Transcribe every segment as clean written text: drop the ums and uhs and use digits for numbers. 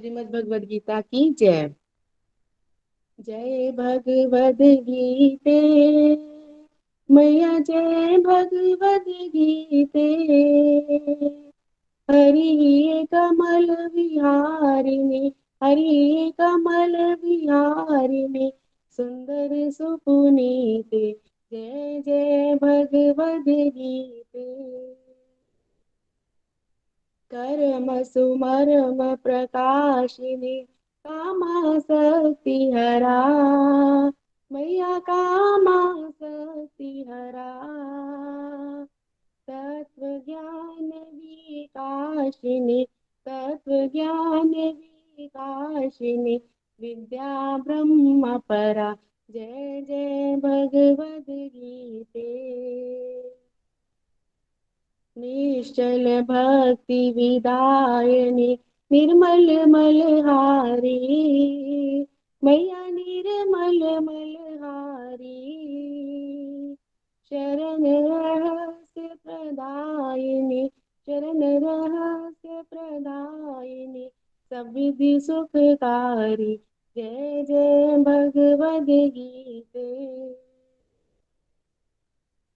श्रीमद् भगवद गीता की जय। जय भगवद गीते मैया, जय भगवद गीते। हरि कमल विहारिणी, हरि कमल विहारिणी, सुंदर सुपुनीते। जय जय भगवद गीते। कर्म सुमर्म प्रकाशिनी, कामासक्ति हरा, मैया कामासक्ति हरा। तत्व ज्ञान विकाशिनी, तत्व ज्ञान विकाशिनी, विद्या ब्रह्म परा। जय जय भगवद गीते। निश्चल भक्ति विदायिनी, निर्मल मलहारी, मैया निर्मल मलहारी। शरण रहस्य प्रदायिनी, शरण रहस्य प्रदायिनी, सब विधि सुखकारी। जय जय भगवद गीते।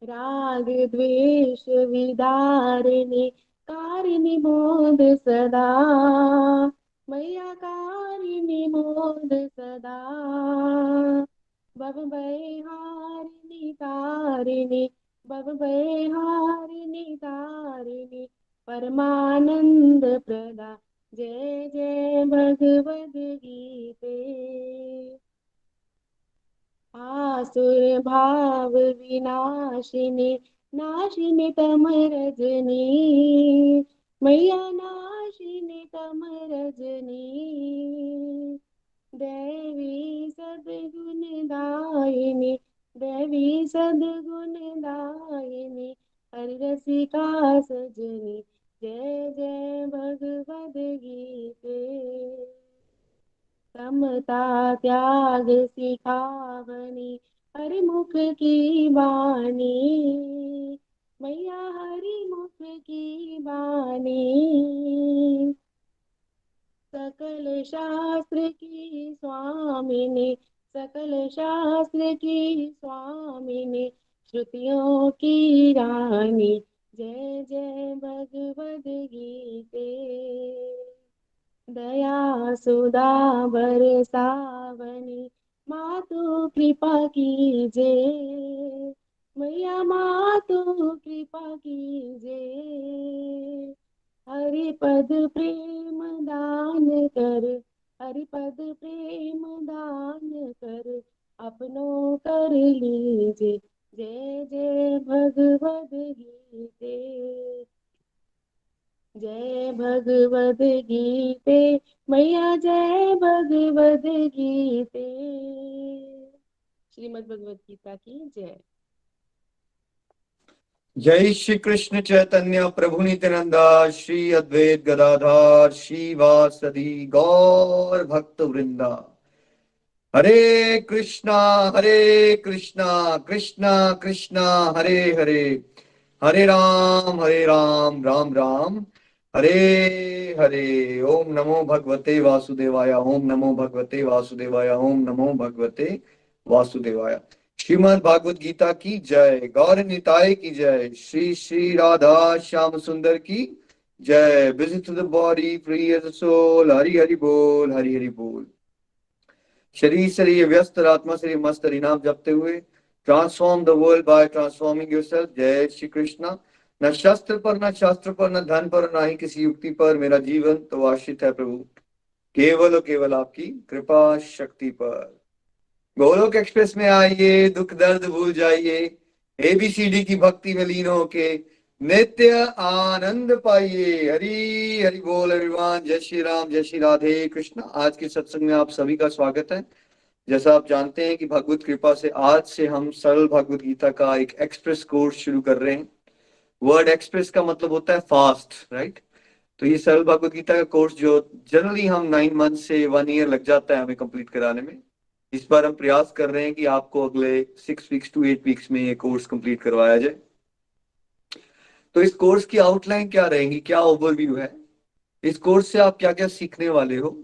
राग द्वेष विदारिणी, कारिणी मोद सदा, मैया कारिणी मोद सदा। भव भय हारिणी तारिणी, भव भय हारिणी तारिणी, परमानंद प्रदा। जय जय भगवद गीते। आसुर भाव विनाशिनी, नाशिनी तम रजनी, मैया नाशिनी तम रजनी। दैवी सद्गुण दायिनी, दैवी सद्गुण दायिनी, हरि रसिका सजनी। जय जय भगवद गीते। समता त्याग सिखावनी, हरि मुख की वाणी, मैया हरि मुख की वाणी। सकल शास्त्र की स्वामिनी, सकल शास्त्र की स्वामिनी, श्रुतियों की रानी। जय जय भगवद गीते। दया सुधा बरसावनी, मातु कृपा कीजे, मैया मातु कृपा कीजे। हरिपद प्रेम दान कर, हरिपद प्रेम दान कर, अपनों कर लीजे। जय जय भगवद गीते। जय भगवद गीते, मैया जय भगवद गीते। श्रीमद् भगवद गीता की जय। जय श्री कृष्ण चैतन्य प्रभु नित्यानंदा, श्री अद्वैत गदाधर श्रीवासदि गौर भक्त वृंदा। हरे कृष्णा कृष्णा कृष्णा हरे हरे, हरे राम राम राम हरे हरे। ओम नमो भगवते वासुदेवाय, ओम नमो भगवते वासुदेवाय, ओम नमो भगवते वासुदेवाय। श्रीमद् भागवत गीता की जय, गौर निताय की जय, श्री श्री राधा श्याम सुंदर की जय। Busy to the body free as a soul, Hari Hari बोल, हरि हरि बोल। शरीर से ये व्यस्त, आत्मा से मस्त, हरिनाम जपते हुए transform the world by transforming yourself. जय श्री कृष्णा। न शस्त्र पर, न शास्त्र पर, न धन पर, न ही किसी युक्ति पर मेरा जीवन तो आश्रित है प्रभु, केवल और केवल आपकी कृपा शक्ति पर। गोलोक एक्सप्रेस में आइए, दुख दर्द भूल जाइए, एबीसीडी की भक्ति में लीन होके नित्य आनंद पाइए। हरि हरि बोल एवरीवन। जय श्री राम, जय श्री राधे कृष्ण। आज के सत्संग में आप सभी का स्वागत है। जैसा आप जानते हैं कि भगवत कृपा से आज से हम सरल भगवत गीता का एक एक्सप्रेस कोर्स शुरू कर रहे हैं। वर्ड एक्सप्रेस का मतलब होता है फास्ट, राइट? तो ये सरल भगवत गीता का कोर्स जो जनरली हम 9 मंथ से 1 ईयर लग जाता है हमें कंप्लीट कराने में, इस बार हम प्रयास कर रहे हैं कि आपको अगले 6 वीक्स to 8 वीक्स में ये कोर्स कंप्लीट करवाया जाए। तो इस कोर्स की आउटलाइन क्या रहेगी, क्या ओवरव्यू है, इस कोर्स से आप क्या क्या सीखने वाले हो,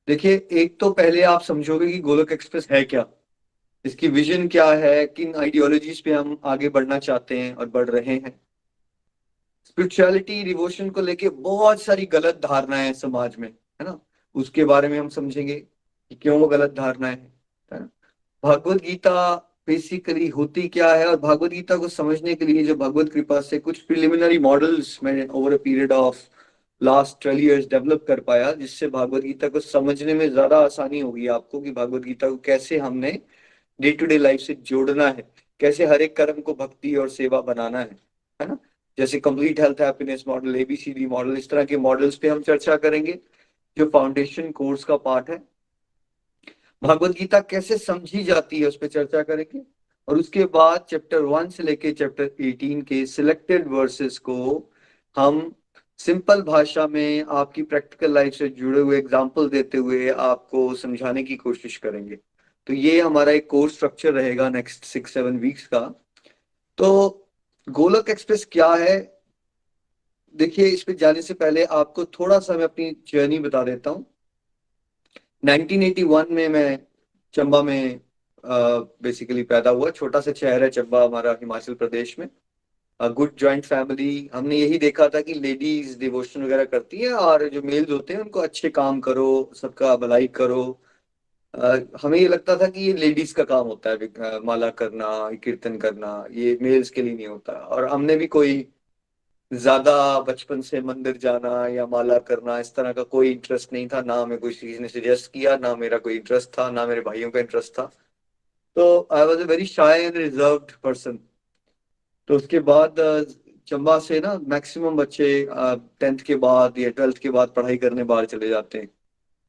देखिए, एक तो पहले आप समझोगे कि गोलोक एक्सप्रेस है क्या, इसकी विजन क्या है, किन आइडियोलॉजीज पे हम आगे बढ़ना चाहते हैं और बढ़ रहे हैं। स्पिरिचुअलिटी डिवोशन को लेके बहुत सारी गलत धारणाएं हैं समाज में, है ना, उसके बारे में हम समझेंगे कि क्यों वो गलत धारणाएं हैं, है ना। भगवत गीता बेसिकली होती क्या है, और भगवत गीता को समझने के लिए जो भगवत कृपा से कुछ प्रिलिमिनरी मॉडल्स मैंने over a period of last 12 years develop कर पाया, जिससे भगवत गीता को समझने में ज्यादा आसानी होगी आपको कि भगवत गीता को कैसे हमने डे टू डे लाइफ से जोड़ना है, कैसे हर एक कर्म को भक्ति और सेवा बनाना है ना। जैसे complete health happiness model, A B C D model, इस तरह के मॉडल्स पे हम चर्चा करेंगे जो फाउंडेशन कोर्स का पार्ट है। भगवत गीता कैसे समझी जाती है उस पर चर्चा करेंगे, और उसके बाद चैप्टर 1 से लेके चैप्टर 18 के सिलेक्टेड वर्सेस को हम सिंपल भाषा में आपकी प्रैक्टिकल लाइफ से जुड़े हुए एग्जाम्पल देते हुए आपको समझाने की कोशिश करेंगे। तो ये हमारा एक कोर्स स्ट्रक्चर रहेगा नेक्स्ट 6-7 वीक्स का। तो गोलक एक्सप्रेस क्या है, देखिए इस पे जाने से पहले आपको थोड़ा सा मैं अपनी जर्नी बता देता हूँ। 1981 में मैं चंबा में बेसिकली पैदा हुआ। छोटा सा शहर है चंबा हमारा, हिमाचल प्रदेश में। Good joint family. हमने यही देखा था कि लेडीज डिवोशन वगैरह करती है, और जो मेल्स होते हैं उनको अच्छे काम करो, सबका भलाई करो। हमें ये लगता था कि ये लेडीज का काम होता है, माला करना, कीर्तन करना, ये मेल्स के लिए नहीं होता। और हमने भी कोई ज्यादा बचपन से मंदिर जाना या माला करना इस तरह का कोई इंटरेस्ट नहीं था, ना हमें कोई किसी ने सजेस्ट किया, ना मेरा कोई इंटरेस्ट था, ना मेरे भाइयों का इंटरेस्ट था। तो I was a very shy and reserved person. तो उसके बाद चंबा से ना मैक्सिमम बच्चे 10th के बाद या 12th के बाद पढ़ाई करने बाहर चले जाते हैं।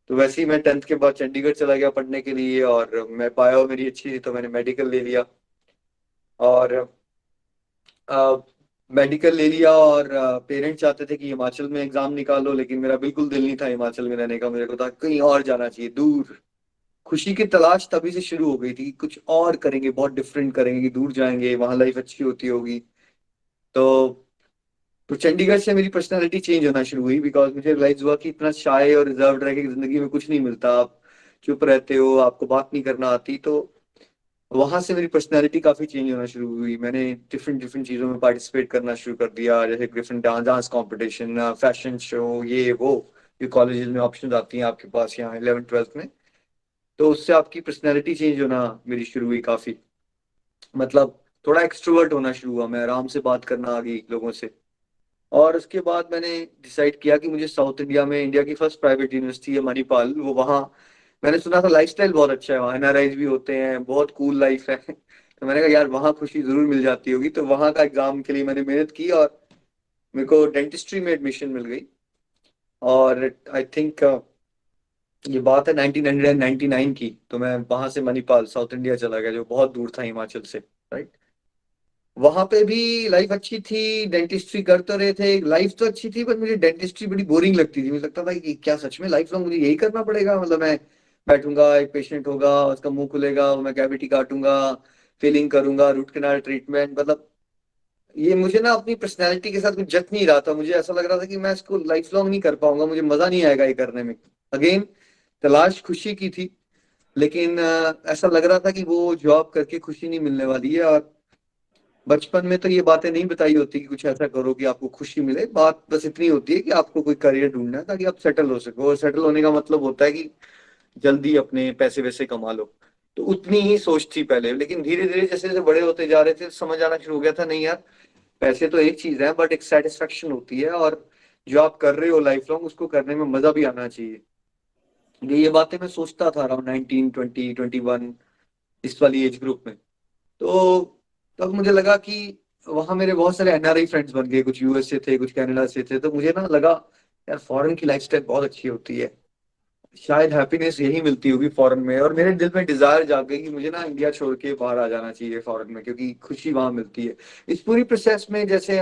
तो वैसे ही मैं 10th के बाद चंडीगढ़ चला गया पढ़ने के लिए, और मैं बायो मेरी अच्छी थी तो मैंने मेडिकल ले लिया। और मेडिकल ले लिया, और पेरेंट्स चाहते थे कि हिमाचल में एग्जाम निकालो, लेकिन मेरा बिल्कुल दिल नहीं था हिमाचल में रहने का। मेरे को था कहीं और जाना चाहिए, दूर। खुशी की तलाश तभी से शुरू हो गई थी कि कुछ और करेंगे, बहुत डिफरेंट करेंगे, कि दूर जाएंगे वहां लाइफ अच्छी होती होगी। तो चंडीगढ़ से मेरी पर्सनालिटी चेंज होना शुरू हुई, बिकॉज मुझे रियलाइज हुआ कि इतना शाय और रिजर्व रह के जिंदगी में कुछ नहीं मिलता। आप चुप रहते हो, आपको बात नहीं करना आती। तो वहां से मेरी पर्सनैलिटी काफी चेंज होना शुरू हुई। मैंने डिफरेंट डिफरेंट चीजों में पार्टिसिपेट करना शुरू कर दिया, जैसे different dance dance competition, fashion show, ये वो। ये कॉलेजेस में ऑप्शंस आती हैं आपके पास यहाँ 11th 12th में। तो उससे आपकी पर्सनैलिटी चेंज होना मेरी शुरू हुई काफी। मतलब थोड़ा एक्सट्रोवर्ट होना शुरू हुआ, मैं आराम से बात करना आ गई लोगों से। और उसके बाद मैंने डिसाइड किया कि मुझे साउथ इंडिया में, इंडिया की फर्स्ट प्राइवेट यूनिवर्सिटी है मणिपाल, वो वहाँ मैंने सुना था लाइफस्टाइल बहुत अच्छा है, वहाँ एनआरआईज भी होते हैं, बहुत कूल लाइफ है। तो मैंने कहा यार वहाँ खुशी जरूर मिल जाती होगी। तो वहाँ का एग्जाम के लिए मैंने मेहनत की, और मेरे को डेंटिस्ट्री में एडमिशन मिल गई। और आई थिंक ये बात है 1999 की। तो मैं वहां से मणिपाल साउथ इंडिया चला गया, जो बहुत दूर था हिमाचल से, राइट। वहां पे भी लाइफ अच्छी थी, डेंटिस्ट्री कर तो रहे थे, लाइफ तो अच्छी थी, पर मुझे डेंटिस्ट्री बड़ी बोरिंग लगती थी। मुझे लगता था कि क्या सच में लाइफ लॉन्ग मुझे यही करना पड़ेगा। मतलब मैं बैठूंगा, एक पेशेंट होगा, उसका मुंह खुलेगा, मैं कैविटी काटूंगा, फिलिंग करूंगा, रूट कैनाल ट्रीटमेंट। मतलब ये मुझे ना अपनी पर्सनैलिटी के साथ कुछ जच नहीं रहा था। मुझे ऐसा लग रहा था कि मैं इसको लाइफ लॉन्ग नहीं कर पाऊंगा, मुझे मजा नहीं आएगा ये करने में। अगेन, तलाश खुशी की थी, लेकिन ऐसा लग रहा था कि वो जॉब करके खुशी नहीं मिलने वाली है। और बचपन में तो ये बातें नहीं बताई होती कि कुछ ऐसा करो कि आपको खुशी मिले। बात बस इतनी होती है कि आपको कोई करियर ढूंढना है ताकि आप सेटल हो सको, और सेटल होने का मतलब होता है कि जल्दी अपने पैसे वैसे कमा लो। तो उतनी ही सोच थी पहले, लेकिन धीरे धीरे जैसे जैसे बड़े होते जा रहे थे समझ आना शुरू हो गया था, नहीं यार पैसे तो एक चीज है, बट एक सेटिस्फेक्शन होती है, और जो आप कर रहे हो लाइफ लॉन्ग उसको करने में मजा भी आना चाहिए। ये बातें मैं सोचता था अराउंड 19, 20, 21, इस वाली एज ग्रुप में। तो तब मुझे लगा कि वहां मेरे बहुत सारे एनआरआई फ्रेंड्स बन गए, कुछ यूएस से थे, कुछ कनाडा से थे। तो मुझे ना लगा यार फॉरेन की लाइफस्टाइल बहुत अच्छी होती है, शायद हैप्पीनेस यही मिलती होगी फॉरेन में। और मेरे दिल में डिजायर जाग गई कि मुझे ना इंडिया छोड़ के बाहर आ जाना चाहिए फॉरेन में, क्योंकि खुशी वहां मिलती है। इस पूरी प्रोसेस में जैसे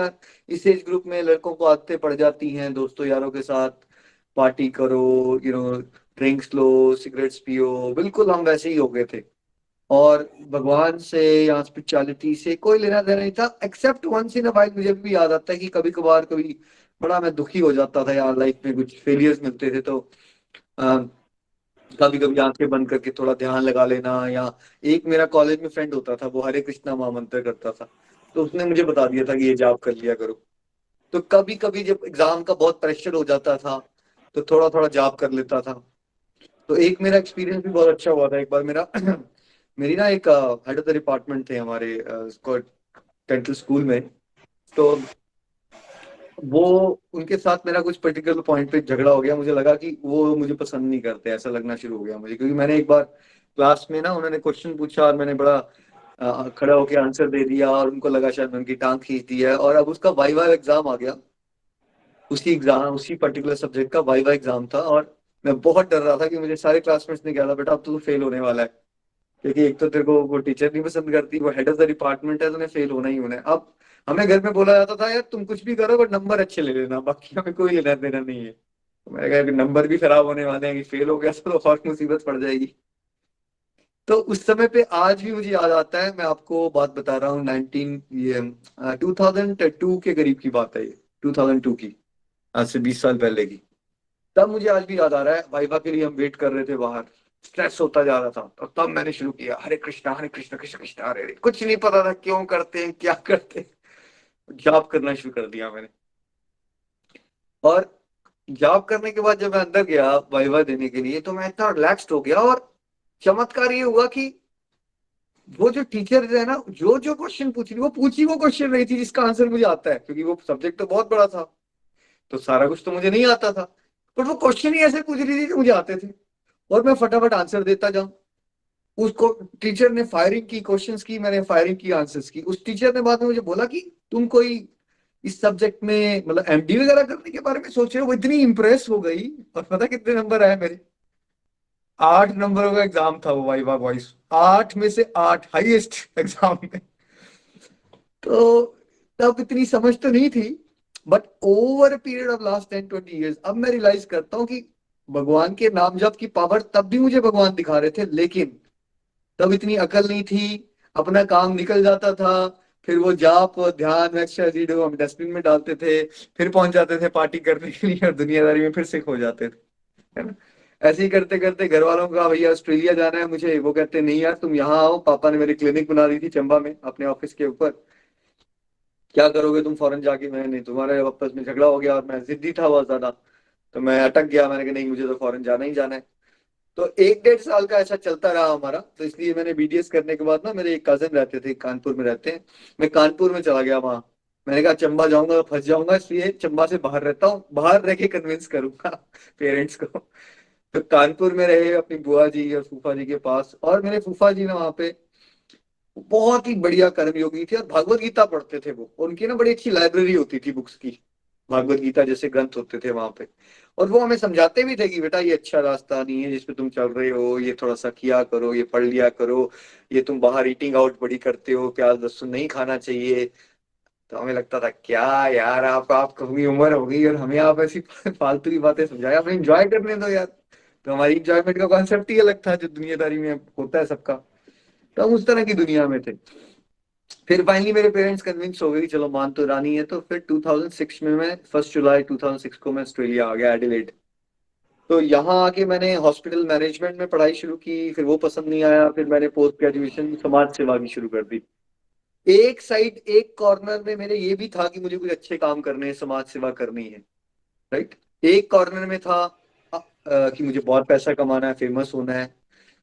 इस एज ग्रुप में लड़कों को आदतें पड़ जाती हैं दोस्तों यारों के साथ, पार्टी करो, ड्रिंक्स लो, सिगरेट्स पियो, बिल्कुल हम वैसे ही हो गए थे। और भगवान से या स्पिरिचुअलिटी से कोई लेना देना नहीं था, except once in a while. मुझे भी याद आता है कि कभी कभार कभी बड़ा मैं दुखी हो जाता था यार, लाइफ में कुछ फेलियर्स मिलते थे। तो कभी कभी आंखें बंद करके थोड़ा ध्यान लगा लेना। या एक मेरा कॉलेज में फ्रेंड होता था, वो हरे कृष्णा महामंत्र करता था, तो उसने मुझे बता दिया था कि ये जाप कर लिया करो। तो कभी कभी जब एग्जाम का बहुत प्रेशर हो जाता था तो थोड़ा थोड़ा जाप कर लेता था। तो एक मेरा एक्सपीरियंस भी बहुत अच्छा हुआ था। एक बार मेरा मेरी ना एक हेड ऑफ द डिपार्टमेंट थे हमारे डेंटल स्कूल में। तो वो उनके साथ मेरा कुछ पर्टिकुलर पॉइंट पे झगड़ा हो गया। मुझे लगा कि वो मुझे पसंद नहीं करते, ऐसा लगना शुरू हो गया मुझे, क्योंकि मैंने एक बार क्लास में ना उन्होंने क्वेश्चन पूछा और मैंने बड़ा खड़ा होकर आंसर दे दिया और उनको लगा शायद मैंने उनकी टांग खींच दी है। और अब उसका वाइवा एग्जाम आ गया, उसी पर्टिकुलर सब्जेक्ट का वाइवा एग्जाम था। और मैं बहुत डर रहा था कि मुझे सारे क्लासमेट्स ने कहा था बेटा अब तो फेल होने वाला है, क्योंकि एक तो तेरे को वो टीचर नहीं पसंद करती, वो हेड ऑफ द डिपार्टमेंट है, तो उन्हें फेल होना ही होना है। अब हमें घर में बोला जाता था यार तुम कुछ भी करो बट नंबर अच्छे ले लेना, बाकी हमें कोई लेना देना नहीं है। तो मैंने कहा कि नंबर भी खराब होने वाले हैं, कि फेल हो गया तो और मुसीबत पड़ जाएगी। तो उस समय पे आज भी मुझे याद आता है। मैं आपको बात बता रहा हूँ 19 ये 2002 के करीब की बात है ये, 2002 की, आज से 20 साल पहले की। तब मुझे आज भी याद आ रहा है, वाइवा के लिए हम वेट कर रहे थे बाहर, स्ट्रेस होता जा रहा था, और तब मैंने शुरू किया हरे कृष्णा कृष्ण कृष्ण हरे हरे। कुछ नहीं पता था क्यों करते हैं क्या करते हैं, जाप करना शुरू कर दिया मैंने। और जाप करने के बाद जब मैं अंदर गया वाइवा देने के लिए, तो मैं इतना रिलैक्स्ड हो गया। और चमत्कार ये हुआ कि वो जो टीचर है ना, जो जो क्वेश्चन पूछ रही वो क्वेश्चन रही थी जिसका आंसर मुझे आता है, क्योंकि वो सब्जेक्ट तो बहुत बड़ा था, तो सारा कुछ तो मुझे नहीं आता था। पर वो क्वेश्चन ही ऐसे पूछ रही थी जो मुझे आते थे, और मैं फटाफट आंसर देता जाऊं। उसको टीचर ने फायरिंग की, क्वेश्चंस की, मैंने फायरिंग की, आंसर्स की। उस टीचर ने बाद में मुझे बोला कि तुम कोई इस सब्जेक्ट में मतलब एमडी वगैरह करने के बारे में सोच रहे हो। वो इतनी इंप्रेस हो गई, और पता कितने नंबर आए मेरे? 8 नंबरों का एग्जाम था वो वाइवा वॉइस, 8 में से 8, हाईएस्ट एग्जाम में। तो तब इतनी समझ तो नहीं थी, but over period of last 10-20 years अब मैं रियलाइज करता हूँ कि भगवान के नाम जप की पावर तब भी मुझे भगवान दिखा रहे थे, लेकिन तब इतनी अकल नहीं थी। अपना काम निकल जाता था, फिर वो जाप ध्यान एक्सरसाइज हम डस्टबिन में डालते थे, फिर पहुंच जाते थे पार्टी करने के लिए, और दुनियादारी में फिर से खो जाते थे, है ना। ऐसे ही करते करते घर वालों को कहा भैया ऑस्ट्रेलिया जाना है मुझे, वो कहते नहीं यार तुम यहाँ आओ, पापा ने मेरी क्लिनिक बना दी थी चंबा में अपने ऑफिस के ऊपर, क्या करोगे तुम फॉरेन जाके? मैं नहीं, तुम्हारे आपस में झगड़ा हो गया और मैं जिद्दी था बहुत ज्यादा, तो मैं अटक गया। मैंने कहा नहीं मुझे तो फॉरेन जाना ही जाना है। तो 1-1.5 साल का ऐसा चलता रहा हमारा। तो इसलिए मैंने बीडीएस करने के बाद ना, मेरे एक कजन रहते थे कानपुर में रहते हैं, मैं कानपुर में चला गया वहां। मैंने कहा चंबा जाऊंगा तो फंस जाऊंगा, इसलिए चंबा से बाहर रहता हूँ, बाहर रह के कन्विंस करूंगा पेरेंट्स को। तो कानपुर में रहे अपनी बुआ जी और फूफा जी के पास। और मेरे फूफा जी ना वहाँ पे बहुत ही बढ़िया कर्मयोगी थे और भागवत गीता पढ़ते थे वो। और उनकी ना बड़ी अच्छी लाइब्रेरी होती थी बुक्स की, भागवत गीता जैसे ग्रंथ होते थे वहां पे। और वो हमें समझाते भी थे कि बेटा ये अच्छा रास्ता नहीं है जिसपे तुम चल रहे हो, ये थोड़ा सा किया करो, ये पढ़ लिया करो, ये तुम बाहर ईटिंग आउट बड़ी करते हो, प्याज लहसुन नहीं खाना चाहिए। तो हमें लगता था क्या यार, आपको भी उम्र हो गई और हमें आप ऐसी फालतू की बातें समझाए, हमें एंजॉय करने दो यार। तो हमारी इंजॉयमेंट का कॉन्सेप्ट ही अलग था जो दुनियादारी में होता है सबका। तो हम उस तरह की दुनिया में थे। फिर फाइनली मेरे पेरेंट्स कन्विंस हो गए कि चलो मान तो रानी है। तो फिर 2006 में मैं 1 जुलाई 2006 को मैं ऑस्ट्रेलिया आ गया, एडिलेड। तो यहाँ आके मैंने हॉस्पिटल मैनेजमेंट में पढ़ाई शुरू की, फिर वो पसंद नहीं आया, फिर मैंने पोस्ट ग्रेजुएशन समाज सेवा की शुरू कर दी। एक साइड एक कॉर्नर में मेरे ये भी था कि मुझे कुछ अच्छे काम करने हैं, समाज सेवा करनी है, राइट। एक कॉर्नर में था कि मुझे बहुत पैसा कमाना है, फेमस होना है,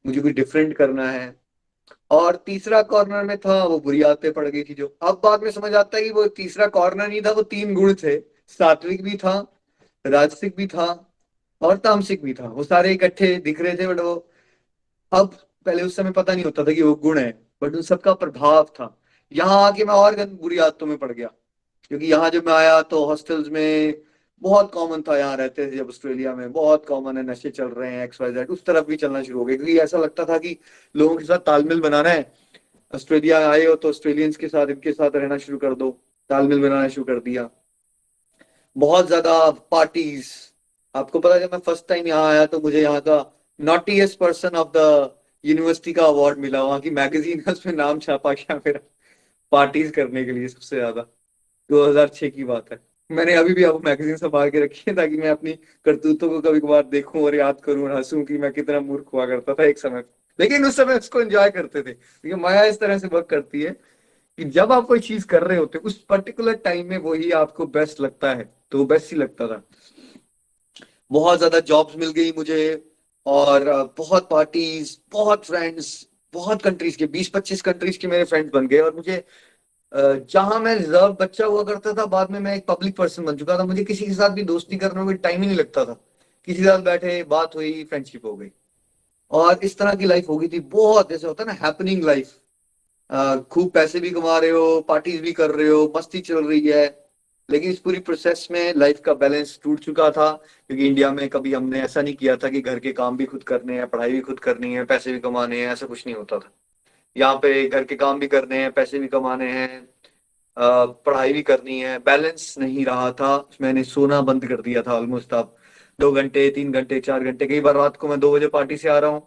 मुझे कुछ डिफरेंट करना है। और तीसरा कॉर्नर में था, वो बुरी आदतें पड़ गई थी जो अब बाद में समझ आता है कि वो तीसरा कॉर्नर नहीं था, वो 3 गुण थे। सात्विक भी था, राजसिक भी था, और तामसिक भी था। वो सारे इकट्ठे दिख रहे थे, बट वो अब पहले उस समय पता नहीं होता था कि वो गुण है, बट उन सबका प्रभाव था। यहाँ आके मैं और बुरी आदतों में पड़ गया, क्योंकि यहाँ जब मैं आया तो हॉस्टल्स में बहुत कॉमन था, यहाँ रहते थे जब ऑस्ट्रेलिया में, बहुत कॉमन है, नशे चल रहे हैं XYZ, उस तरफ भी चलना शुरू हो गया, क्योंकि ऐसा लगता था कि लोगों के साथ तालमेल बनाना है। ऑस्ट्रेलिया आए हो तो ऑस्ट्रेलियंस के साथ, इनके साथ रहना शुरू कर दो, तालमेल बनाना शुरू कर दिया। बहुत ज्यादा पार्टीज। आपको पता है जब मैं फर्स्ट टाइम यहाँ आया तो मुझे यहाँ का naughtiest person of the university का अवार्ड मिला, वहाँ की मैगजीन है उसमें नाम छापा गया मेरा, पार्टीज करने के लिए सबसे ज्यादा। 2006 की बात है। मैंने अभी भी अब मैगजीन संभाल के रखी है ताकि मैं अपनी करतूतों को कभी कभार देखूं और याद करूं और हंसूं कि मैं कितना मूर्ख हुआ करता था एक समय पे। लेकिन उस समय उसको एंजॉय करते थे, क्योंकि माया इस तरह से वर्क करती है कि जब आप कोई चीज कर रहे होते उस पर्टिकुलर टाइम में वही आपको बेस्ट लगता है, तो वो बेस्ट ही लगता था। बहुत ज्यादा जॉब्स मिल गई मुझे, और बहुत पार्टीज, बहुत फ्रेंड्स, बहुत कंट्रीज के 20-25 कंट्रीज के मेरे फ्रेंड्स बन गए। और मुझे जहां मैं रिजर्व बच्चा हुआ करता था, बाद में मैं एक पब्लिक पर्सन बन चुका था। मुझे किसी के साथ भी दोस्ती करने में टाइम ही नहीं लगता था। किसी के साथ बैठे, बात हुई, फ्रेंडशिप हो गई, और इस तरह की लाइफ हो गई थी। बहुत जैसे होता है ना हैपनिंग लाइफ, खूब पैसे भी कमा रहे हो, पार्टीज भी कर रहे हो, मस्ती चल रही है। लेकिन इस पूरी प्रोसेस में लाइफ का बैलेंस टूट चुका था, क्योंकि इंडिया में कभी हमने ऐसा नहीं किया था कि घर के काम भी खुद करने हैं, पढ़ाई भी खुद करनी है, पैसे भी कमाने हैं, ऐसा कुछ नहीं होता था। यहाँ पे घर के काम भी करने हैं, पैसे भी कमाने हैं, पढ़ाई भी करनी है, बैलेंस नहीं रहा था। मैंने सोना बंद कर दिया था ऑलमोस्ट। अब 2 घंटे, 3 घंटे, 4 घंटे, कई बार रात को मैं 2 बजे पार्टी से आ रहा हूँ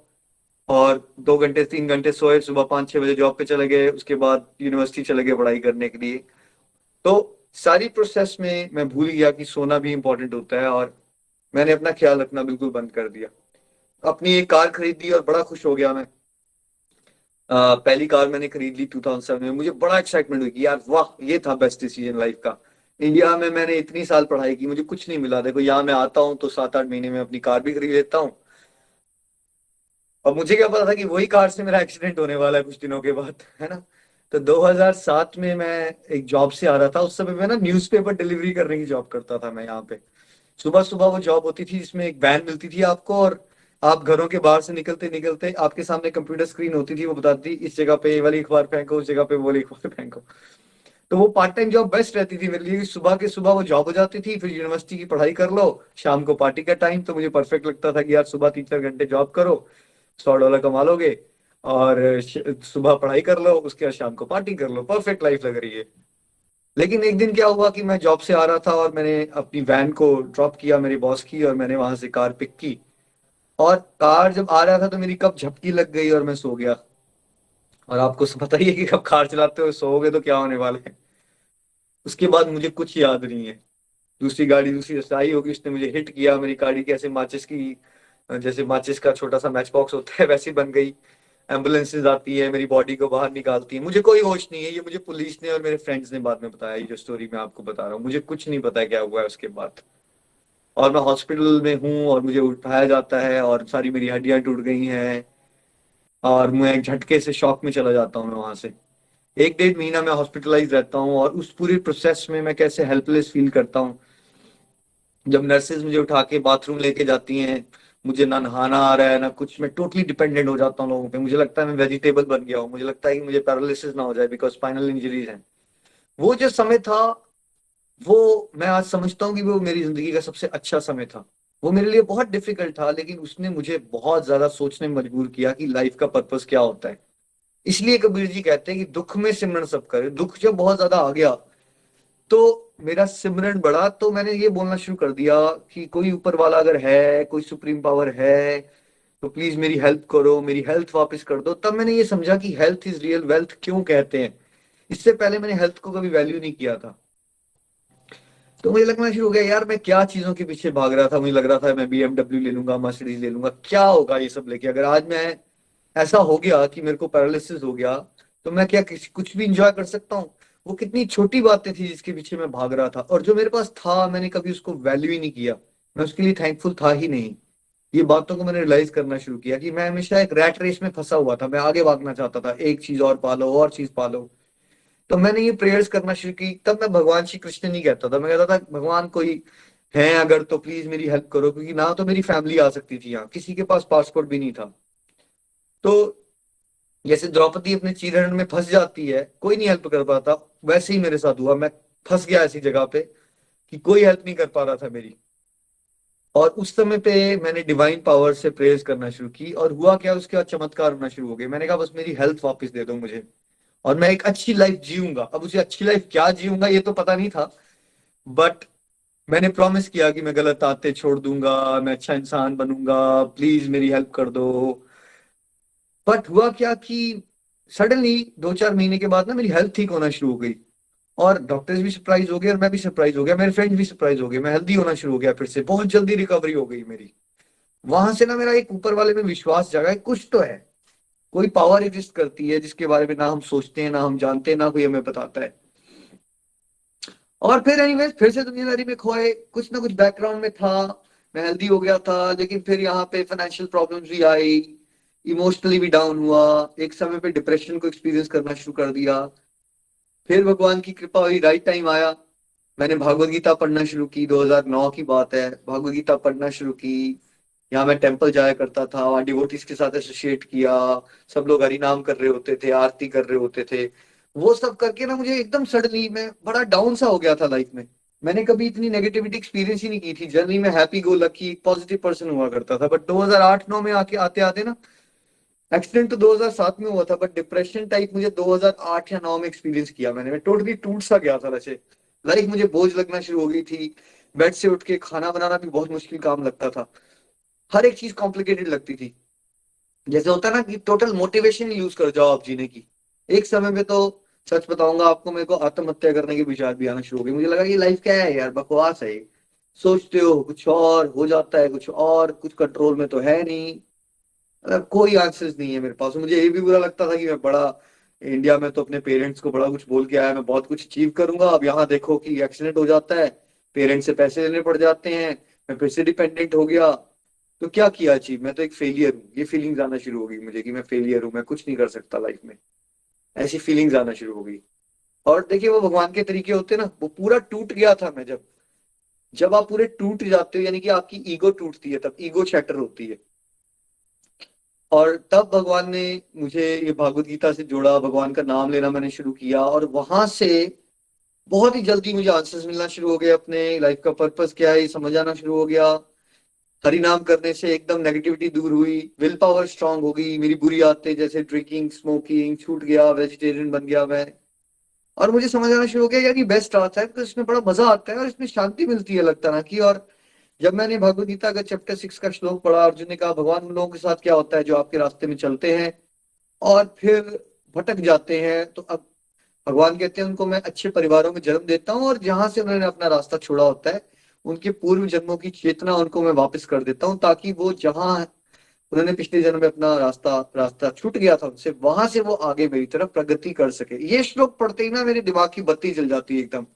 और 2 घंटे, 3 घंटे सोए, सुबह 5-6 बजे जॉब पे चले गए, उसके बाद यूनिवर्सिटी चले गए पढ़ाई करने के लिए। तो सारी प्रोसेस में मैं भूल गया कि सोना भी इंपॉर्टेंट होता है, और मैंने अपना ख्याल रखना बिल्कुल बंद कर दिया। अपनी एक कार खरीदी और बड़ा खुश हो गया मैं। पहली कार मैंने खरीद ली 2007 में। मुझे बड़ा एक्साइटमेंट हुई कि यार वाह, ये था बेस्ट डिसीजन लाइफ का। इंडिया में मैंने इतनी साल पढ़ाई की, मुझे कुछ नहीं मिला। देखो यहाँ मैं आता हूँ तो 7-8 महीने में अपनी कार भी खरीद लेता हूँ। और मुझे क्या पता था कि वही कार से मेरा एक्सीडेंट होने वाला है कुछ दिनों के बाद, है ना। तो 2007 में मैं एक जॉब से आ रहा था। उस समय मैं ना न्यूज़पेपर डिलीवरी करने की जॉब करता था मैं यहाँ पे। सुबह सुबह वो जॉब होती थी जिसमें एक वैन मिलती थी आपको, और आप घरों के बाहर से निकलते निकलते आपके सामने कंप्यूटर स्क्रीन होती थी, वो बताती थी इस जगह पे ये वाली अखबार फेंको, उस जगह पे वो वाली अखबार फेंको। तो वो पार्ट टाइम जॉब बेस्ट रहती थी मेरे लिए। सुबह के सुबह वो जॉब हो जाती थी, फिर यूनिवर्सिटी की पढ़ाई कर लो, शाम को पार्टी का टाइम। तो मुझे परफेक्ट लगता था कि यार सुबह 3-4 घंटे जॉब करो, $100 कमा लोगे, और सुबह पढ़ाई कर लो, उसके बाद शाम को पार्टी कर लो, परफेक्ट लाइफ लग रही है। लेकिन एक दिन क्या हुआ कि मैं जॉब से आ रहा था और मैंने अपनी वैन को ड्रॉप किया मेरे बॉस की, और मैंने वहां से कार पिक की। और कार जब आ रहा था तो मेरी कब झपकी लग गई और मैं सो गया। और आपको पता ही है कि कब कार चलाते हो सोओगे तो क्या होने वाला है। उसके बाद मुझे कुछ याद नहीं है। दूसरी गाड़ी दूसरी रास्ते आई होगी, उसने मुझे हिट किया, मेरी गाड़ी कैसे माचिस की, जैसे माचिस का छोटा सा मैच बॉक्स होता है वैसी बन गई। एम्बुलेंसेज आती है, मेरी बॉडी को बाहर निकालती है। मुझे कोई होश नहीं है। ये मुझे पुलिस ने और मेरे फ्रेंड्स ने बाद में बताया। ये जो स्टोरी मैं आपको बता रहा हूँ, मुझे कुछ नहीं पता क्या हुआ है उसके बाद। और मैं हॉस्पिटल में हूँ और मुझे उठाया जाता है और सारी मेरी हड्डियां टूट गई हैं, और मैं एक झटके से शॉक में चला जाता हूँ मैं वहां से। 1-1.5 महीना मैं हॉस्पिटलाइज रहता हूँ, और उस पूरी प्रोसेस में मैं कैसे हेल्पलेस फील करता हूँ। जब नर्सेज मुझे उठा के बाथरूम लेके जाती हैं, मुझे ना नहाना आ रहा है ना कुछ, मैं टोटली डिपेंडेंट हो जाता हूँ लोगों पे। मुझे लगता है मैं वेजिटेबल बन गया हूँ। मुझे लगता है कि मुझे पैरालिसिस ना हो जाए बिकॉज स्पाइनल इंजरीज हैं। वो जो समय था, वो मैं आज समझता हूँ कि वो मेरी जिंदगी का सबसे अच्छा समय था। वो मेरे लिए बहुत डिफिकल्ट था, लेकिन उसने मुझे बहुत ज्यादा सोचने में मजबूर किया कि लाइफ का पर्पस क्या होता है। इसलिए कबीर जी कहते हैं कि दुख में सिमरन सब करे। दुख जब बहुत ज्यादा आ गया तो मेरा सिमरन बढ़ा। तो मैंने ये बोलना शुरू कर दिया कि कोई ऊपर वाला अगर है, कोई सुप्रीम पावर है, तो प्लीज मेरी हेल्प करो, मेरी हेल्थ वापस कर दो। तब मैंने ये समझा कि हेल्थ इज रियल वेल्थ क्यों कहते हैं। इससे पहले मैंने हेल्थ को कभी वैल्यू नहीं किया था। तो मुझे लगना शुरू हो गया यार मैं क्या चीजों के पीछे भाग रहा था। मुझे लग रहा था मैं BMW ले लूंगा, मर्सिडीज ले लूंगा, क्या होगा ये सब लेके। अगर आज मैं ऐसा हो गया कि मेरे को पैरालिसिस हो गया, तो मैं क्या कुछ भी इंजॉय कर सकता हूँ। वो कितनी छोटी बातें थी जिसके पीछे मैं भाग रहा था, और जो मेरे पास था मैंने कभी उसको वैल्यू ही नहीं किया। मैं उसके लिए थैंकफुल था ही नहीं। ये बातों को मैंने रियलाइज करना शुरू किया कि मैं हमेशा एक रैट रेस में फंसा हुआ था। मैं आगे भागना चाहता था, एक चीज और पालो, और चीज पालो। तो मैंने ये प्रेयर्स करना शुरू की। तब मैं भगवान श्री कृष्ण नहीं कहता था, मैं कहता था भगवान कोई है अगर तो प्लीज मेरी हेल्प करो, क्योंकि ना तो मेरी फैमिली आ सकती थी यहाँ, किसी के पास पासपोर्ट भी नहीं था। तो जैसे द्रौपदी अपने चीरहरण में फंस जाती है, कोई नहीं हेल्प कर पाता, वैसे ही मेरे साथ हुआ। मैं फंस गया ऐसी जगह पे कि कोई हेल्प नहीं कर पा रहा था मेरी। और उस समय पे मैंने डिवाइन पावर से प्रेयर्स करना शुरू की, और हुआ क्या, उसके बाद चमत्कार होना शुरू हो गए। मैंने कहा बस मेरी हेल्थ वापस दे दो मुझे, और मैं एक अच्छी लाइफ जीऊंगा। अब उसे अच्छी लाइफ क्या जीऊंगा ये तो पता नहीं था, बट मैंने प्रॉमिस किया कि मैं गलत आदतें छोड़ दूंगा, मैं अच्छा इंसान बनूंगा, प्लीज मेरी हेल्प कर दो। बट हुआ क्या कि सडनली 2-4 महीने के बाद ना मेरी हेल्थ ठीक होना शुरू हो गई। और डॉक्टर्स भी सरप्राइज हो गए और मैं भी सरप्राइज हो गया, मेरे फ्रेंड्स भी सरप्राइज हो गए, मैं हेल्दी होना शुरू हो गया, फिर से बहुत जल्दी रिकवरी हो गई मेरी। वहां से ना मेरा एक ऊपर वाले में विश्वास जगा है, कुछ तो है, कोई पावर एग्जिस्ट करती है जिसके बारे में ना हम सोचते हैं, ना हम जानते हैं, ना कोई हमें बताता है। और फिर एनीवेज फिर से दुनियादारी में खोए, कुछ ना कुछ बैकग्राउंड में था, मैं हेल्दी हो गया था, लेकिन फिर यहाँ पे फाइनेंशियल प्रॉब्लम्स भी आई, इमोशनली भी डाउन हुआ, एक समय पे डिप्रेशन को एक्सपीरियंस करना शुरू कर दिया। फिर भगवान की कृपा हुई, राइट टाइम आया, मैंने भागवत गीता पढ़ना शुरू की, 2009 की बात है, भागवत गीता पढ़ना शुरू की। यहाँ मैं टेम्पल जाया करता था, वहाँ डिवोटीज के साथ एसोसिएट किया, सब लोग हरि नाम कर रहे होते थे, आरती कर रहे होते थे। वो सब करके ना मुझे एकदम सडनली मैं बड़ा डाउन सा हो गया था लाइफ में। मैंने कभी इतनी नेगेटिविटी एक्सपीरियंस ही नहीं की थी, जनरली मैं happy go lucky positive person हुआ करता था, बट 2008-9 में आके आते आते ना, एक्सीडेंट तो 2007 में हुआ था, बट डिप्रेशन टाइप मुझे 2008 या 9 में एक्सपीरियंस किया मैंने। मैं टोटली टूट सा गया था वैसे, लाइफ मुझे बोझ लगना शुरू हो गई थी, बेड से उठ के खाना बनाना भी बहुत मुश्किल काम लगता था, हर एक चीज कॉम्प्लिकेटेड लगती थी। जैसे होता है ना कि टोटल मोटिवेशन यूज कर जाओ आप जीने की। एक समय में तो सच बताऊंगा आपको, मेरे को आत्महत्या करने के विचार भी आना शुरू हो गए, मुझे लगा ये लाइफ क्या है यार, बकवास है ये, सोचते हो कुछ और हो जाता है कुछ और, कुछ कंट्रोल में तो है नहीं, मतलब कोई आंसर्स नहीं है मेरे पास। मुझे ये भी बुरा लगता था कि मैं बड़ा इंडिया में तो अपने पेरेंट्स को बड़ा कुछ बोल के आया, मैं बहुत कुछ अचीव करूंगा, अब यहाँ देखो कि एक्सीडेंट हो जाता है, पेरेंट्स से पैसे लेने पड़ जाते हैं, मैं फिर से डिपेंडेंट हो गया, तो क्या किया अचीव, मैं तो एक फेलियर हूँ। ये फीलिंग्स आना शुरू हो गई मुझे कि मैं फेलियर हूँ, मैं कुछ नहीं कर सकता लाइफ में, ऐसी फीलिंग्स आना शुरू हो गई। और देखिए वो भगवान के तरीके होते हैं ना, वो पूरा टूट गया था मैं। जब जब आप पूरे टूट जाते हो, यानी कि आपकी ईगो टूटती है, तब ईगो शैटर होती है। और तब भगवान ने मुझे ये भागवत गीता से जोड़ा, भगवान का नाम लेना मैंने शुरू किया, और वहां से बहुत ही जल्दी मुझे आंसर्स मिलना शुरू हो गए, अपने लाइफ का पर्पस क्या है ये समझ आना शुरू हो गया। हरि नाम करने से एकदम नेगेटिविटी दूर हुई, विल पावर स्ट्रांग हो गई, मेरी बुरी आदतें जैसे ड्रिंकिंग स्मोकिंग छूट गया, वेजिटेरियन बन गया मैं। और मुझे समझ आना शुरू हो गया यार ये बेस्ट रास्ता है, बिकॉज इसमें बड़ा मजा आता है और इसमें शांति मिलती है अलग तरह की। और जब मैंने भगवद गीता का चैप्टर 6 का श्लोक पढ़ा, अर्जुन ने कहा भगवान उन लोगों के साथ क्या होता है जो आपके रास्ते में चलते हैं और फिर भटक जाते हैं, तो अब भगवान कहते हैं उनको मैं अच्छे परिवारों में जन्म देता हूँ, और जहां से उन्होंने अपना रास्ता छोड़ा होता है उनके पूर्व जन्मों की चेतना उनको मैं वापस कर देता हूँ, ताकि वो जहां उन्होंने पिछले जन्म में अपना रास्ता रास्ता छूट गया था उनसे, वहां से वो आगे मेरी तरफ प्रगति कर सके। ये श्लोक पढ़ते ही ना मेरे दिमाग की बत्ती जल जाती है एकदम।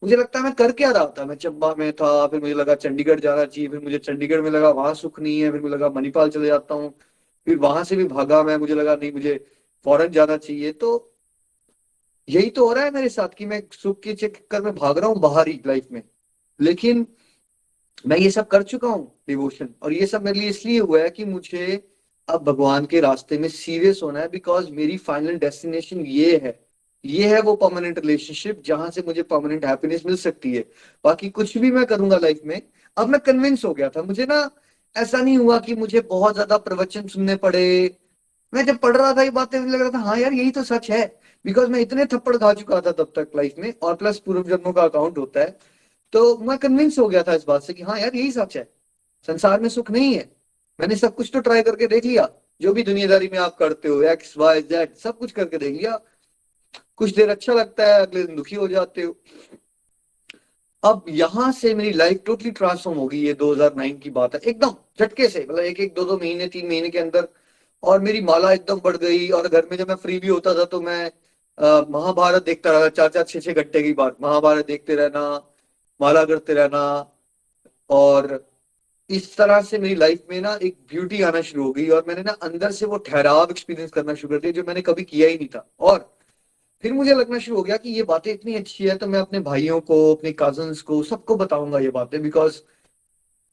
मुझे लगता है मैं कर क्या रहा था, मैं चंबा में था, फिर मुझे लगा चंडीगढ़ जाना चाहिए, फिर मुझे चंडीगढ़ में लगा वहां सुख नहीं है, फिर मुझे लगा मणिपाल चले जाता हूँ, फिर वहां से भी भागा मैं, मुझे लगा नहीं मुझे फॉरेन जाना चाहिए। तो यही तो हो रहा है मेरे साथ कि मैं सुख के चक्कर में भाग रहा हूँ बाहरी लाइफ में। लेकिन मैं ये सब कर चुका हूँ डिवोशन, और ये सब मेरे लिए इसलिए हुआ है कि मुझे अब भगवान के रास्ते में सीरियस होना है, बिकॉज मेरी फाइनल डेस्टिनेशन ये है, ये है वो परमानेंट रिलेशनशिप जहां से मुझे परमानेंट हैप्पीनेस मिल सकती है। बाकी कुछ भी मैं करूंगा लाइफ में, अब मैं कन्विंस हो गया था। मुझे ना ऐसा नहीं हुआ कि मुझे बहुत ज्यादा प्रवचन सुनने पड़े, मैं जब पढ़ रहा था ये बातें मुझे लग रहा था हाँ यार यही तो सच है, बिकॉज मैं इतने थप्पड़ खा चुका था तब तक लाइफ में, और प्लस पूर्व जन्मों का अकाउंट होता है। तो मैं कन्विंस हो गया था इस बात से कि हाँ यार यही सच है, संसार में सुख नहीं है। मैंने सब कुछ तो ट्राई करके देख लिया, जो भी दुनियादारी में आप करते हो एक्स वाई जेड सब कुछ करके देख लिया, कुछ देर अच्छा लगता है अगले दिन दुखी हो जाते हो। अब यहां से मेरी लाइफ टोटली ट्रांसफॉर्म हो गई, ये 2009 की बात है, एकदम झटके से, मतलब एक एक दो दो महीने 3 महीने के अंदर। और मेरी माला एकदम बढ़ गई, और घर में जब मैं फ्री भी होता था तो मैं महाभारत देखता रहता, 4-4 6-6 घंटे की बात, महाभारत देखते रहना, माला करते रहना। और इस तरह से मेरी लाइफ में ना एक ब्यूटी आना शुरू हो गई, और मैंने ना अंदर से वो ठहराव एक्सपीरियंस करना शुरू कर दिया जो मैंने कभी किया ही नहीं था। और फिर मुझे लगना शुरू हो गया कि ये बातें इतनी अच्छी है तो मैं अपने भाइयों को, अपने कजन्स को, सबको बताऊंगा ये बातें, बिकॉज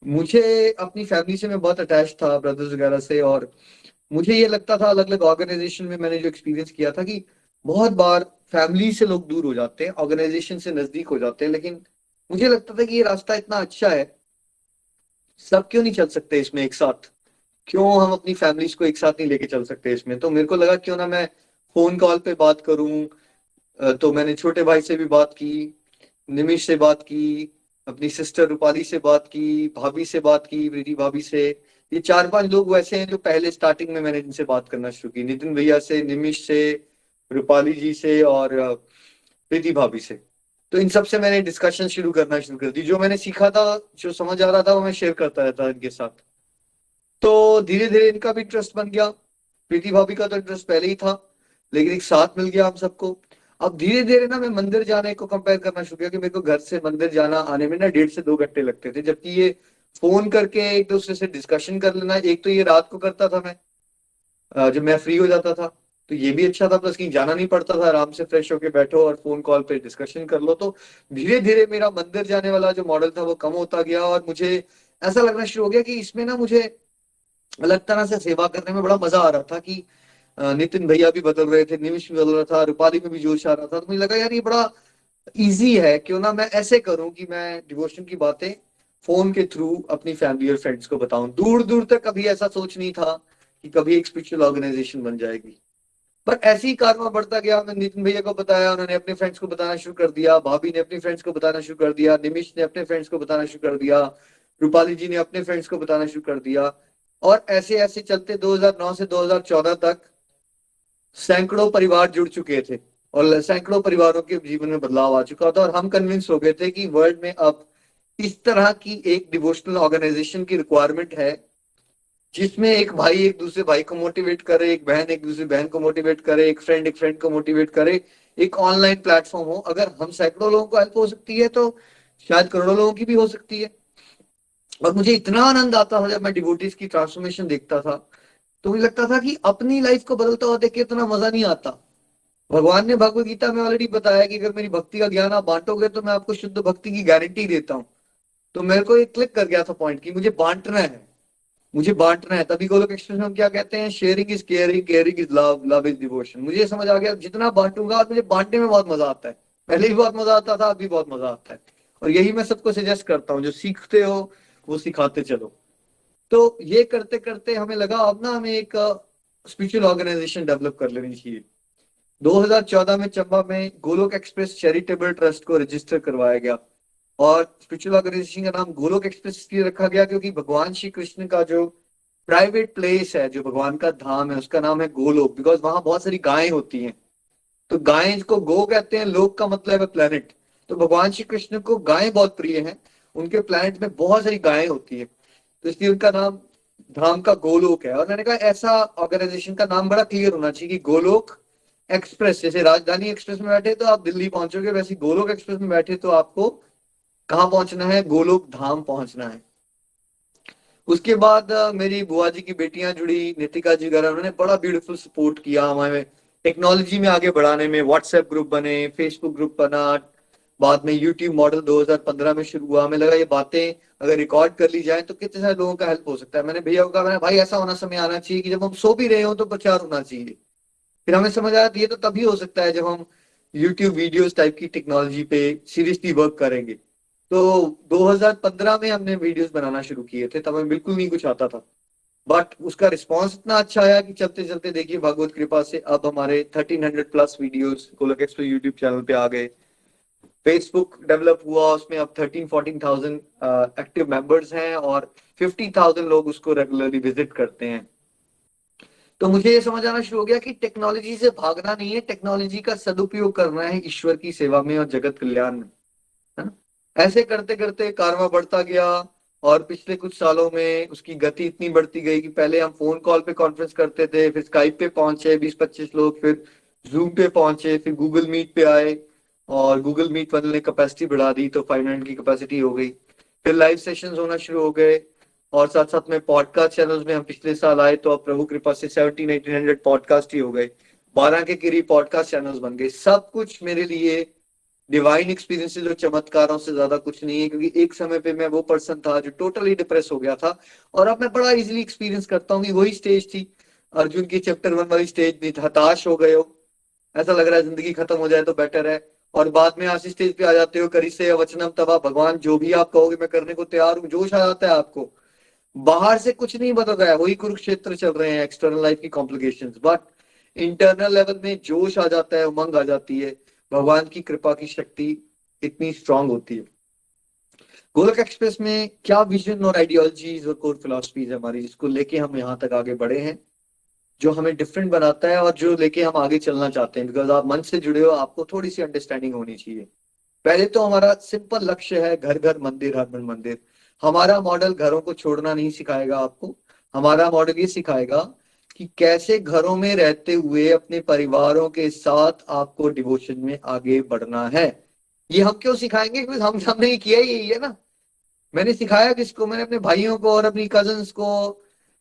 मुझे अपनी फैमिली से मैं बहुत अटैच था, ब्रदर्स वगैरह से। और मुझे ये लगता था अलग अलग ऑर्गेनाइजेशन में मैंने जो एक्सपीरियंस किया था कि बहुत बार फैमिली से लोग दूर हो जाते हैं, ऑर्गेनाइजेशन से नजदीक हो जाते हैं, लेकिन मुझे लगता था कि ये रास्ता इतना अच्छा है, सब क्यों नहीं चल सकते इसमें एक साथ, क्यों हम अपनी फैमिलीज को एक साथ नहीं लेके चल सकते इसमें। तो मेरे को लगा क्यों ना मैं फोन कॉल पे बात करूं। तो मैंने छोटे भाई से भी बात की, निमिष से बात की, अपनी सिस्टर रूपाली से बात की, भाभी से बात की, मेरी भाभी से। ये 4-5 लोग वैसे हैं जो पहले स्टार्टिंग में मैंने इनसे बात करना शुरू की, नितिन भैया से, निमिष से, रूपाली जी से, और प्रीति भाभी से। तो इन सब से मैंने डिस्कशन शुरू करना शुरू कर दी। जो मैंने सीखा था, जो समझ आ रहा था, वो मैं शेयर करता रहता इनके साथ। तो धीरे धीरे इनका भी इंटरेस्ट बन गया। प्रीति भाभी का तो इंटरेस्ट पहले ही था, लेकिन एक साथ मिल गया हम सबको। अब धीरे धीरे ना मैं मंदिर जाने को कंपेयर करना शुरू किया कि मेरे को घर से मंदिर जाना आने में ना 1.5 से 2 घंटे लगते थे, जबकि ये फोन करके एक दूसरे से डिस्कशन कर लेना। एक तो ये रात को करता था मैं, जब मैं फ्री हो जाता था, तो ये भी अच्छा था, प्लस कहीं जाना नहीं पड़ता था, आराम से फ्रेश होके बैठो और फोन कॉल पे डिस्कशन कर लो। तो धीरे धीरे मेरा मंदिर जाने वाला जो मॉडल था वो कम होता गया, और मुझे ऐसा लगना शुरू हो गया कि इसमें ना मुझे अलग तरह से सेवा करने में बड़ा मजा आ रहा था। कि नितिन भैया भी बदल रहे थे, निमिष भी बदल रहा था, रूपाली में भी जोश आ रहा था। तो मुझे लगा यार ये बड़ा इजी है, क्यों ना मैं ऐसे करूं कि मैं डिवोशन की बातें फोन के थ्रू अपनी फैमिली और फ्रेंड्स को बताऊं। दूर दूर तक कभी ऐसा सोच नहीं था कि कभी एक स्पिरिचुअल ऑर्गेनाइजेशन बन जाएगी, पर ऐसे ही कारवा बढ़ता गया। मैंने नितिन भैया को बताया, उन्होंने अपने फ्रेंड्स को बताना शुरू कर दिया, भाभी ने अपने फ्रेंड्स को बताना शुरू कर दिया, निमिष ने अपने फ्रेंड्स को बताना शुरू कर दिया, रूपाली जी ने अपने फ्रेंड्स को बताना शुरू कर दिया। और ऐसे ऐसे चलते 2009 से 2014 तक सैकड़ों परिवार जुड़ चुके थे, और सैकड़ों परिवारों के जीवन में बदलाव आ चुका था। और हम कन्विंस हो गए थे कि वर्ल्ड में अब इस तरह की एक डिवोशनल ऑर्गेनाइजेशन की रिक्वायरमेंट है, जिसमें एक भाई एक दूसरे भाई को मोटिवेट करे, एक बहन एक दूसरी बहन को मोटिवेट करे, एक फ्रेंड को मोटिवेट करे। एक ऑनलाइन प्लेटफॉर्म हो। अगर हम सैकड़ों लोगों को हेल्प हो सकती है, तो शायद करोड़ों लोगों की भी हो सकती है। और मुझे इतना आनंद आता था जब मैं डिवोटीज की ट्रांसफॉर्मेशन देखता था, तो मुझे लगता था कि अपनी लाइफ को बदलता हुआ देख के इतना मजा नहीं आता। भगवान ने भगवत गीता में ऑलरेडी बताया कि अगर मेरी भक्ति का ज्ञान आप बांटोगे तो मैं आपको शुद्ध भक्ति की गारंटी देता हूँ। तो मेरे को एक क्लिक कर गया था पॉइंट की मुझे बांटना है, मुझे बांटना है। तभी गोलोक एक्सप्रेस में हम क्या कहते हैं, sharing is caring, caring is love, love is devotion. मुझे समझ आ गया जितना बांटूंगा, और मुझे बांटने में बहुत मजा आता है। पहले भी बहुत मजा आता था, अभी बहुत मजा आता है। और यही मैं सबको सजेस्ट करता हूँ, जो सीखते हो वो सिखाते चलो। तो ये करते करते हमें लगा अब ना हमें एक स्पिरिचुअल ऑर्गेनाइजेशन डेवलप कर लेनी चाहिए। 2014 में चंबा में गोलोक एक्सप्रेस चैरिटेबल ट्रस्ट को रजिस्टर करवाया गया। और स्पिरिचुअल ऑर्गेनाइजेशन का नाम गोलोक एक्सप्रेस इसलिए रखा गया क्योंकि भगवान श्री कृष्ण का जो प्राइवेट प्लेस है, जो भगवान का धाम है, उसका नाम है गोलोक। बिकॉज वहां बहुत सारी गायें होती हैं, तो गायें को गो कहते हैं, लोक का मतलब है प्लेनेट। तो भगवान श्री कृष्ण को गायें बहुत प्रिय हैं, उनके प्लेनेट में बहुत सारी गायें होती है, तो इसलिए उनका नाम धाम का गोलोक है। और मैंने कहा ऐसा ऑर्गेनाइजेशन का नाम बड़ा क्लियर होना चाहिए कि गोलोक एक्सप्रेस, जैसे राजधानी एक्सप्रेस में बैठे तो आप दिल्ली पहुंचोगे, वैसे गोलोक एक्सप्रेस में बैठे तो आपको कहाँ पहुंचना है, गोलोक धाम पहुंचना है। उसके बाद मेरी बुआ जी की बेटियां जुड़ी, नितिका जी वगैरह, उन्होंने बड़ा ब्यूटीफुल सपोर्ट किया हमें टेक्नोलॉजी में आगे बढ़ाने में। व्हाट्सएप ग्रुप बने, फेसबुक ग्रुप बना, बाद में यूट्यूब मॉडल 2015 में शुरू हुआ। हमें लगा ये बातें अगर रिकॉर्ड कर ली जाए तो कितने सारे लोगों का हेल्प हो सकता है। मैंने भैया को कहा, मैंने भाई ऐसा होना समय आना चाहिए कि जब हम सो भी रहे हो तो प्रचार होना चाहिए। फिर हमें समझ आया ये तो तभी हो सकता है जब हम यूट्यूब वीडियोस टाइप की टेक्नोलॉजी पे सीरियसली वर्क करेंगे। तो 2015 में हमने वीडियोस बनाना शुरू किए थे, तब हमें बिल्कुल नहीं कुछ आता था, बट उसका रिस्पांस इतना अच्छा आया कि चलते चलते देखिए भगवत कृपा से अब हमारे 1300 plus videos Golok express YouTube channel पे आ गए। फेसबुक डेवलप हुआ, उसमें अब 13-14,000 एक्टिव मेंबर्स हैं, और 50,000 लोग उसको रेगुलरली विजिट करते हैं। तो मुझे ये समझ आना शुरू हो गया कि टेक्नोलॉजी से भागना नहीं है, टेक्नोलॉजी का सदुपयोग करना है ईश्वर की सेवा में और जगत कल्याण में, है ना। ऐसे करते करते कारवां बढ़ता गया, और पिछले कुछ सालों में उसकी गति इतनी बढ़ती गई कि पहले हम फोन कॉल पे कॉन्फ्रेंस करते थे, फिर स्काइप पे पहुंचे 20-25 लोग, फिर जूम पे पहुंचे, फिर गूगल मीट पे आए, और गूगल मीट वाले ने कैपेसिटी बढ़ा दी तो 500 की कैपेसिटी हो गई। फिर लाइव सेशंस होना शुरू हो गए, और साथ साथ में पॉडकास्ट चैनल्स में हम पिछले साल आए तो अब प्रभु कृपा से 1700-1800 पॉडकास्ट ही हो गए, 12 के करीब पॉडकास्ट चैनल्स बन गए। सब कुछ मेरे लिए डिवाइन एक्सपीरियंसेस और चमत्कारों से ज्यादा कुछ नहीं है, क्योंकि एक समय पे मैं वो पर्सन था जो टोटली डिप्रेस हो गया था, और अब मैं बड़ा इजीली एक्सपीरियंस करता हूँ कि वही स्टेज थी अर्जुन की चैप्टर 1 वाली स्टेज नहीं था। हताश हो गए हो, ऐसा लग रहा है जिंदगी खत्म हो जाए तो बेटर है, और बाद में ऐसी स्टेज पे आ जाते हो, करी से वचनम तवा, भगवान जो भी आप कहोगे मैं करने को तैयार हूँ, जोश आ जाता है आपको। बाहर से कुछ नहीं बदल रहा है, वही कुरुक्षेत्र चल रहे हैं, एक्सटर्नल लाइफ की कॉम्प्लिकेशंस, बट इंटरनल लेवल में जोश आ जाता है, उमंग आ जाती है, भगवान की कृपा की शक्ति इतनी स्ट्रांग होती है। गोलक एक्सप्रेस में क्या विजन और आइडियोलॉजीज और कोर फिलोसफीज है हमारी, जिसको लेके हम यहाँ तक आगे बढ़े हैं। जो हमें डिफरेंट बनाता है और जो लेके हम आगे चलना चाहते हैं। बिकॉज आप मन से जुड़े हो, आपको थोड़ी सी अंडरस्टैंडिंग होनी चाहिए। पहले तो हमारा सिंपल लक्ष्य है घर घर मंदिर, हर घर मंदिर। हमारा मॉडल घरों को छोड़ना नहीं सिखाएगा आपको। हमारा मॉडल ये सिखाएगा कि कैसे घरों में रहते हुए अपने परिवारों के साथ आपको डिवोशन में आगे बढ़ना है। ये हम क्यों सिखाएंगे? क्योंकि हमने ये किया ही यही है ना। मैंने सिखाया किसको? मैंने अपने भाइयों को और अपनी कजन्स को,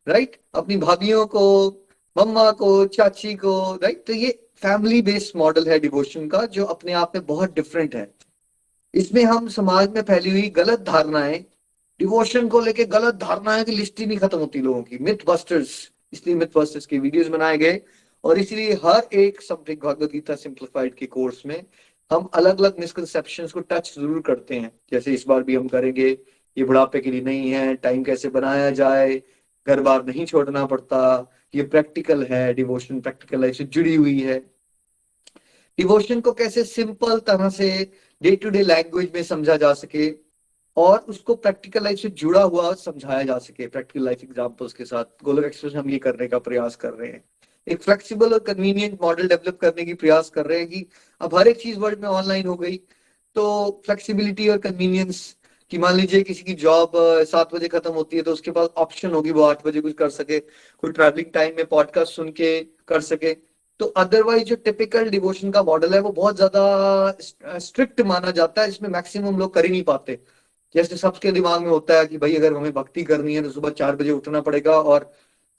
राइट, अपनी भाभियों को, मम्मा को, चाची को, राइट। तो ये फैमिली बेस्ड मॉडल है डिवोशन का, जो अपने आप में बहुत डिफरेंट है। इसमें हम समाज में फैली हुई गलत धारणाएं, डिवोशन को लेके गलत धारणाएं की लिस्ट ही नहीं खत्म होती लोगों की। मिथ बस्टर्स, इसलिए मिथ बस्टर्स के वीडियोस बनाए गए। और इसलिए हर एक समथिंग भगवद गीता सिंप्लीफाइड के कोर्स में हम अलग अलग मिसकंसेप्शंस को टच जरूर करते हैं। जैसे इस बार भी हम करेंगे, ये बुढ़ापे के लिए नहीं है, टाइम कैसे बनाया जाए, घर बार नहीं छोड़ना पड़ता, ये प्रैक्टिकल है, डिवोशन प्रैक्टिकल लाइफ से जुड़ी हुई है। डिवोशन को कैसे सिंपल तरह से डे टू डे लैंग्वेज में समझा जा सके और उसको प्रैक्टिकल लाइफ से जुड़ा हुआ समझाया जा सके, प्रैक्टिकल लाइफ एग्जांपल्स के साथ। गोलोक एक्सप्रेस में हम ये करने का प्रयास कर रहे हैं। एक फ्लेक्सिबल और कन्वीनियंट मॉडल डेवलप करने की प्रयास कर रहे हैं कि अब हर एक चीज वर्ल्ड में ऑनलाइन हो गई, तो फ्लेक्सिबिलिटी और कन्वीनियंस कि मान लीजिए किसी की जॉब 7 बजे खत्म होती है, तो उसके पास ऑप्शन होगी वो 8 बजे कुछ कर सके, कोई ट्रैवलिंग टाइम में पॉडकास्ट सुन के कर सके। तो अदरवाइज जो टिपिकल डिवोशन का मॉडल है वो बहुत ज्यादा स्ट्रिक्ट माना जाता है, इसमें मैक्सिमम लोग कर ही नहीं पाते। जैसे सबके दिमाग में होता है कि भाई अगर हमें भक्ति करनी है तो सुबह 4 बजे उठना पड़ेगा, और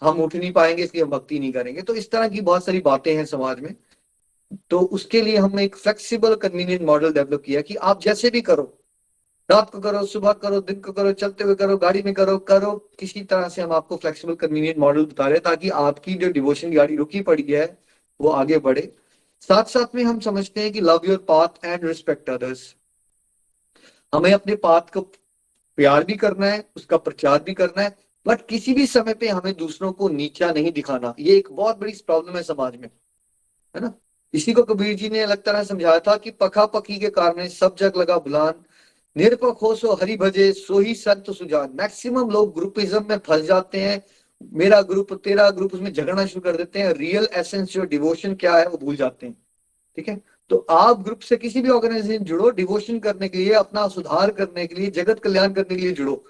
हम उठ नहीं पाएंगे इसलिए हम भक्ति नहीं करेंगे। तो इस तरह की बहुत सारी बातें हैं समाज में। तो उसके लिए हमने एक फ्लेक्सिबल कन्वीनियंट मॉडल डेवलप किया कि आप जैसे भी करो, रात को करो, सुबह करो, दिन को करो, चलते हुए करो, गाड़ी में करो करो, किसी तरह से हम आपको फ्लेक्सिबल कन्वीनियंट मॉडल बता रहे हैं ताकि आपकी जो डिवोशन गाड़ी रुकी पड़ी है वो आगे बढ़े। साथ साथ में हम समझते हैं कि love your path and respect others. हमें अपने पाथ को प्यार भी करना है, उसका प्रचार भी करना है, बट किसी भी समय पे हमें दूसरों को नीचा नहीं दिखाना। ये एक बहुत बड़ी प्रॉब्लम है समाज में, है ना। इसी को कबीर जी ने अलग तरह समझाया था कि पखा पकी के कारण सब जग लगा बुलान, निरपख हो सो हरि भजे सो ही संत सुजान। मैक्सिमम लोग ग्रुपिज्म में फंस जाते हैं, मेरा ग्रुप तेरा ग्रुप, उसमें झगड़ना शुरू कर देते हैं, रियल एसेंस जो डिवोशन क्या है वो भूल जाते हैं। ठीक है, तो आप ग्रुप से किसी भी ऑर्गेनाइजेशन जुड़ो, डिवोशन करने के लिए, अपना सुधार करने के लिए, जगत कल्याण करने के लिए जुड़ो।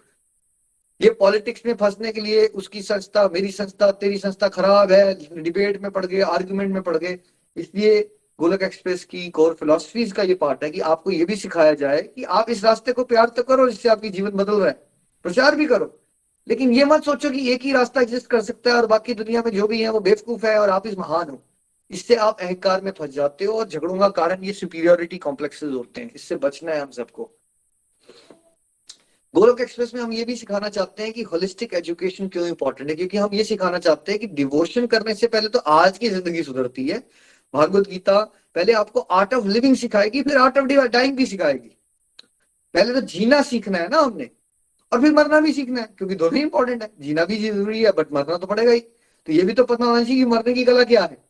ये पॉलिटिक्स में फंसने के लिए उसकी संस्था, मेरी संस्था, तेरी संस्था खराब है, डिबेट में पड़ गए, आर्गुमेंट में पड़ गए। इसलिए गोलक एक्सप्रेस की कोर फिलोसफीज का ये पार्ट है कि आपको ये भी सिखाया जाए कि आप इस रास्ते को प्यार तो करो जिससे आपकी जीवन बदल रहा है, प्रचार भी करो, लेकिन ये मत सोचो कि एक ही रास्ता एग्जिस्ट कर सकता है और बाकी दुनिया में जो भी है वो बेवकूफ है और आप इस महान हो। इससे आप अहंकार में फंस जाते हो और झगड़ों का कारण ये सुपीरियोरिटी कॉम्प्लेक्सेस होते हैं। इससे बचना है हम सबको। गोलोक एक्सप्रेस में हम ये भी सिखाना चाहते हैं कि होलिस्टिक एजुकेशन क्यों इंपॉर्टेंट है, क्योंकि हम ये सिखाना चाहते हैं कि डिवोशन करने से पहले तो आज की जिंदगी सुधरती है। भागवत गीता पहले आपको आर्ट ऑफ लिविंग सिखाएगी, फिर आर्ट ऑफ डाइंग भी सिखाएगी। पहले तो जीना सीखना है ना हमने, और फिर मरना भी सीखना है, क्योंकि दोनों ही इंपॉर्टेंट है। जीना भी जरूरी है बट मरना तो पड़ेगा ही। तो ये भी तो पता होना चाहिए कि मरने की कला क्या है।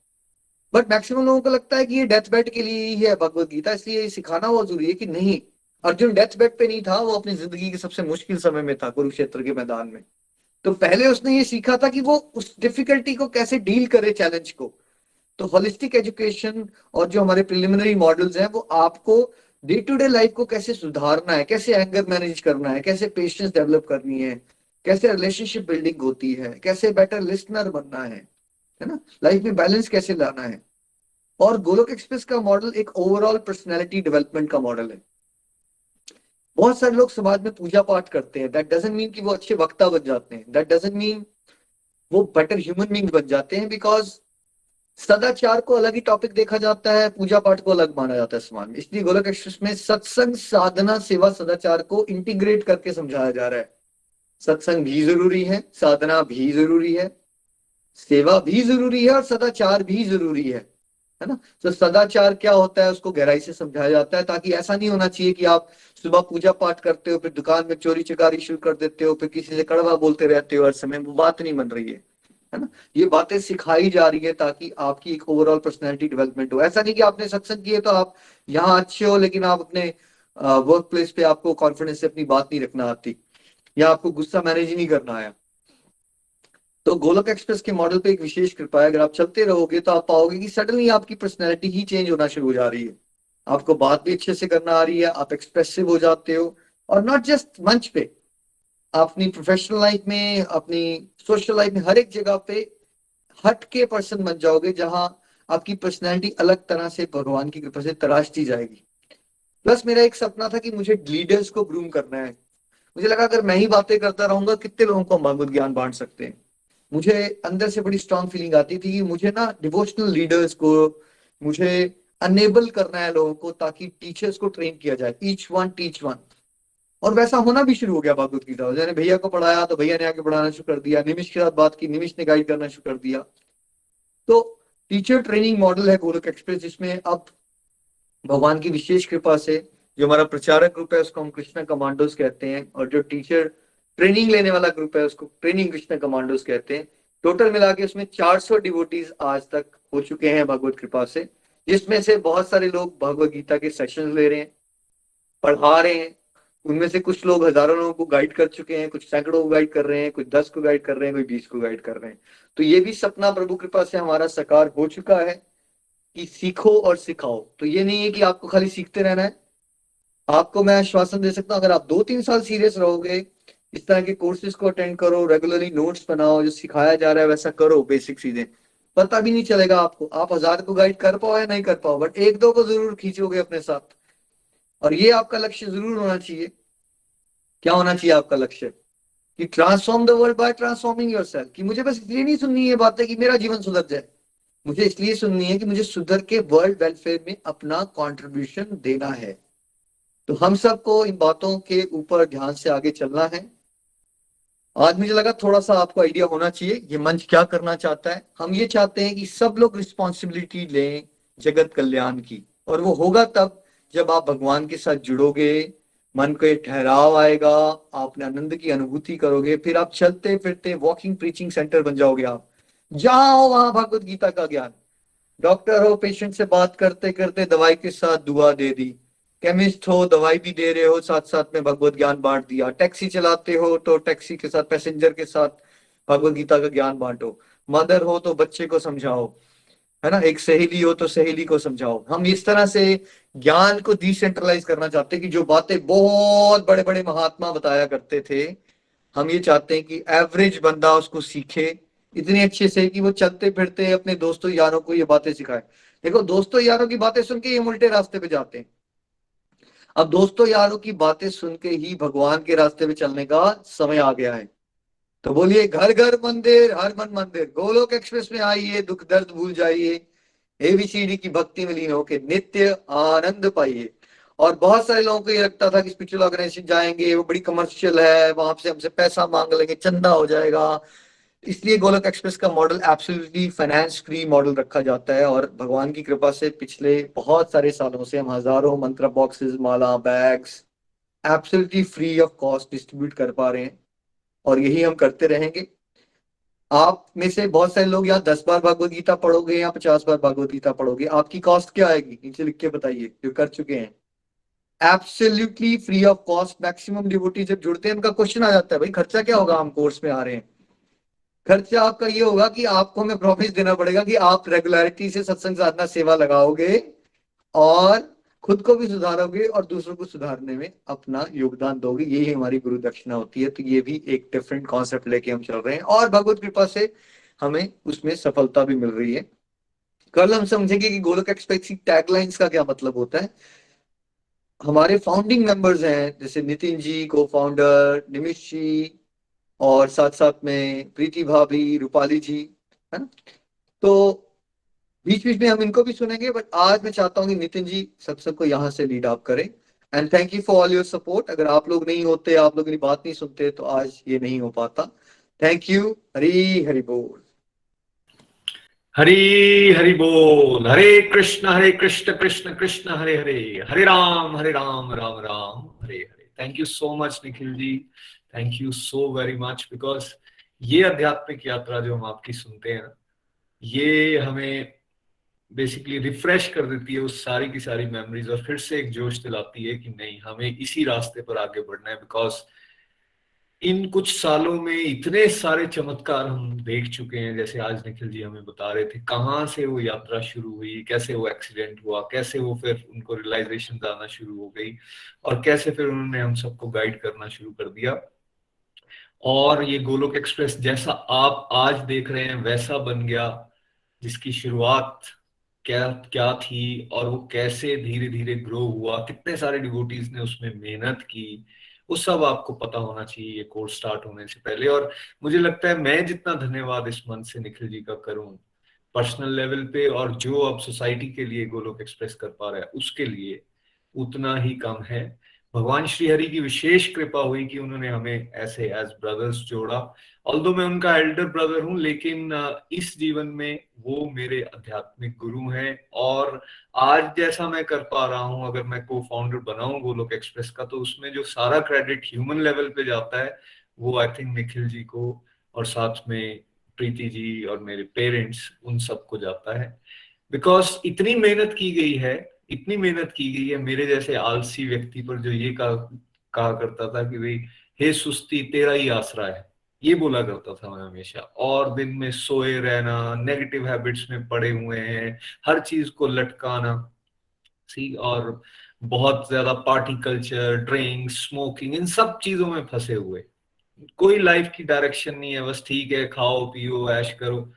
बट मैक्सिमम लोगों को लगता है कि ये डेथ बेड के लिए ही है भगवत गीता, इसलिए ये सिखाना बहुत जरूरी है कि नहीं, अर्जुन डेथ बेड पे नहीं था, वो अपनी जिंदगी के सबसे मुश्किल समय में था, कुरुक्षेत्र के मैदान में। तो पहले उसने ये सीखा था कि वो उस डिफिकल्टी को कैसे डील करे, चैलेंज को। तो होलिस्टिक एजुकेशन और जो हमारे प्रिलिमिनरी मॉडल्स हैं वो आपको डे टू डे लाइफ को कैसे सुधारना है, कैसे एंगर मैनेज करना है, कैसे पेशेंस डेवलप करनी है, कैसे रिलेशनशिप बिल्डिंग होती है, कैसे बेटर लिसनर बनना है ना, लाइफ में बैलेंस कैसे लाना है। और गोलोक एक्सप्रेस का मॉडल एक ओवरऑल पर्सनैलिटी डेवलपमेंट का मॉडल है। बहुत सारे लोग समाज में पूजा पाठ करते हैं, दैट डजंट मीन कि वो अच्छे वक्ता बन जाते हैं, दैट डजंट मीन वो बेटर ह्यूमन बींग बन जाते हैं, बिकॉज सदाचार को अलग ही टॉपिक देखा जाता है, पूजा पाठ को अलग माना जाता है समाज में। इसलिए गोलोक एक्सप्रेस में सत्संग, साधना, सेवा, सदाचार को इंटीग्रेट करके समझाया जा रहा है। सत्संग भी जरूरी है, साधना भी जरूरी है, सेवा भी जरूरी है और सदाचार भी जरूरी है ना। तो सदाचार क्या होता है उसको गहराई से समझाया जाता है, ताकि ऐसा नहीं होना चाहिए कि आप सुबह पूजा पाठ करते हो, फिर दुकान में चोरी चकारी शुरू कर देते हो, फिर किसी से कड़वा बोलते रहते हो हर समय। वो बात नहीं बन रही है ना। ये बातें सिखाई जा रही है ताकि आपकी एक ओवरऑल पर्सनैलिटी डेवलपमेंट हो। ऐसा नहीं कि आपने सत्संग किए तो आप यहाँ अच्छे हो, लेकिन आप अपने वर्क प्लेस पे आपको कॉन्फिडेंस से अपनी बात नहीं रखना आती, या आपको गुस्सा मैनेज ही नहीं करना आया। तो गोलोक एक्सप्रेस के मॉडल पे एक विशेष कृपा है, अगर आप चलते रहोगे तो आप पाओगे कि सडनली आपकी पर्सनैलिटी ही चेंज होना शुरू हो जा रही है। आपको बात भी अच्छे से करना आ रही है, आप एक्सप्रेसिव हो जाते हो, और नॉट जस्ट मंच पे, आप अपनी प्रोफेशनल लाइफ में, अपनी सोशल लाइफ में, हर एक जगह पे हट के पर्सन बन जाओगे, जहां आपकी पर्सनैलिटी अलग तरह से भगवान की कृपा से तराशती जाएगी। प्लस मेरा एक सपना था कि मुझे लीडर्स को ग्रूम करना है। मुझे लगा अगर मैं ही बातें करता रहूंगा, कितने लोगों को हम भगवत ज्ञान बांट सकते हैं। मुझे अंदर से बड़ी स्ट्रांग फीलिंग आती थी कि मुझे ना डिवोशनल लीडर्स को, मुझे अनेबल करना है लोगों को, ताकि टीचर्स को ट्रेन किया जाए, ईच वन टीच वन। और वैसा होना भी शुरू हो गया भगवत गीता। मैंने भैया को पढ़ाया तो भैया ने आके पढ़ाना शुरू कर दिया, निमिष के साथ बात की, निमिष ने गाइड करना शुरू कर दिया। तो टीचर ट्रेनिंग मॉडल है गोलोक एक्सप्रेस, जिसमें अब भगवान की विशेष कृपा से जो हमारा प्रचारक ग्रुप है उसको हम कृष्णा कमांडोज कहते हैं, और जो टीचर ट्रेनिंग लेने वाला ग्रुप है उसको ट्रेनिंग कृष्णा कमांडोज कहते हैं। टोटल मिला के उसमें 400 डिवोटीज आज तक हो चुके हैं भगवत कृपा से, जिसमें से बहुत सारे लोग भगवत गीता के सेशंस ले रहे हैं, पढ़ा रहे हैं। उनमें से कुछ लोग हजारों लोगों को गाइड कर चुके हैं, कुछ सैकड़ों को गाइड कर रहे हैं, कुछ 10 को गाइड कर रहे हैं, कोई 20 को गाइड कर रहे हैं। तो ये भी सपना प्रभु कृपा से हमारा साकार हो चुका है कि सीखो और सिखाओ। तो ये नहीं है कि आपको खाली सीखते रहना है। आपको मैं आश्वासन दे सकता हूँ, अगर आप 2-3 साल सीरियस रहोगे, इस तरह के कोर्सेज को अटेंड करो, रेगुलरली नोट्स बनाओ, जो सिखाया जा रहा है वैसा करो, बेसिक चीजें, पता भी नहीं चलेगा आपको। आप 1000 को गाइड कर पाओ या नहीं कर पाओ, बट 1-2 को जरूर खींचोगे अपने साथ। और ये आपका लक्ष्य जरूर होना चाहिए। क्या होना चाहिए आपका लक्ष्य? कि transform the world by transforming yourself. कि मुझे बस इसलिए नहीं सुननी ये बातें कि मेरा जीवन सुधर जाए, मुझे इसलिए सुननी है कि मुझे सुधर के वर्ल्ड वेलफेयर में अपना कंट्रीब्यूशन देना है। तो हम सबको इन बातों के ऊपर ध्यान से आगे चलना है। आज मुझे लगा थोड़ा सा आपको आइडिया होना चाहिए ये मंच क्या करना चाहता है। हम ये चाहते हैं कि सब लोग रिस्पॉन्सिबिलिटी लें जगत कल्याण की, और वो होगा तब जब आप भगवान के साथ जुड़ोगे, मन को एक ठहराव आएगा, आपने आनंद की अनुभूति करोगे, फिर आप चलते फिरते वॉकिंग प्रीचिंग सेंटर बन जाओगे। आप जहां हो वहां भगवत गीता का ज्ञान। डॉक्टर हो, पेशेंट से बात करते करते दवाई के साथ दुआ दे दी, केमिस्ट हो, दवाई भी दे रहे हो, साथ साथ में भगवत ज्ञान बांट दिया, टैक्सी चलाते हो तो टैक्सी के साथ, पैसेंजर के साथ भगवत गीता का ज्ञान बांटो, मदर हो तो बच्चे को समझाओ, है ना, एक सहेली हो तो सहेली को समझाओ। हम इस तरह से ज्ञान को डिसेंट्रलाइज करना चाहते हैं कि जो बातें बहुत बड़े बड़े महात्मा बताया करते थे, हम ये चाहते हैं कि एवरेज बंदा उसको सीखे इतने अच्छे से कि वो चलते फिरते अपने दोस्तों यारों को ये बातें सिखाए। देखो, दोस्तों यारों की बातें सुन के ये उल्टे रास्ते पे जाते हैं। अब दोस्तों यारों की बातें सुन के ही भगवान के रास्ते पे चलने का समय आ गया है। तो बोलिए, घर घर मंदिर, हर मन मंदिर, गोलोक एक्सप्रेस में आइए, दुख दर्द भूल जाइए, एबीसीडी की भक्ति में लीन होकर नित्य आनंद पाइए। और बहुत सारे लोगों को ये लगता था कि स्पिरिचुअल ऑर्गेनाइजेशन जाएंगे, वो बड़ी कमर्शियल है, वहां से हमसे पैसा मांग लेंगे, चंदा हो जाएगा। इसलिए गोलोक एक्सप्रेस का model absolutely finance free model रखा जाता है। और भगवान की कृपा से पिछले बहुत सारे सालों से हम हजारों मंत्र boxes, Mala, bags absolutely free of cost distribute कर पा रहे हैं, और यही हम करते रहेंगे। आप में से बहुत सारे लोग यहाँ 10 बार भगवत गीता पढ़ोगे या 50 बार भगवत गीता पढ़ोगे, आपकी कॉस्ट क्या आएगी नीचे लिख के बताइए, जो कर चुके हैं। Absolutely free of cost. Maximum devotee जब जुड़ते हैं, उनका क्वेश्चन आ जाता है, भाई खर्चा क्या होगा, हम कोर्स में आ रहे हैं। खर्चा आपका ये होगा कि आपको हमें प्रॉमिस देना पड़ेगा कि आप रेगुलरिटी से सत्संग साधना सेवा लगाओगे, और खुद को भी सुधारोगे और दूसरों को सुधारने में अपना योगदान दोगे। यही हमारी गुरु दक्षिणा होती है। तो ये भी एक डिफरेंट कॉन्सेप्ट लेके हम चल रहे हैं, और भगवत कृपा से हमें उसमें सफलता भी मिल रही है। कल हम समझेंगे कि गोलोक एक्सप्रेस की टैगलाइंस का क्या मतलब होता है। हमारे फाउंडिंग मेंबर्स हैं, जैसे नितिन जी को फाउंडर, निमिष जी, और साथ साथ में प्रीति भाभी, रूपाली जी, है ना। तो बीच बीच में हम इनको भी सुनेंगे, बट आज मैं चाहता हूँ कि नितिन जी सत्संग को यहाँ से लीड अप करें। And thank you for all your support. अगर आप लोग नहीं होते, आप लोग मेरी बात नहीं सुनते, तो आज ये नहीं हो पाता। Thank you. हरी हरि बोल। हरी हरि बोल। Hare Krishna Krishna Krishna Hare Hare, Hare Ram Ram Ram Hare Hare. Thank you so much Nikhil ji, thank you so very much. Because ये आध्यात्मिक यात्रा जो हम आपकी सुनते हैं ना, ये हमें बेसिकली रिफ्रेश कर देती है उस सारी की सारी मेमोरीज, और फिर से एक जोश दिलाती है कि नहीं, हमें इसी रास्ते पर आगे बढ़ना है। बिकॉज इन कुछ सालों में इतने सारे चमत्कार हम देख चुके हैं, जैसे आज निखिल जी हमें बता रहे थे कहाँ से वो यात्रा शुरू हुई, कैसे वो एक्सीडेंट हुआ, कैसे वो फिर उनको रियलाइजेशन आना शुरू हो गई, और कैसे फिर उन्होंने हम सबको गाइड करना शुरू कर दिया। और ये गोलोक एक्सप्रेस जैसा आप आज देख रहे हैं वैसा बन गया, जिसकी शुरुआत क्या क्या थी और वो कैसे धीरे धीरे ग्रो हुआ, कितने सारे डिवोटीज ने उसमें मेहनत की, वो सब आपको पता होना चाहिए ये कोर्स स्टार्ट होने से पहले। और मुझे लगता है मैं जितना धन्यवाद इस मंच से निखिल जी का करूं पर्सनल लेवल पे, और जो अब सोसाइटी के लिए गोलोक एक्सप्रेस कर पा रहा है उसके लिए, उतना ही कम है। भगवान श्री हरि की विशेष कृपा हुई कि उन्होंने हमें ऐसे एज ब्रदर्स जोड़ा। ऑल्दो मैं उनका एल्डर ब्रदर हूं, लेकिन इस जीवन में वो मेरे आध्यात्मिक गुरु हैं। और आज जैसा मैं कर पा रहा हूं, अगर मैं को फाउंडर बनाऊं गोलोक एक्सप्रेस का, तो उसमें जो सारा क्रेडिट ह्यूमन लेवल पे जाता है वो आई थिंक निखिल जी को, और साथ में प्रीति जी और मेरे पेरेंट्स, उन सबको जाता है। बिकॉज इतनी मेहनत की गई है, इतनी मेहनत की गई है मेरे जैसे आलसी व्यक्ति पर, जो ये कहा करता था कि भाई हे सुस्ती तेरा ही आसरा है, ये बोला करता था मैं हमेशा। और दिन में सोए रहना, नेगेटिव हैबिट्स में पड़े हुए हैं, हर चीज को लटकाना, सी, और बहुत ज्यादा पार्टी कल्चर, ड्रिंक, स्मोकिंग, इन सब चीजों में फंसे हुए, कोई लाइफ की डायरेक्शन नहीं है, बस ठीक है खाओ पियो ऐश करो,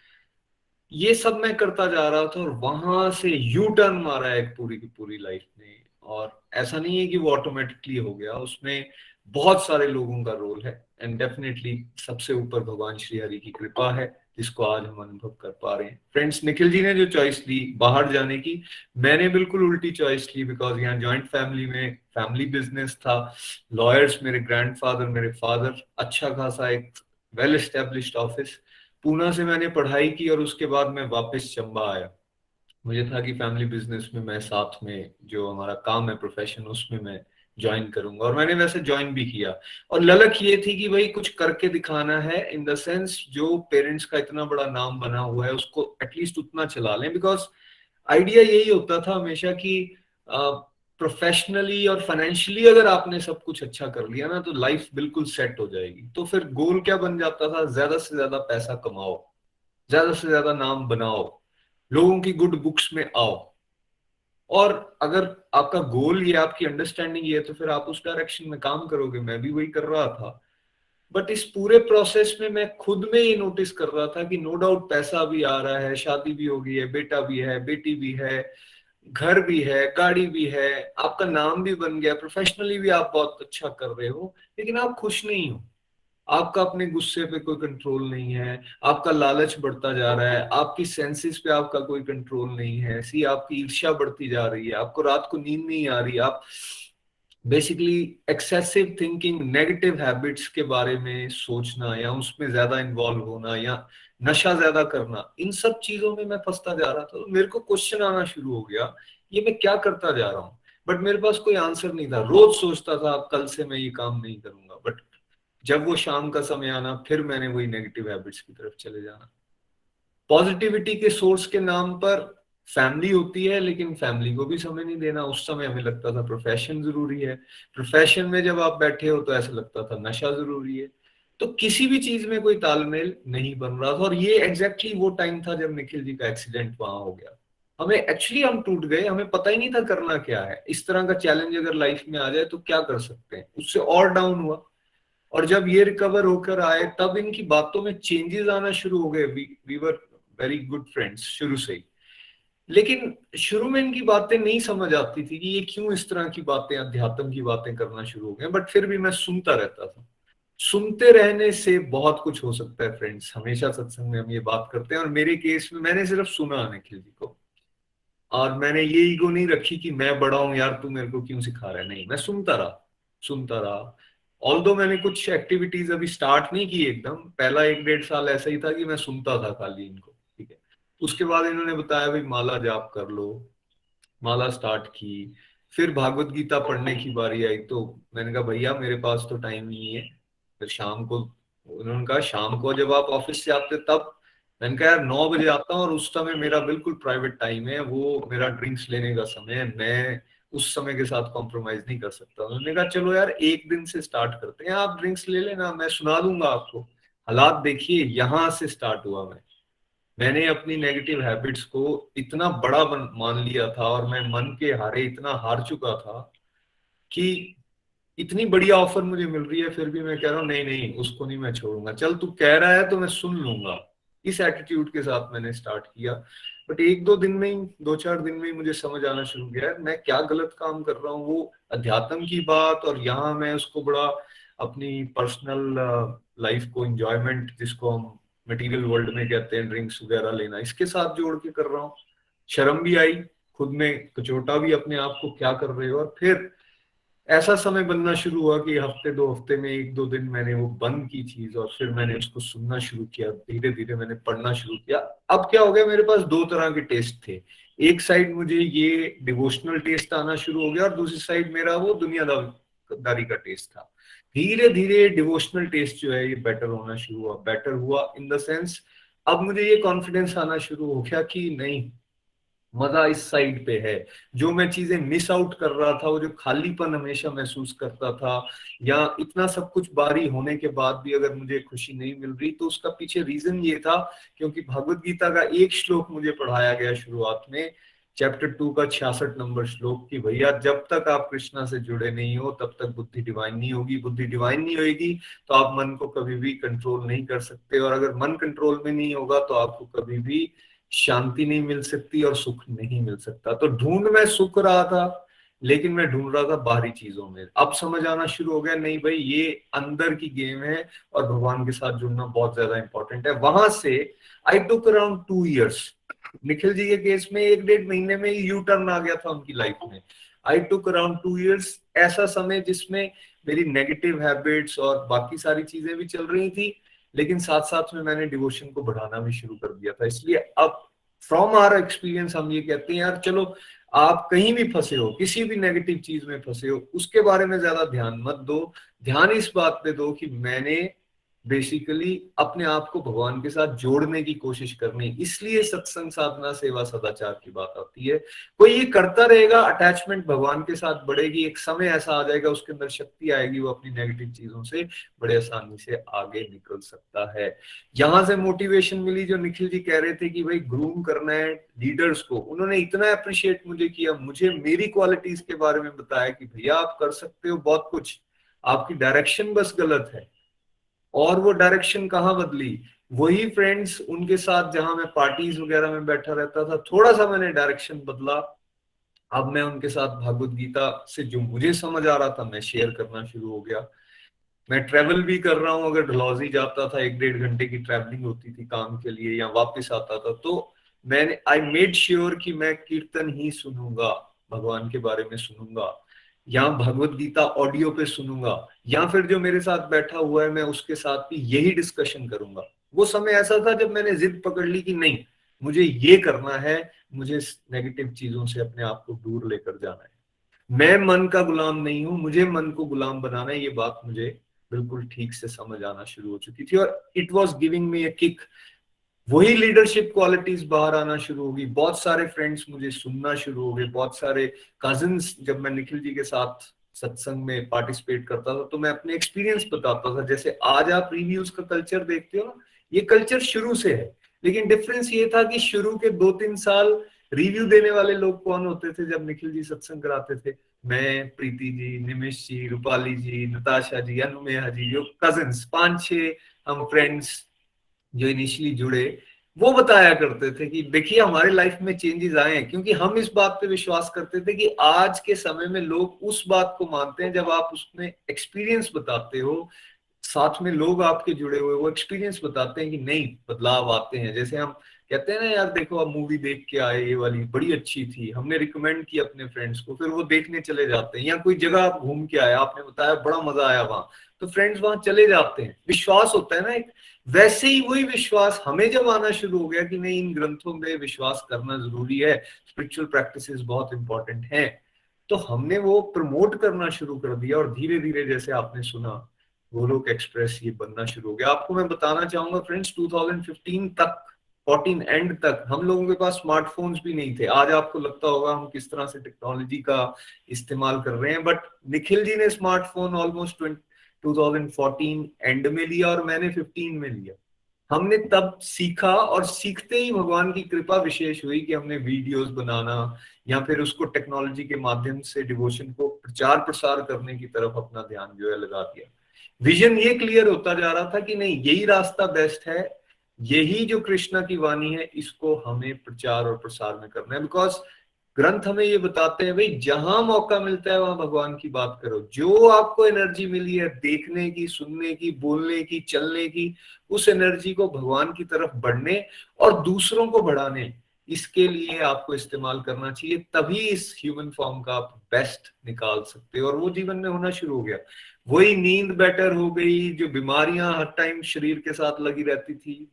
ये सब मैं करता जा रहा था। और वहां से यू टर्न मारा है एक पूरी की पूरी लाइफ में। और ऐसा नहीं है कि वो ऑटोमेटिकली हो गया, उसमें बहुत सारे लोगों का रोल है, एंड डेफिनेटली सबसे ऊपर भगवान श्री हरि की कृपा है, जिसको आज हम अनुभव कर पा रहे हैं। फ्रेंड्स, निखिल जी ने जो चॉइस ली बाहर जाने की, मैंने बिल्कुल उल्टी चॉइस ली, बिकॉज यहाँ ज्वाइंट फैमिली में फैमिली बिजनेस था, लॉयर्स, मेरे ग्रैंडफादर, मेरे फादर, अच्छा खासा एक वेल एस्टेब्लिश्ड ऑफिस। पूना से मैंने पढ़ाई की और उसके बाद मैं वापस चंबा आया। मुझे था कि फैमिली बिजनेस में मैं साथ में जो हमारा काम है प्रोफेशन, उसमें मैं ज्वाइन करूंगा, और मैंने वैसे ज्वाइन भी किया। और ललक ये थी कि भाई कुछ करके दिखाना है, इन द सेंस जो पेरेंट्स का इतना बड़ा नाम बना हुआ है उसको एटलीस्ट उतना चला लें। बिकॉज आइडिया यही होता था हमेशा कि प्रोफेशनली और फाइनेंशियली अगर आपने सब कुछ अच्छा कर लिया ना, तो लाइफ बिल्कुल सेट हो जाएगी। तो फिर गोल क्या बन जाता था, ज्यादा से ज्यादा पैसा कमाओ, ज्यादा से ज्यादा नाम बनाओ, लोगों की गुड बुक्स में आओ। और अगर आपका गोल ये, आपकी अंडरस्टैंडिंग ये है, तो फिर आप उस डायरेक्शन में काम करोगे। मैं भी वही कर रहा था। बट इस पूरे प्रोसेस में मैं खुद में ये नोटिस कर रहा था कि नो डाउट पैसा भी आ रहा है, शादी भी हो गई है, बेटा भी है, बेटी भी है, घर भी है, गाड़ी भी है, आपका नाम भी बन गया, प्रोफेशनली भी आप बहुत अच्छा कर रहे हो, लेकिन आप खुश नहीं हो। आपका अपने गुस्से पे कोई कंट्रोल नहीं है, आपका लालच बढ़ता जा रहा है, आपकी सेंसेस पे आपका कोई कंट्रोल नहीं है, सी आपकी ईर्ष्या बढ़ती जा रही है, आपको रात को नींद नहीं आ रही, आप basically excessive thinking, negative habits के बारे में सोचना, या उसमें ज्यादा इन्वॉल्व होना, या नशा ज्यादा करना, इन सब चीजों में मैं फंसता जा रहा था। तो मेरे को क्वेश्चन आना शुरू हो गया, ये मैं क्या करता जा रहा हूँ। बट मेरे पास कोई आंसर नहीं था। रोज सोचता था कल से मैं ये काम नहीं करूंगा, बट जब वो शाम का समय आना, फिर मैंने वही नेगेटिव हैबिट्स की तरफ चले जाना। पॉजिटिविटी के सोर्स के नाम पर फैमिली होती है, लेकिन फैमिली को भी समय नहीं देना। उस समय हमें लगता था प्रोफेशन जरूरी है, प्रोफेशन में जब आप बैठे हो तो ऐसा लगता था नशा जरूरी है। तो किसी भी चीज में कोई तालमेल नहीं बन रहा था। और ये एग्जैक्टली वो टाइम था जब निखिल जी का एक्सीडेंट वहां हो गया। हमें एक्चुअली हम टूट गए, हमें पता ही नहीं था करना क्या है। इस तरह का चैलेंज अगर लाइफ में आ जाए तो क्या कर सकते हैं, उससे और डाउन हुआ। और जब ये रिकवर होकर आए, तब इनकी बातों में चेंजेस आना शुरू हो गए। We were very good friends शुरू से ही, लेकिन शुरू में इनकी बातें नहीं समझ आती थी कि ये क्यों इस तरह की बातें, अध्यात्म की बातें करना शुरू हो गए। बट फिर भी मैं सुनता रहता था। सुनते रहने से बहुत कुछ हो सकता है फ्रेंड्स, हमेशा सत्संग में हम ये बात करते हैं। और मेरे केस में मैंने सिर्फ सुना निखिल जी को, और मैंने ये ईगो नहीं रखी कि मैं बड़ा हूं यार, तू मेरे को क्यों सिखा रहा है। नहीं, मैं सुनता रहा, सुनता रहा। ऑल्दो मैंने कुछ एक्टिविटीज अभी स्टार्ट नहीं की एकदम, पहला 1-1.5 साल ऐसा ही था कि मैं सुनता था खाली इनको, ठीक है। उसके बाद इन्होंने बताया भाई माला जाप कर लो, माला स्टार्ट की। फिर भागवत गीता पढ़ने की बारी आई, तो मैंने कहा भैया मेरे पास तो टाइम नहीं है। फिर शाम को, उन्होंने कहा शाम को जब आप ऑफिस से आते तब। मैंने कहा यार 9 बजे आता हूँ, और उस समय मेरा बिल्कुल प्राइवेट टाइम है, वो मेरा ड्रिंक्स लेने का समय है। मैं उस समय के साथ कॉम्प्रोमाइज नहीं कर सकता। उन्होंने कहा चलो यार एक दिन से स्टार्ट करते हैं, आप ड्रिंक्स ले लेना, मैं सुना दूंगा आपको। हालात देखिए, यहां से स्टार्ट हुआ। मैंने अपनी नेगेटिव हैबिट्स को इतना बड़ा मान लिया था, और मैं मन के हारे इतना हार चुका था कि इतनी बढ़िया ऑफर मुझे मिल रही है, फिर भी मैं कह रहा हूँ नहीं नहीं, उसको नहीं मैं छोड़ूंगा, चल तू कह रहा है तो मैं सुन लूंगा। इस एटीट्यूड के साथ मैंने स्टार्ट किया। बट एक दो दिन में ही, 2-4 दिन में ही मुझे समझ आना शुरू किया मैं क्या गलत काम कर रहा हूँ। वो अध्यात्म की बात, और यहाँ मैं उसको बड़ा अपनी पर्सनल लाइफ को, इंजॉयमेंट जिसको हम मटेरियल वर्ल्ड में कहते हैं, ड्रिंक्स वगैरह लेना, इसके साथ जोड़ के कर रहा हूँ। शर्म भी आई, खुद में कचोटा भी अपने आप को, क्या कर रहे हो। और फिर ऐसा समय बनना शुरू हुआ कि हफ्ते 2 हफ्ते में 1-2 दिन मैंने वो बंद की चीज, और फिर मैंने उसको सुनना शुरू किया, धीरे धीरे मैंने पढ़ना शुरू किया। अब क्या हो गया, मेरे पास 2 तरह के टेस्ट थे। एक साइड मुझे ये डिवोशनल टेस्ट आना शुरू हो गया, और दूसरी साइड मेरा वो दुनियादारी का टेस्ट था। धीरे धीरे डिवोशनल टेस्ट जो है ये बेटर होना शुरू हुआ। बेटर हुआ इन द सेंस, अब मुझे ये कॉन्फिडेंस आना शुरू हो गया कि नहीं, मजा इस साइड पे है। जो मैं चीजें मिस आउट कर रहा था, वो जो खालीपन हमेशा महसूस करता था, या इतना सब कुछ बारी होने के बाद भी अगर मुझे खुशी नहीं मिल रही, तो उसका पीछे रीजन ये था क्योंकि भगवत गीता का एक श्लोक मुझे पढ़ाया गया शुरुआत में, चैप्टर 2 का 66 नंबर श्लोक, कि भैया जब तक आप कृष्णा से जुड़े नहीं हो तब तक बुद्धि डिवाइन नहीं होगी। बुद्धि डिवाइन नहीं होगी तो आप मन को कभी भी कंट्रोल नहीं कर सकते, और अगर मन कंट्रोल में नहीं होगा तो आपको कभी भी शांति नहीं मिल सकती और सुख नहीं मिल सकता। तो ढूंढ मैं सुख रहा था, लेकिन मैं ढूंढ रहा था बाहरी चीजों में। अब समझ आना शुरू हो गया, नहीं भाई ये अंदर की गेम है, और भगवान के साथ जुड़ना बहुत ज्यादा इंपॉर्टेंट है। वहां से आई took around 2 years। Nikhil ji के केस में 1-1.5 महीने में यू टर्न आ गया था उनकी लाइफ में। आई टुक अराउंड 2 years, ऐसा समय जिसमें मेरी नेगेटिव हैबिट्स और बाकी सारी चीजें भी चल रही थी, लेकिन साथ साथ में मैंने डिवोशन को बढ़ाना भी शुरू कर दिया था। इसलिए अब फ्रॉम आवर एक्सपीरियंस हम ये कहते हैं, यार चलो आप कहीं भी फंसे हो, किसी भी नेगेटिव चीज में फंसे हो, उसके बारे में ज्यादा ध्यान मत दो। ध्यान इस बात पे दो कि मैंने बेसिकली अपने आप को भगवान के साथ जोड़ने की कोशिश करनी। इसलिए सत्संग, साधना, सेवा, सदाचार की बात आती है। कोई ये करता रहेगा, अटैचमेंट भगवान के साथ बढ़ेगी, एक समय ऐसा आ जाएगा उसके अंदर शक्ति आएगी, वो अपनी नेगेटिव चीजों से बड़े आसानी से आगे निकल सकता है। यहां से मोटिवेशन मिली, जो निखिल जी कह रहे थे कि भाई ग्रूम करना है लीडर्स को, उन्होंने इतना अप्रिशिएट मुझे किया, मुझे मेरी क्वालिटीज के बारे में बताया कि भैया आप कर सकते हो बहुत कुछ, आपकी डायरेक्शन बस गलत है। और वो डायरेक्शन कहाँ बदली, वही फ्रेंड्स उनके साथ जहां मैं पार्टीज वगैरह में बैठा रहता था, थोड़ा सा मैंने डायरेक्शन बदला। अब मैं उनके साथ भागवत गीता से जो मुझे समझ आ रहा था मैं शेयर करना शुरू हो गया। मैं ट्रेवल भी कर रहा हूँ, अगर डलहौजी जाता था 1-1.5 घंटे की ट्रैवलिंग होती थी काम के लिए, या वापस आता था, तो मैंने आई मेड श्योर कि मैं कीर्तन ही सुनूंगा, भगवान के बारे में सुनूंगा, या भगवत गीता ऑडियो पे सुनूंगा, या फिर जो मेरे साथ बैठा हुआ है मैं उसके साथ भी यही डिस्कशन करूंगा। वो समय ऐसा था जब मैंने जिद पकड़ ली कि नहीं, मुझे ये करना है, मुझे नेगेटिव चीजों से अपने आप को दूर लेकर जाना है। मैं मन का गुलाम नहीं हूं, मुझे मन को गुलाम बनाना है। ये बात मुझे बिल्कुल ठीक से समझ आना शुरू हो चुकी थी, और it was giving me a kick. वही लीडरशिप क्वालिटीज बाहर आना शुरू होगी। बहुत सारे फ्रेंड्स मुझे सुनना शुरू हो गए, बहुत सारे कजिन्स। जब मैं निखिल जी के साथ सत्संग में पार्टिसिपेट करता था तो मैं अपने एक्सपीरियंस बताता था। जैसे आज आप रिव्यूज का कल्चर देखते हो ना, ये कल्चर शुरू से है, लेकिन डिफरेंस ये था कि शुरू के 2-3 साल रिव्यू देने वाले लोग कौन होते थे जब निखिल जी सत्संग कराते थे? मैं, प्रीति जी, निमिष जी, रूपाली जी, नताशा जी, अनुमेया जी, जो कजिन्स 5-6 हम फ्रेंड्स जो इनिशियली जुड़े, वो बताया करते थे कि देखिए हमारे लाइफ में चेंजेस आए हैं, क्योंकि हम इस बात पे विश्वास करते थे कि आज के समय में लोग उस बात को मानते हैं जब आप उसमें एक्सपीरियंस बताते हो, साथ में लोग आपके जुड़े हुए वो एक्सपीरियंस बताते हैं कि नहीं, बदलाव आते हैं। जैसे हम कहते हैं ना, यार देखो आप मूवी देख के आए, ये वाली बड़ी अच्छी थी, हमने रिकमेंड किया अपने फ्रेंड्स को, फिर वो देखने चले जाते हैं। या कोई जगह आप घूम के आए, आपने बताया बड़ा मजा आया वहां, तो फ्रेंड्स वहां चले जाते हैं। विश्वास होता है ना एक, वैसे ही वही विश्वास हमें जब आना शुरू हो गया कि नहीं, इन ग्रंथों में विश्वास करना जरूरी है, स्पिरिचुअल प्रैक्टिसेस बहुत इंपॉर्टेंट हैं, तो हमने वो प्रमोट करना शुरू कर दिया। और धीरे धीरे जैसे आपने सुना, गोलोक एक्सप्रेस ये बनना शुरू हो गया। आपको मैं बताना चाहूंगा फ्रेंड्स, 2015 तक 14 एंड तक हम लोगों के पास स्मार्टफोन्स भी नहीं थे। आज आपको लगता होगा हम किस तरह से टेक्नोलॉजी का इस्तेमाल कर रहे हैं, बट निखिल जी ने स्मार्टफोन ऑलमोस्ट 2014 एंड में लिया और मैंने 15 में लिया। हमने तब सीखा और सीखते ही भगवान की कृपा विशेष हुई कि हमने वीडियोस बनाना या फिर उसको टेक्नोलॉजी के माध्यम से डिवोशन को प्रचार प्रसार करने की तरफ अपना ध्यान जो है लगा दिया। विजन ये क्लियर होता जा रहा था कि नहीं, यही रास्ता बेस्ट है, यही जो कृष्णा की वाणी है इसको हमें प्रचार और प्रसार में करना है। बिकॉज ग्रंथ हमें ये बताते हैं भाई, जहां मौका मिलता है वहां भगवान की बात करो। जो आपको एनर्जी मिली है देखने की, सुनने की, बोलने की, चलने की, उस एनर्जी को भगवान की तरफ बढ़ने और दूसरों को बढ़ाने, इसके लिए आपको इस्तेमाल करना चाहिए। तभी इस ह्यूमन फॉर्म का आप बेस्ट निकाल सकते हो। और वो जीवन में होना शुरू हो गया। वही नींद बेटर हो गई, जो बीमारियां हर टाइम शरीर के साथ लगी रहती थी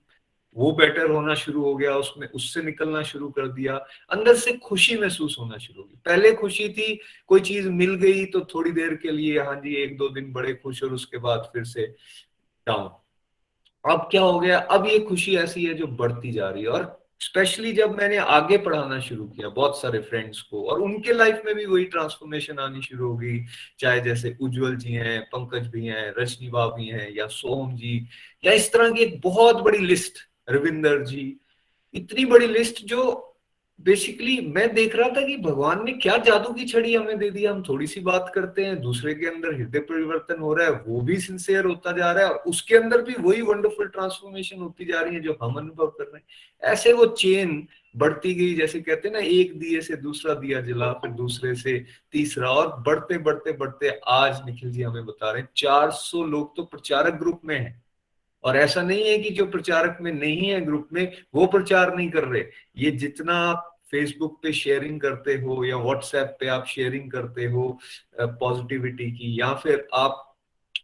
वो बेटर होना शुरू हो गया, उसमें उससे निकलना शुरू कर दिया। अंदर से खुशी महसूस होना शुरू हो गई। पहले खुशी थी, कोई चीज मिल गई तो थोड़ी देर के लिए, हाँ जी, 1-2 दिन बड़े खुश और उसके बाद फिर से डाउन। अब क्या हो गया, अब ये खुशी ऐसी है जो बढ़ती जा रही है। और स्पेशली जब मैंने आगे पढ़ाना शुरू किया बहुत सारे फ्रेंड्स को, और उनके लाइफ में भी वही ट्रांसफॉर्मेशन आनी शुरू हो गई। चाहे जैसे उज्जवल जी हैं, पंकज भी हैं, रजनी भाभी हैं, या सोम जी, या इस तरह की एक बहुत बड़ी लिस्ट, रविंदर जी, इतनी बड़ी लिस्ट जो बेसिकली मैं देख रहा था कि भगवान ने क्या जादू की छड़ी हमें दे दी। हम थोड़ी सी बात करते हैं, दूसरे के अंदर हृदय परिवर्तन हो रहा है, वो भी सिंसियर होता जा रहा है, और उसके अंदर भी वही वंडरफुल ट्रांसफॉर्मेशन होती जा रही है जो हम अनुभव कर रहे हैं। ऐसे वो चेन बढ़ती गई, जैसे कहते हैं ना, एक दिए से दूसरा दिया जला, फिर दूसरे से तीसरा, और बढ़ते बढ़ते बढ़ते आज निखिल जी हमें बता रहे हैं 400 लोग तो प्रचारक ग्रुप में हैं। और ऐसा नहीं है कि जो प्रचारक में नहीं है ग्रुप में वो प्रचार नहीं कर रहे। ये जितना आप फेसबुक पे शेयरिंग करते हो या व्हाट्सएप पे आप शेयरिंग करते हो पॉजिटिविटी की, या फिर आप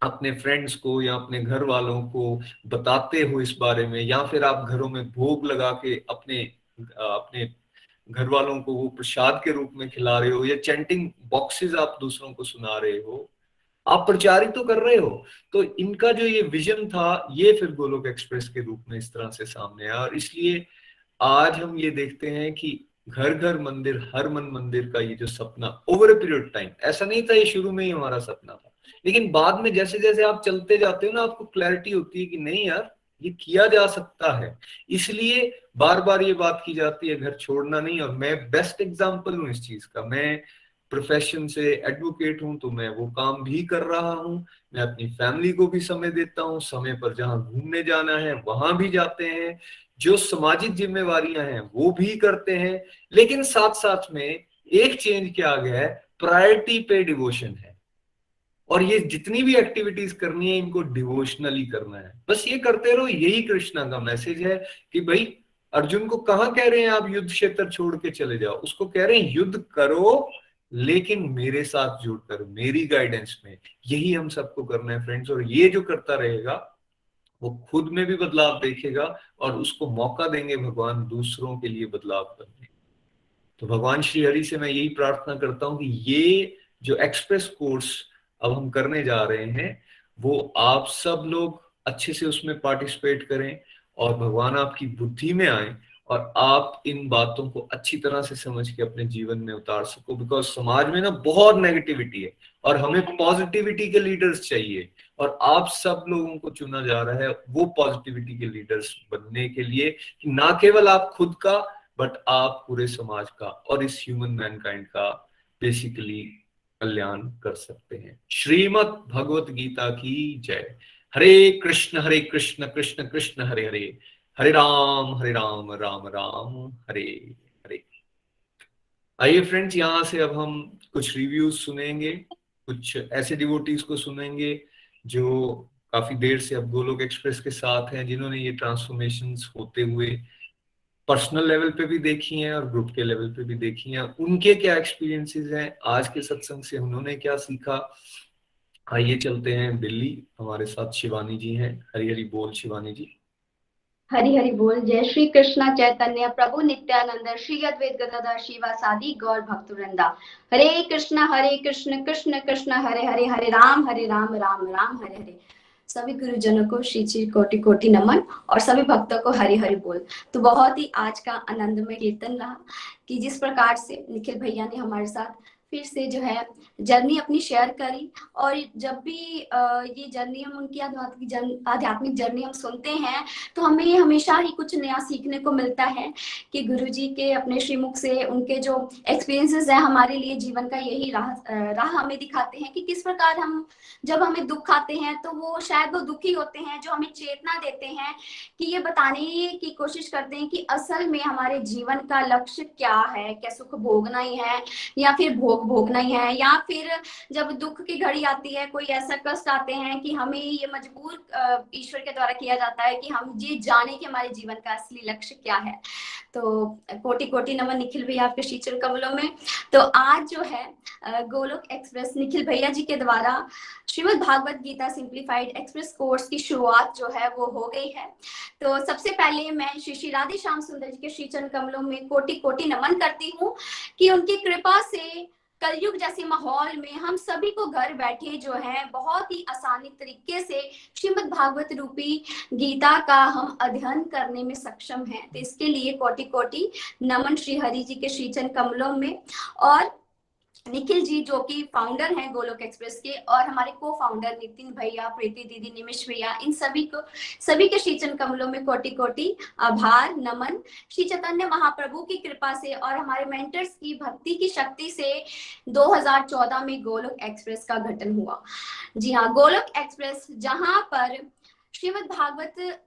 अपने फ्रेंड्स को या अपने घर वालों को बताते हो इस बारे में, या फिर आप घरों में भोग लगा के अपने अपने घर वालों को वो प्रसाद के रूप में खिला रहे हो, या चैंटिंग बॉक्सेस आप दूसरों को सुना रहे हो, आप प्रचारित तो कर रहे हो। तो इनका जो ये विजन था, ये फिर गोलोक एक्सप्रेस के रूप में इस तरह से सामने आया। और इसलिए आज हम ये देखते हैं कि घर घर मंदिर, हर मन मंदिर का ये जो सपना ओवर ए पीरियड टाइम, ऐसा नहीं था ये शुरू में ही हमारा सपना था, लेकिन बाद में जैसे जैसे आप चलते जाते हो ना, आपको क्लैरिटी होती है कि नहीं यार, ये किया जा सकता है। इसलिए बार बार ये बात की जाती है घर छोड़ना नहीं। और मैं बेस्ट एग्जाम्पल हूँ इस चीज का। मैं प्रोफेशन से एडवोकेट हूं, तो मैं वो काम भी कर रहा हूं। मैं अपनी फैमिली को भी समय देता हूं, समय पर जहां घूमने जाना है वहां भी जाते हैं, जो सामाजिक जिम्मेवारियां हैं वो भी करते हैं। लेकिन साथ साथ में एक चेंज क्या आ गया है, प्रायोरिटी पे डिवोशन है। और ये जितनी भी एक्टिविटीज करनी है इनको डिवोशनली करना है, बस ये करते रहो। यही कृष्णा का मैसेज है कि भाई, अर्जुन को कहाँ कह रहे हैं आप युद्ध क्षेत्र छोड़ के चले जाओ, उसको कह रहे हैं युद्ध करो लेकिन मेरे साथ जुड़कर, मेरी गाइडेंस में। यही हम सबको करना है फ्रेंड्स। और ये जो करता रहेगा वो खुद में भी बदलाव देखेगा, और उसको मौका देंगे भगवान दूसरों के लिए बदलाव करने। तो भगवान श्री हरि से मैं यही प्रार्थना करता हूं कि ये जो एक्सप्रेस कोर्स अब हम करने जा रहे हैं, वो आप सब लोग अच्छे से उसमें पार्टिसिपेट करें, और भगवान आपकी बुद्धि में आए, और आप इन बातों को अच्छी तरह से समझ के अपने जीवन में उतार सको। बिकॉज समाज में ना बहुत नेगेटिविटी है, और हमें पॉजिटिविटी के लीडर्स चाहिए, और आप सब लोगों को चुना जा रहा है वो पॉजिटिविटी के लीडर्स बनने के लिए, कि ना केवल आप खुद का, बट आप पूरे समाज का और इस ह्यूमन मैनकाइंड का बेसिकली कल्याण कर सकते हैं। श्रीमद् भगवत गीता की जय। हरे कृष्ण कृष्ण कृष्ण हरे हरे, हरे राम राम राम हरे हरे। आइए फ्रेंड्स, यहाँ से अब हम कुछ रिव्यूज सुनेंगे, कुछ ऐसे डिवोटीज को सुनेंगे जो काफी देर से अब गोलोक एक्सप्रेस के साथ हैं, जिन्होंने ये ट्रांसफॉर्मेशंस होते हुए पर्सनल लेवल पे भी देखी हैं और ग्रुप के लेवल पे भी देखी हैं। उनके क्या एक्सपीरियंसेस हैं, आज के सत्संग से उन्होंने क्या सीखा। आइए चलते हैं दिल्ली, हमारे साथ शिवानी जी हैं। हरी हरी बोल शिवानी जी। हरि हरि बोल। जय श्री कृष्ण चैतन्य प्रभु नित्यानंद श्री अद्वैत गदाधर शिवासादि गौर भक्तवृंदा। हरे कृष्ण कृष्ण कृष्ण हरे हरे, हरे राम राम राम हरे हरे। सभी गुरुजनों को श्री श्री कोटि कोटि नमन और सभी भक्तों को हरि हरि बोल। तो बहुत ही आज का आनंदमय कीर्तन रहा कि जिस प्रकार से निखिल भैया ने हमारे साथ फिर से जो है जर्नी अपनी शेयर करी। और जब भी ये जर्नी हम उनकी आध्यात्मिक जर्नी हम सुनते हैं तो हमें हमेशा ही कुछ नया सीखने को मिलता है कि गुरुजी के अपने श्रीमुख से उनके जो एक्सपीरियंसेस है हमारे लिए जीवन का यही राह हमें दिखाते हैं कि किस प्रकार हम जब हमें दुख आते हैं तो वो शायद वो दुखी होते हैं जो हमें चेतना देते हैं कि ये बताने की कोशिश करते हैं कि असल में हमारे जीवन का लक्ष्य क्या है, क्या सुख भोगना ही है या फिर भोगना ही है, या फिर जब दुख की घड़ी आती है, कोई ऐसा कष्ट आते हैं कि हमें ये मजबूर ईश्वर के द्वारा किया जाता है कि हम ये जाने कि हमारे जीवन का असली लक्ष्य क्या है। तो कोटि कोटि नमन निखिल भैया आपके श्री चरण कमलों में। तो आज जो है गोलोक एक्सप्रेस निखिल भैया जी के द्वारा Shrimad Bhagavad Gita simplified express course की शुरुआत जो है वो हो गई है। तो सबसे पहले मैं श्री श्री राधे श्याम सुंदर जी के श्री चरण कमलों में कोटि कोटि नमन करती हूँ कि उनकी कृपा से कलयुग जैसे माहौल में हम सभी को घर बैठे जो है बहुत ही आसानी तरीके से श्रीमद् भागवत रूपी गीता का हम अध्ययन करने में सक्षम हैं। तो इसके लिए कोटि कोटि नमन श्री हरि जी के श्री चरण कमलों में। और निखिल जी जो कि फाउंडर हैं गोलोक एक्सप्रेस के और हमारे को फाउंडर नितिन भैया, प्रीति दीदी, निमिष भैया, इन सभी के श्री चरण कमलों में कोटि कोटि आभार नमन। श्री चैतन्य महाप्रभु की कृपा से और हमारे मेंटर्स की भक्ति की शक्ति से 2014 में गोलोक एक्सप्रेस का गठन हुआ। जी हाँ, गोलोक एक्सप्रेस जहां पर श्रीमद् भागवत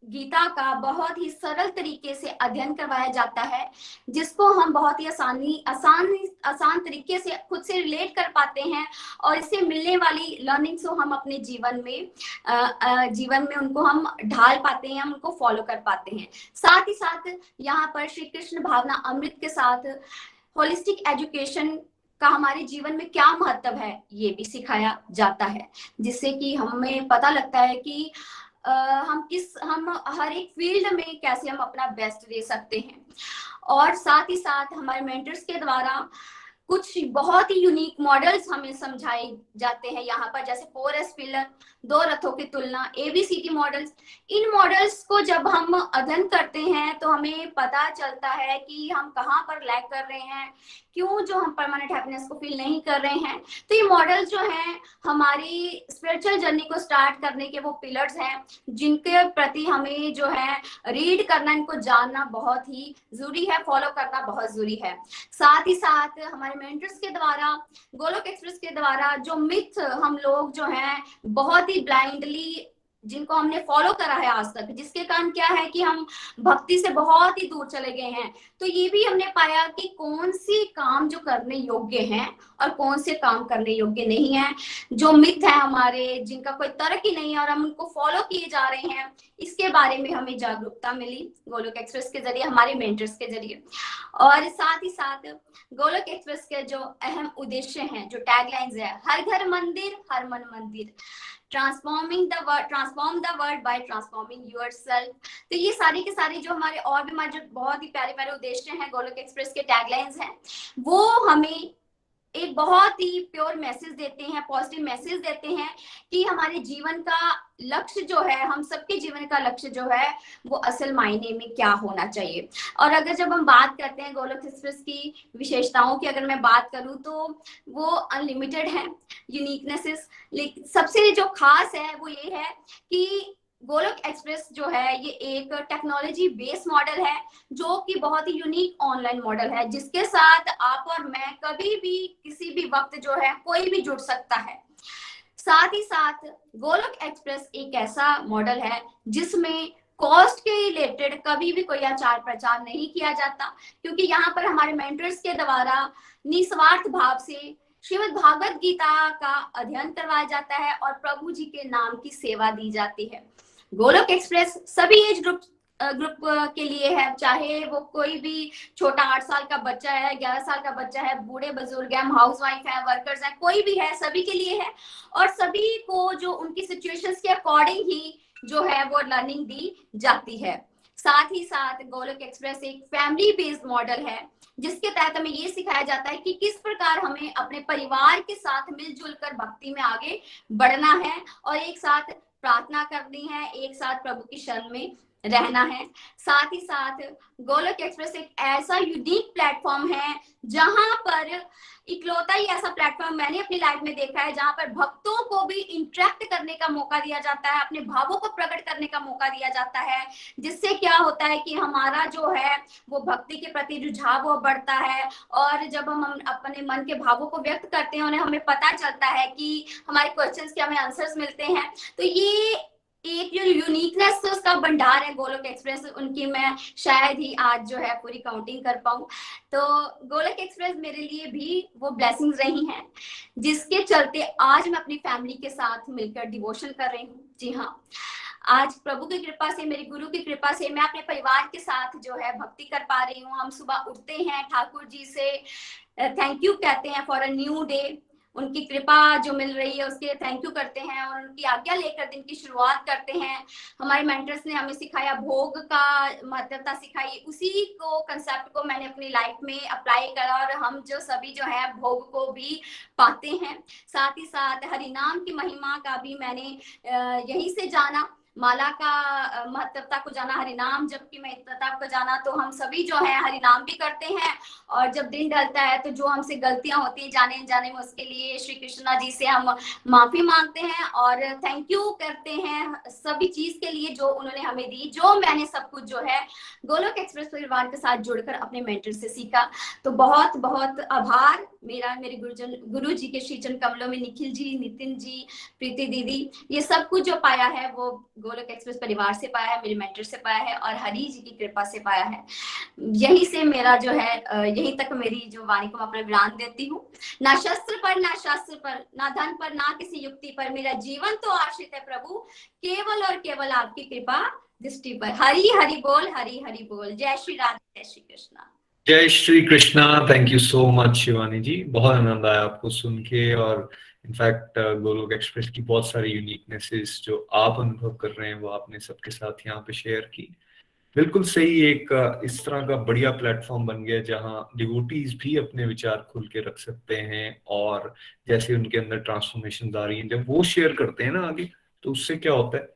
गीता का बहुत ही सरल तरीके से अध्ययन करवाया जाता है, जिसको हम बहुत ही आसान तरीके से खुद से रिलेट कर पाते हैं और इससे मिलने वाली लर्निंग्स को हम अपने जीवन में उनको हम ढाल पाते हैं, हम उनको फॉलो कर पाते हैं। साथ ही साथ यहाँ पर श्री कृष्ण भावना अमृत के साथ होलिस्टिक एजुकेशन का हमारे जीवन में क्या महत्व है ये भी सिखाया जाता है, जिससे कि हमें पता लगता है कि हम हर एक फील्ड में कैसे हम अपना बेस्ट दे सकते हैं। और साथ ही साथ हमारे मेंटर्स के द्वारा कुछ बहुत ही यूनिक मॉडल्स हमें समझाए जाते हैं यहाँ पर, जैसे 4S पिलर, 2 रथों की तुलना, ABCD मॉडल्स। इन मॉडल्स को जब हम अध्ययन करते हैं तो हमें पता चलता है कि हम कहाँ पर लैग कर रहे हैं, क्यों जो हम परमानेंट हैप्पीनेस को फील नहीं कर रहे हैं। तो ये मॉडल्स जो हैं हमारी स्पिरिचुअल जर्नी को स्टार्ट करने के वो पिलर्स हैं जिनके प्रति हमें जो है रीड करना, इनको जानना बहुत ही जरूरी है, फॉलो करना बहुत जरूरी है। साथ ही साथ हमारे मेंटर्स के द्वारा, गोलोक एक्सप्रेस के द्वारा जो मिथ हम लोग जो हैं बहुत ही ब्लाइंडली जिनको हमने फॉलो करा है आज तक, जिसके कारण क्या है कि हम भक्ति से बहुत ही दूर चले गए हैं। तो ये भी हमने पाया कि कौन सी काम जो करने योग्य हैं और कौन से काम करने योग्य नहीं है, जो मिथ है हमारे जिनका कोई तर्क ही नहीं है और हम उनको फॉलो किए जा रहे हैं, इसके बारे में हमें जागरूकता मिली गोलोक एक्सप्रेस के जरिए, हमारे मेंटर्स के जरिए। और साथ ही साथ गोलोक एक्सप्रेस के जो अहम उद्देश्य हैं, जो टैगलाइंस है, हर घर मंदिर, हर मन मंदिर, transform the world by transforming yourself. तो ये सारी के सारी जो हमारे और भी हमारे जो बहुत ही प्यारे प्यारे उद्देश्य हैं गोलोक एक्सप्रेस के टैगलाइंस हैं, वो हमें एक बहुत ही प्योर मैसेज देते हैं, पॉजिटिव मैसेज देते हैं कि हमारे जीवन का लक्ष्य जो है, हम सबके जीवन का लक्ष्य जो है वो असल मायने में क्या होना चाहिए। और अगर जब हम बात करते हैं गोलोक एक्सप्रेस की विशेषताओं की, अगर मैं बात करूं तो वो अनलिमिटेड है यूनिकनेसेस। लेकिन सबसे जो खास है वो ये है कि गोलोक एक्सप्रेस जो है ये एक टेक्नोलॉजी बेस्ड मॉडल है, जो कि बहुत ही यूनिक ऑनलाइन मॉडल है, जिसके साथ आप और मैं कभी भी किसी भी वक्त जो है कोई भी जुड़ सकता है। साथ ही साथ गोलोक एक्सप्रेस एक ऐसा मॉडल है जिसमें कॉस्ट के रिलेटेड कभी भी कोई आचार प्रचार नहीं किया जाता, क्योंकि यहाँ पर हमारे मेंटर्स के द्वारा निस्वार्थ भाव से श्रीमद् भागवत गीता का अध्ययन करवाया जाता है और प्रभु जी के नाम की सेवा दी जाती है। गोलोक एक्सप्रेस सभी एज ग्रुप के लिए है, चाहे वो कोई भी छोटा 8 साल का बच्चा है, 11 साल का बच्चा है, बूढ़े बुजुर्ग है, हाउसवाइफ है, वर्कर्स है, कोई भी है, सभी के लिए है। और सभी को जो उनकी सिचुएशंस के अकॉर्डिंग ही जो है वो लर्निंग दी जाती है। साथ ही साथ गोलोक एक्सप्रेस एक फैमिली बेस्ड मॉडल है, जिसके तहत हमें ये सिखाया जाता है कि किस प्रकार हमें अपने परिवार के साथ मिलजुल कर भक्ति में आगे बढ़ना है और एक साथ प्रार्थना करनी है, एक साथ प्रभु की शरण में रहना है। साथ ही साथ गोलोक एक्सप्रेस एक ऐसा यूनिक प्लेटफॉर्म है जहां पर इकलौता ही ऐसा प्लेटफॉर्म मैंने अपनी लाइफ में देखा है जहां पर भक्तों को भी इंटरेक्ट करने का मौका दिया जाता है, अपने भावों को प्रकट करने का मौका दिया जाता है, जिससे क्या होता है कि हमारा जो है वो भक्ति के प्रति रुझाव वो बढ़ता है। और जब हम अपने मन के भावों को व्यक्त करते हैं, उन्हें हमें पता चलता है कि हमारे क्वेश्चंस के हमें आंसर्स मिलते हैं। तो ये एक जो यूनिकनेस उसका भंडार है गोलोक एक्सप्रेस, उनकी मैं शायद ही आज जो है पूरी काउंटिंग कर पाऊं। तो गोलोक एक्सप्रेस मेरे लिए भी वो ब्लेसिंग्स रही हैं जिसके चलते आज मैं अपनी फैमिली के साथ मिलकर डिवोशन कर रही हूँ। जी हाँ, आज प्रभु की कृपा से, मेरे गुरु की कृपा से मैं अपने परिवार के साथ जो है भक्ति कर पा रही हूँ। हम सुबह उठते हैं, ठाकुर जी से थैंक यू कहते हैं फॉर अ न्यू डे, उनकी कृपा जो मिल रही है उसके थैंक यू करते हैं और उनकी आज्ञा लेकर दिन की शुरुआत करते हैं। हमारे मेंटर्स ने हमें सिखाया, भोग का महत्वता सिखाई, उसी को कंसेप्ट को मैंने अपनी लाइफ में अप्लाई करा और हम जो सभी जो है भोग को भी पाते हैं। साथ ही साथ हरिनाम की महिमा का भी मैंने यहीं से जाना, माला का महत्वता को जाना, हरिनाम जब की महत्वता को जाना। तो हम सभी जो है हरिनाम भी करते हैं और जब दिन ढलता है तो जो हमसे गलतियां होती हैं जाने जाने में, उसके लिए श्री कृष्णा जी से हम माफी मांगते हैं और थैंक यू करते हैं सभी चीज के लिए जो उन्होंने हमें दी, जो मैंने सब कुछ जो है गोलोक एक्सप्रेस परिवार के साथ जुड़कर अपने मेंटर से सीखा। तो बहुत बहुत आभार मेरा, मेरे गुरु जी के श्री चरण कमलों में निखिल जी, नितिन जी, प्रीति दीदी, ये सब कुछ जो पाया है वो गोलोक एक्सप्रेस परिवार से पाया है, मेरे मेंटर से पाया है और हरि जी की कृपा से पाया है। यही से मेरा जो है यहीं तक मेरी जो वाणी को मैं अपना विराम देती हूँ। ना शस्त्र पर, ना शास्त्र पर, ना धन पर, ना किसी युक्ति पर, मेरा जीवन तो आश्रित है प्रभु केवल और केवल आपकी कृपा दृष्टि पर। हरि हरि बोल, हरि हरि बोल। जय श्री राधे, जय श्री कृष्णा। जय Shri Krishna. Thank you so much Shivani ji, बहुत आनंद आया आपको सुन के। और इनफैक्ट गोलोक एक्सप्रेस की बहुत सारी यूनिकनेसेस जो आप अनुभव कर रहे हैं वो आपने सबके साथ यहाँ पे शेयर की। बिल्कुल सही, एक इस तरह का बढ़िया प्लेटफॉर्म बन गया जहाँ डिवोटीज भी अपने विचार खुल के रख सकते हैं और जैसे उनके अंदर ट्रांसफॉर्मेशन आ रही है, जब वो शेयर करते हैं ना आगे, तो उससे क्या होता है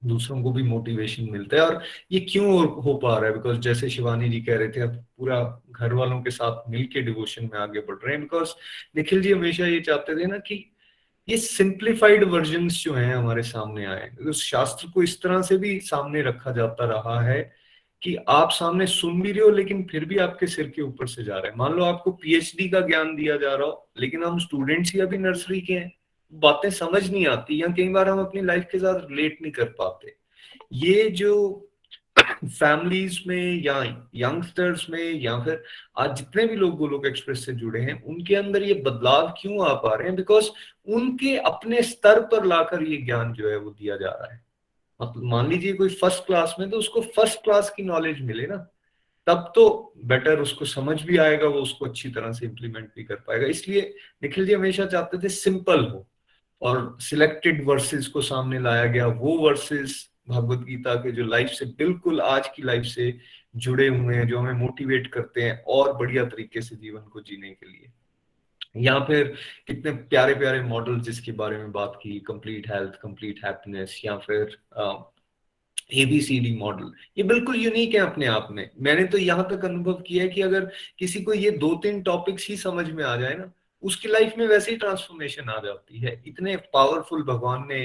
दूसरों को भी मोटिवेशन मिलता है। और ये क्यों हो पा रहा है, बिकॉज जैसे शिवानी जी कह रहे थे, अब पूरा घर वालों के साथ मिलके डिवोशन में आगे बढ़ रहे हैं। बिकॉज निखिल जी हमेशा ये चाहते थे ना कि ये सिंप्लीफाइड वर्जन्स जो हैं हमारे सामने आए। तो शास्त्र को इस तरह से भी सामने रखा जाता रहा है कि आप सामने सुन भी रहे हो लेकिन फिर भी आपके सिर के ऊपर से जा रहे हैं। मान लो आपको पीएचडी का ज्ञान दिया जा रहा हो लेकिन हम स्टूडेंट्स ही अभी नर्सरी के हैं, बातें समझ नहीं आती या कई बार हम अपनी लाइफ के साथ रिलेट नहीं कर पाते। ये जो फैमिलीज में या यंगस्टर्स में या फिर आज जितने भी लोग गोलोक एक्सप्रेस से जुड़े हैं उनके अंदर ये बदलाव क्यों आ पा रहे हैं, बिकॉज उनके अपने स्तर पर लाकर ये ज्ञान जो है वो दिया जा रहा है। मतलब मान लीजिए कोई फर्स्ट क्लास में, तो उसको फर्स्ट क्लास की नॉलेज मिले ना, तब तो बेटर उसको समझ भी आएगा, वो उसको अच्छी तरह से इंप्लीमेंट भी कर पाएगा। इसलिए निखिल जी हमेशा चाहते थे सिंपल हो और सिलेक्टेड वर्सेस को सामने लाया गया, वो वर्सेस भगवत गीता के जो लाइफ से बिल्कुल आज की लाइफ से जुड़े हुए हैं, जो हमें मोटिवेट करते हैं और बढ़िया तरीके से जीवन को जीने के लिए। या फिर कितने प्यारे प्यारे मॉडल जिसके बारे में बात की, कंप्लीट हेल्थ, कंप्लीट हैप्पीनेस, या फिर ABCD मॉडल, ये बिल्कुल यूनिक है अपने आप में। मैंने तो यहाँ तक अनुभव किया है कि अगर किसी को ये 2-3 टॉपिक्स ही समझ में आ जाए ना, उसकी लाइफ में वैसे ही ट्रांसफॉर्मेशन आ जाती है। इतने पावरफुल भगवान ने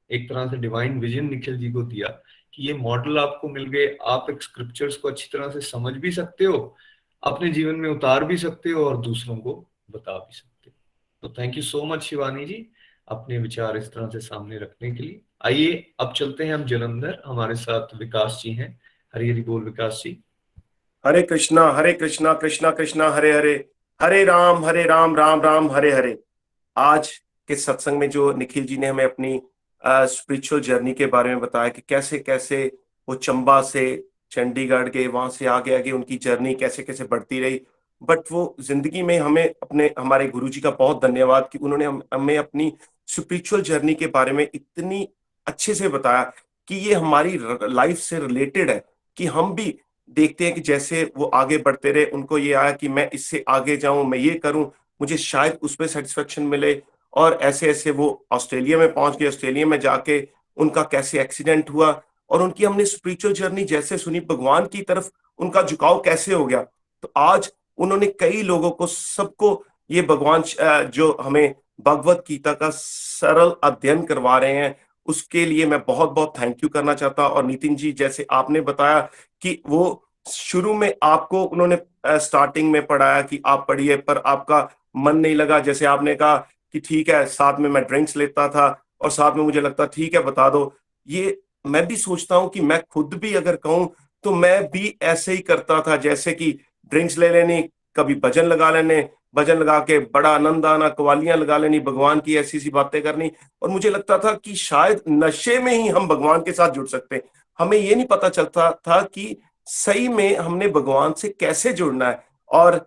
एक तरह से डिवाइन विजन निखिल जी को दिया कि ये मॉडल आपको मिल गए, आप एक स्क्रिप्चर्स को अच्छी तरह से समझ भी सकते हो, अपने जीवन में उतार भी सकते हो और दूसरों को बता भी सकते हो। तो thank you so much Shivani ji अपने विचार इस तरह से सामने रखने के लिए। आइए अब चलते हैं हम जलंधर, हमारे साथ विकास जी हैं। हरी हरी बोल विकास जी। हरे कृष्णा कृष्णा कृष्णा हरे हरे, हरे राम राम राम हरे हरे। आज के सत्संग में जो निखिल जी ने हमें अपनी स्पिरिचुअल जर्नी के बारे में बताया कि कैसे कैसे वो चंबा से चंडीगढ़ गए, वहां से आगे आगे उनकी जर्नी कैसे कैसे बढ़ती रही। बट वो जिंदगी में हमें हमारे गुरुजी का बहुत धन्यवाद कि उन्होंने हमें अपनी स्पिरिचुअल जर्नी के बारे में इतनी अच्छे से बताया कि ये हमारी लाइफ से रिलेटेड है, कि हम भी देखते हैं कि जैसे वो आगे बढ़ते रहे, उनको ये आया कि मैं इससे आगे जाऊं, मैं ये करूं, मुझे शायद उसमें सेटिस्फेक्शन मिले। और ऐसे ऐसे वो ऑस्ट्रेलिया में पहुंच गए। ऑस्ट्रेलिया में जाके उनका कैसे एक्सीडेंट हुआ, और उनकी हमने स्पिरिचुअल जर्नी जैसे सुनी, भगवान की तरफ उनका झुकाव कैसे हो गया। तो आज उन्होंने कई लोगों को, सबको ये भगवान जो हमें भगवत गीता का सरल अध्ययन करवा रहे हैं, उसके लिए मैं बहुत बहुत थैंक यू करना चाहता हूं। और नितिन जी, जैसे आपने बताया कि वो शुरू में आपको उन्होंने स्टार्टिंग में पढ़ाया कि आप पढ़िए, पर आपका मन नहीं लगा। जैसे आपने कहा कि ठीक है, साथ में मैं ड्रिंक्स लेता था और साथ में मुझे लगता ठीक है बता दो। ये मैं भी सोचता हूँ कि मैं खुद भी अगर कहूँ तो मैं भी ऐसे ही करता था, जैसे कि ड्रिंक्स ले लेनी, कभी भजन लगा लेने, भजन लगा के बड़ा आनंद आना, कवालियां लगा लेनी, भगवान की ऐसी सी बातें करनी। और मुझे लगता था कि शायद नशे में ही हम भगवान के साथ जुड़ सकते हैं। हमें ये नहीं पता चलता था कि सही में हमने भगवान से कैसे जुड़ना है। और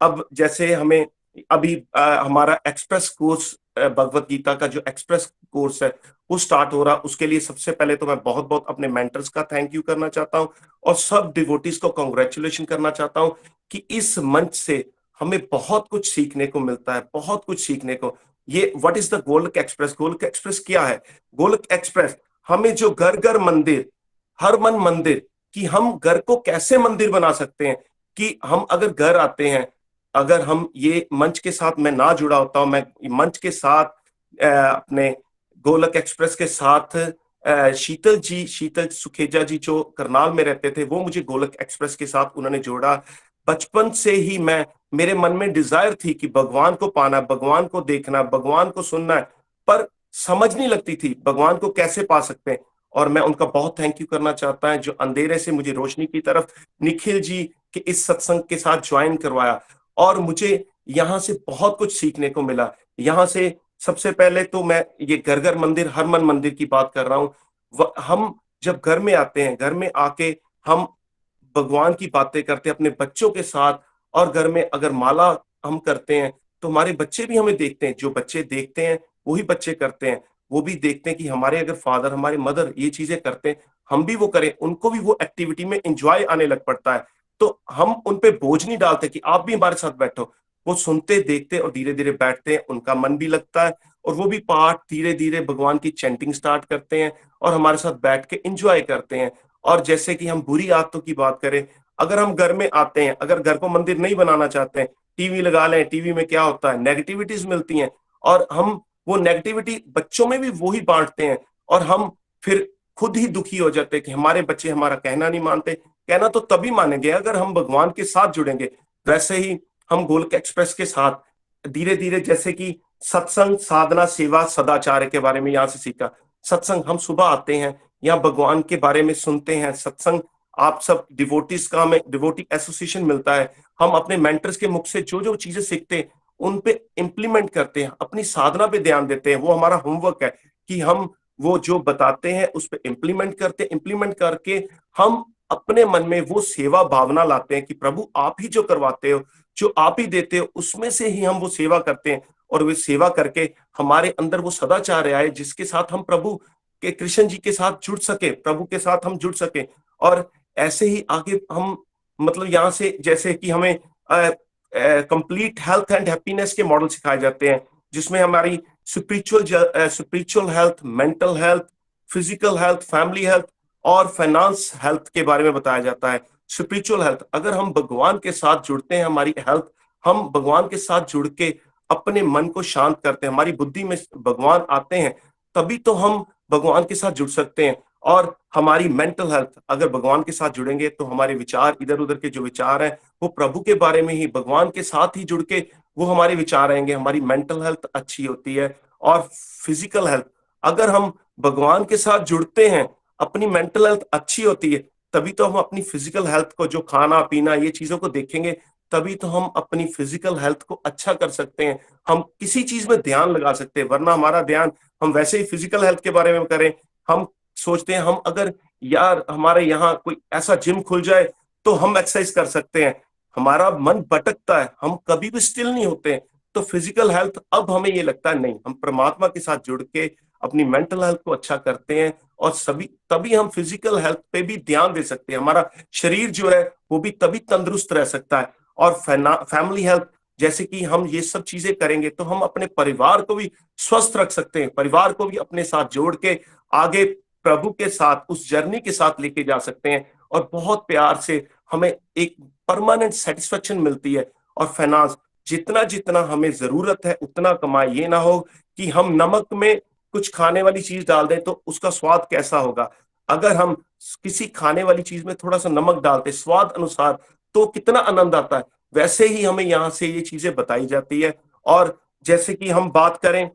अब जैसे हमें अभी हमारा एक्सप्रेस कोर्स, भगवत गीता का जो एक्सप्रेस कोर्स है वो स्टार्ट हो रहा। उसके लिए सबसे पहले तो मैं बहुत बहुत अपने मेंटर्स का थैंक यू करना चाहता हूँ, और सब डिवोटीज को कॉन्ग्रेचुलेशन करना चाहता हूँ कि इस मंच से हमें बहुत कुछ सीखने को मिलता है, बहुत कुछ सीखने को। ये व्हाट इज द गोलक एक्सप्रेस? गोलक एक्सप्रेस क्या है? गोलक एक्सप्रेस हमें जो घर घर मंदिर, हर मन मंदिर, कि हम घर को कैसे मंदिर बना सकते हैं। कि हम अगर घर आते हैं, अगर हम ये मंच के साथ मैं ना जुड़ा होता हूं, मैं मंच के साथ अपने गोलक एक्सप्रेस के साथ शीतल सुखेजा जी जो करनाल में रहते थे, वो मुझे गोलक एक्सप्रेस के साथ उन्होंने जोड़ा। बचपन से ही मेरे मन में डिजायर थी कि भगवान को पाना, भगवान को देखना, भगवान को सुनना है, पर समझ नहीं लगती थी भगवान को कैसे पा सकते हैं। और मैं उनका बहुत थैंक यू करना चाहता है जो अंधेरे से मुझे रोशनी की तरफ निखिल जी के इस सत्संग के साथ ज्वाइन करवाया। और मुझे यहाँ से बहुत कुछ सीखने को मिला। यहाँ से सबसे पहले तो मैं ये घर घर मंदिर, हर मन मंदिर की बात कर रहा हूँ। हम जब घर में आते हैं, घर में आके हम भगवान की बातें करते हैं अपने बच्चों के साथ, और घर में अगर माला हम करते हैं तो हमारे बच्चे भी हमें देखते हैं। जो बच्चे देखते हैं वही बच्चे करते हैं। वो भी देखते हैं कि हमारे अगर फादर, हमारे मदर ये चीजें करते हैं, हम भी वो करें, उनको भी वो एक्टिविटी में एंजॉय आने लग पड़ता है। तो हम उन पे बोझ नहीं डालते कि आप भी हमारे साथ बैठो। वो सुनते, देखते और धीरे धीरे बैठते हैं, उनका मन भी लगता है, और वो भी पाठ धीरे धीरे भगवान की चैंटिंग स्टार्ट करते हैं और हमारे साथ बैठ के एंजॉय करते हैं। और जैसे कि हम बुरी आदतों की बात करें, अगर हम घर में आते हैं, अगर घर को मंदिर नहीं बनाना चाहते हैं, टीवी लगा लें, टीवी में क्या होता है, नेगेटिविटीज मिलती हैं, और हम वो नेगेटिविटी बच्चों में भी वो ही बांटते हैं। और हम फिर खुद ही दुखी हो जाते हैं कि हमारे बच्चे हमारा कहना नहीं मानते। कहना तो तभी मानेंगे अगर हम भगवान के साथ जुड़ेंगे। वैसे ही हम गोलक एक्सप्रेस के साथ धीरे धीरे, जैसे कि सत्संग, साधना, सेवा, सदाचार के बारे में यहाँ से सीखा। सत्संग, हम सुबह आते हैं, यहाँ भगवान के बारे में सुनते हैं। सत्संग, आप सब डिवोटीज का, हमें डिवोटी एसोसिएशन मिलता है। हम अपने मेंटर्स के मुख से जो जो चीजें सीखते हैं उन पे इम्प्लीमेंट करते हैं, अपनी साधना पे ध्यान देते हैं। वो हमारा होमवर्क है कि हम वो जो बताते हैं उस पे इम्प्लीमेंट करते हैं। इम्प्लीमेंट करके हम अपने मन में वो सेवा भावना लाते हैं कि प्रभु आप ही जो करवाते हो, जो आप ही देते हो, उसमें से ही हम वो सेवा करते हैं। और वे सेवा करके हमारे अंदर वो सदाचार आए जिसके साथ हम प्रभु के, कृष्ण जी के साथ जुड़ सके, प्रभु के साथ हम जुड़ सके। और ऐसे ही आगे हम, मतलब यहाँ से जैसे कि हमें कंप्लीट हेल्थ एंड हैप्पीनेस के मॉडल सिखाए जाते हैं, जिसमें हमारी spiritual health, mental health, physical health, family health और फाइनेंस हेल्थ के बारे में बताया जाता है। स्पिरिचुअल हेल्थ, अगर हम भगवान के साथ जुड़ते हैं, हमारी हेल्थ, हम भगवान के साथ जुड़ के अपने मन को शांत करते हैं, हमारी बुद्धि में भगवान आते हैं, तभी तो हम भगवान के साथ जुड़ सकते हैं। और हमारी मेंटल हेल्थ, अगर भगवान के साथ जुड़ेंगे तो हमारे विचार, इधर उधर के जो विचार हैं वो प्रभु के बारे में ही, भगवान के साथ ही जुड़ के वो हमारे विचार आएंगे, हमारी मेंटल हेल्थ अच्छी होती है। और फिजिकल हेल्थ, अगर हम भगवान के साथ जुड़ते हैं, अपनी मेंटल हेल्थ अच्छी होती है, तभी तो हम अपनी फिजिकल हेल्थ को, जो खाना पीना ये चीजों को देखेंगे, तभी तो हम अपनी फिजिकल हेल्थ को अच्छा कर सकते हैं, हम किसी चीज में ध्यान लगा सकते हैं। वरना हमारा ध्यान हम वैसे ही फिजिकल हेल्थ के बारे में करें, हम सोचते हैं हम अगर यार हमारे यहाँ कोई ऐसा जिम खुल जाए तो हम एक्सरसाइज कर सकते हैं, हमारा मन भटकता है, हम कभी भी स्टिल नहीं होते हैं। तो फिजिकल हेल्थ, अब हमें ये लगता है नहीं, हम परमात्मा के साथ जुड़ के अपनी मेंटल हेल्थ को अच्छा करते हैं, और सभी तभी हम फिजिकल हेल्थ पे भी ध्यान दे सकते हैं, हमारा शरीर जो है वो भी तभी तंदुरुस्त रह सकता है। और फैमिली हेल्थ, जैसे कि हम ये सब चीजें करेंगे तो हम अपने परिवार को भी स्वस्थ रख सकते हैं, परिवार को भी अपने साथ जोड़ के आगे प्रभु के साथ उस जर्नी के साथ लेके जा सकते हैं, और बहुत प्यार से हमें एक परमानेंट सेटिस्फेक्शन मिलती है। और फाइनेंस, जितना जितना हमें जरूरत है उतना कमाए, ये ना हो कि हम नमक में कुछ खाने वाली चीज डाल दें तो उसका स्वाद कैसा होगा। अगर हम किसी खाने वाली चीज में थोड़ा सा नमक डालते स्वाद अनुसार तो कितना आनंद आता है, वैसे ही हमें यहाँ से ये चीजें बताई जाती है। और जैसे कि हम बात करें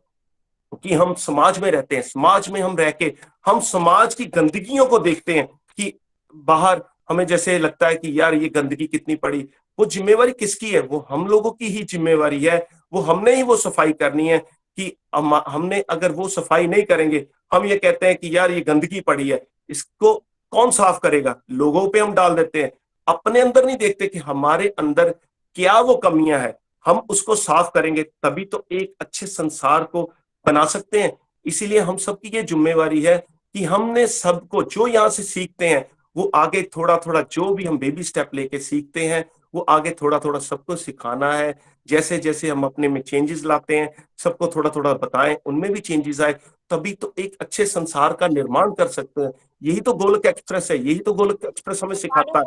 कि हम समाज में रहते हैं, समाज में हम रह के हम समाज की गंदगियों को देखते हैं कि बाहर हमें जैसे लगता है कि यार ये गंदगी कितनी पड़ी, वो जिम्मेवारी किसकी है? वो हम लोगों की ही जिम्मेवारी है, वो हमने ही वो सफाई करनी है। कि हमने अगर वो सफाई नहीं करेंगे, हम ये कहते हैं कि यार ये गंदगी पड़ी है, इसको कौन साफ करेगा? लोगों पे हम डाल देते हैं, अपने अंदर नहीं देखते कि हमारे अंदर क्या वो कमियां हैं। हम उसको साफ करेंगे तभी तो एक अच्छे संसार को बना सकते हैं। इसीलिए हम सबकी ये जिम्मेवारी है कि हमने सबको जो यहाँ से सीखते हैं वो आगे थोड़ा थोड़ा, जो भी हम बेबी स्टेप लेके सीखते हैं वो आगे थोड़ा थोड़ा सबको सिखाना है। जैसे जैसे हम अपने में चेंजेस लाते हैं, सबको थोड़ा थोड़ा बताएं, उनमें भी चेंजेस आए, तभी तो एक अच्छे संसार का निर्माण कर सकते हैं। यही तो गोलक एक्सप्रेस है, यही तो गोलक एक्सप्रेस हमें सिखाता है।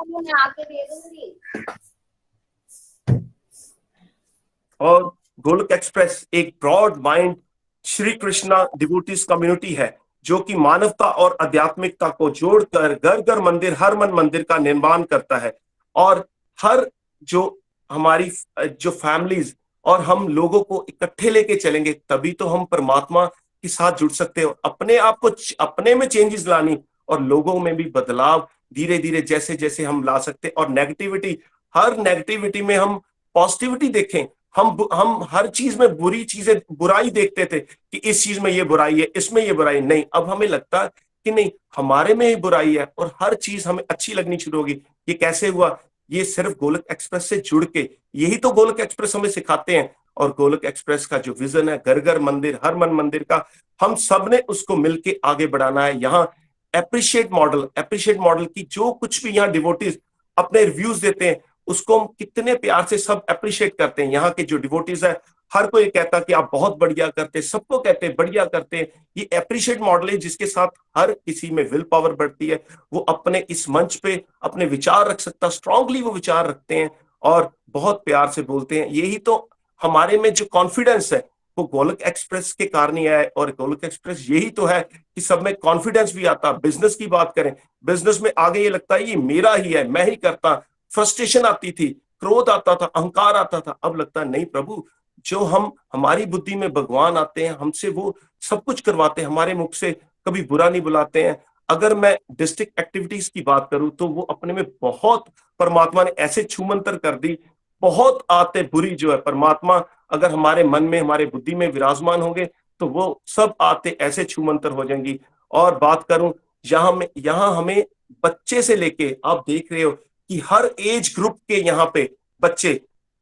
और गोलक एक्सप्रेस एक broad mind Shri Krishna devotees community है जो कि मानवता और आध्यात्मिकता को जोड़कर घर घर मंदिर, हर मन मंदिर का निर्माण करता है। और हर जो हमारी जो फैमिलीज और हम लोगों को इकट्ठे लेके चलेंगे तभी तो हम परमात्मा के साथ जुड़ सकते हो। अपने आप को अपने में चेंजेस लानी और लोगों में भी बदलाव धीरे धीरे जैसे जैसे हम ला सकते। और नेगेटिविटी, हर नेगेटिविटी में हम पॉजिटिविटी देखें। हम हर चीज में बुरी चीजें, बुराई देखते थे कि इस चीज में ये बुराई है, इसमें ये बुराई नहीं। अब हमें लगता है कि नहीं, हमारे में ही बुराई है और हर चीज हमें अच्छी लगनी शुरू होगी। ये कैसे हुआ? ये सिर्फ गोलक एक्सप्रेस से जुड़ के, यही तो गोलक एक्सप्रेस हमें सिखाते हैं। और गोलक एक्सप्रेस का जो विजन है, घर घर मंदिर, हर मन मंदिर का, हम सब ने उसको मिलके आगे बढ़ाना है। यहाँ एप्रिशिएट मॉडल की जो कुछ भी यहाँ डिवोटीज अपने रिव्यूज देते हैं उसको हम कितने प्यार से सब अप्रिशिएट करते हैं। यहाँ के जो डिवोटीज है, हर कोई कहता कि आप बहुत बढ़िया करते, सबको कहते हैं बढ़िया करते हैं। ये अप्रिशिएट मॉडल है जिसके साथ हर किसी में विल पावर बढ़ती है। वो अपने इस मंच पे अपने विचार रख सकता, स्ट्रांगली वो विचार रखते हैं और बहुत प्यार से बोलते हैं। यही तो हमारे में जो कॉन्फिडेंस है वो गोलक एक्सप्रेस के कारण ही है। और गोलक एक्सप्रेस यही तो है कि सब में कॉन्फिडेंस भी आता। बिजनेस की बात करें, बिजनेस में आगे ये लगता है ये मेरा ही है, मैं ही करता। फ्रस्ट्रेशन आती थी, क्रोध आता था, अहंकार आता था। अब लगता है नहीं प्रभु, जो हमारी बुद्धि में भगवान आते हैं, हमसे वो सब कुछ करवाते हैं, हमारे मुख से कभी बुरा नहीं बुलाते हैं। अगर मैं डिस्ट्रिक्ट एक्टिविटीज की बात करूं तो वो अपने में बहुत, परमात्मा ने ऐसे छूमंतर कर दी, बहुत आते बुरी जो है परमात्मा अगर हमारे मन में, हमारे बुद्धि में विराजमान होंगे तो वो सब आते ऐसे छूमंतर हो जाएंगी। और बात करूं यहाँ हमें बच्चे से लेके, आप देख रहे हो कि हर एज ग्रुप के यहाँ पे बच्चे